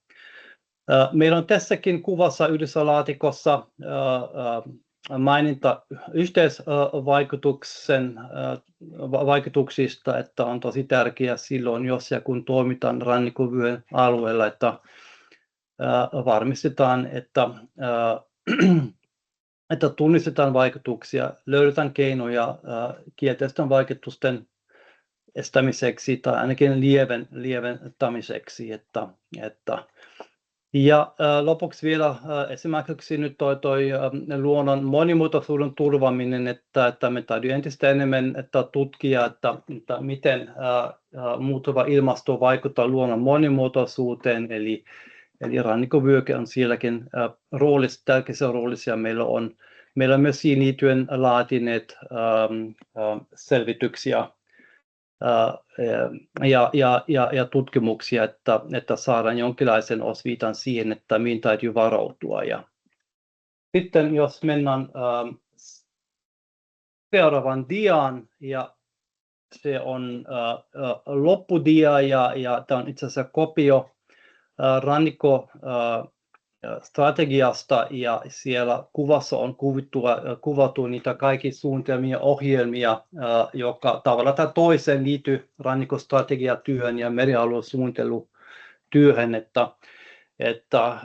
Meillä on tässäkin kuvassa yhdessä laatikossa maininta yhteisvaikutuksista, että on tosi tärkeää silloin, jos ja kun toimitaan rannikkovyön alueella, että varmistetaan, että tunnistetaan vaikutuksia, löydetään keinoja kielteisten vaikutusten estämiseksi tai ainakin lieventämiseksi. Ja lopuksi vielä esimerkiksi nyt toi luonnon monimuotoisuuden turvaaminen, että me täytyy entistä enemmän tutkia, että miten muuttuva ilmasto vaikuttaa luonnon monimuotoisuuteen, eli rannikkovyöhyke on sielläkin tärkeässä roolissa, ja meillä on myös siihen liittyen laatineet selvityksiä ja tutkimuksia, että saadaan jonkinlaisen osviitan siihen, että mihin täytyy varautua. Ja sitten jos mennään seuraavan diaan, ja se on loppudia, ja tämä on itse asiassa kopio rannikkostrategiasta, ja siellä kuvassa on kuvattu niitä kaikki suunnitelmia ja ohjelmia, joka tavalla tai toiseen liittyy rannikkostrategiatyöhön ja merialuesuunnittelutyöhön, että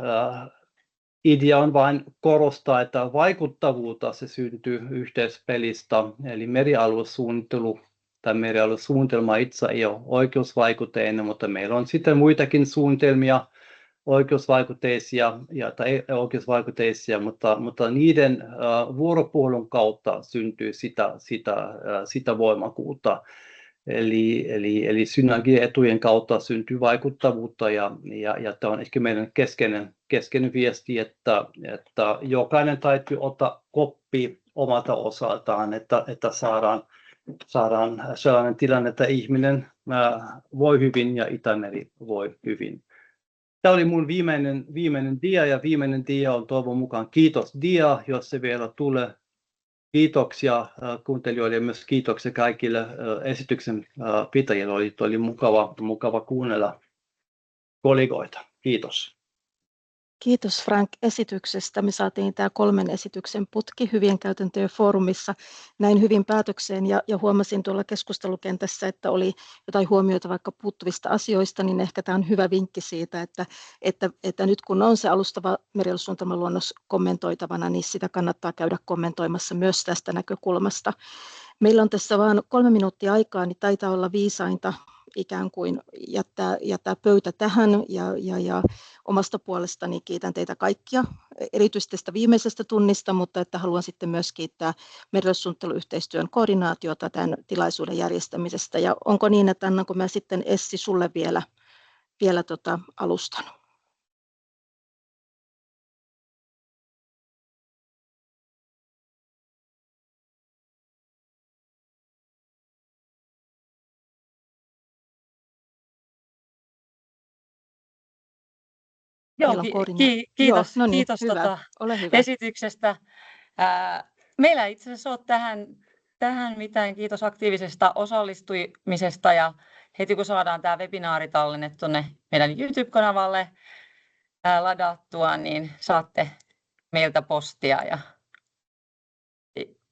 idea on vain korostaa, että vaikuttavuutta se syntyy yhteispelistä, eli merialuesuunnittelu tai merialuesuunnitelma itse ei ole oikeusvaikutteinen, mutta meillä on sitten muitakin suunnitelmia, oikeusvaikutteisia tai ei-oikeusvaikutteisia, mutta niiden vuoropuhelun kautta syntyy sitä voimakkuutta. Eli synergiaetujen kautta syntyy vaikuttavuutta, ja tämä on ehkä meidän keskeinen viesti, että jokainen täytyy ottaa koppi omalta osaltaan, että saadaan sellainen tilanne, että ihminen voi hyvin ja Itämeri voi hyvin. Tämä oli mun viimeinen dia, ja viimeinen dia on toivon mukaan kiitos dia, jos se vielä tulee. Kiitoksia kuuntelijoille ja myös kiitoksia kaikille esityksen pitäjille. Oli mukava kuunnella kollegoita. Kiitos. Kiitos Frank esityksestä. Me saatiin tämä 3 esityksen putki hyvien käytäntöjen foorumissa näin hyvin päätökseen, ja huomasin tuolla keskustelukentässä, että oli jotain huomioita vaikka puuttuvista asioista, niin ehkä tämä on hyvä vinkki siitä, että nyt kun on se alustava merialuesuunnitelmaluonnos kommentoitavana, niin sitä kannattaa käydä kommentoimassa myös tästä näkökulmasta. Meillä on tässä vain 3 minuuttia aikaa, niin taitaa olla viisainta ikään kuin jättää pöytä tähän, ja omasta puolestani kiitän teitä kaikkia, erityisesti tästä viimeisestä tunnista, mutta että haluan sitten myös kiittää merialuesuunnitteluyhteistyön koordinaatiota tämän tilaisuuden järjestämisestä. Ja onko niin, että annanko mä sitten Essi sulle vielä alustan? Joo, kiitos, Joo, no niin, kiitos hyvä. Ole hyvä. esityksestä. Meillä ei itse asiassa ole tähän mitään. Kiitos aktiivisesta osallistumisesta, ja heti kun saadaan tämä webinaari tallenne tuonne meidän YouTube-kanavalle ladattua, niin saatte meiltä postia. Ja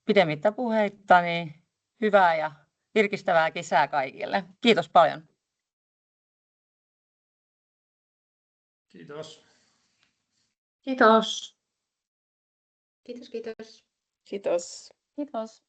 pidemmittä puheitta, niin hyvää ja virkistävää kesää kaikille. Kiitos paljon. Kiitos. Kiitos. Kiitos. Kiitos. Kiitos.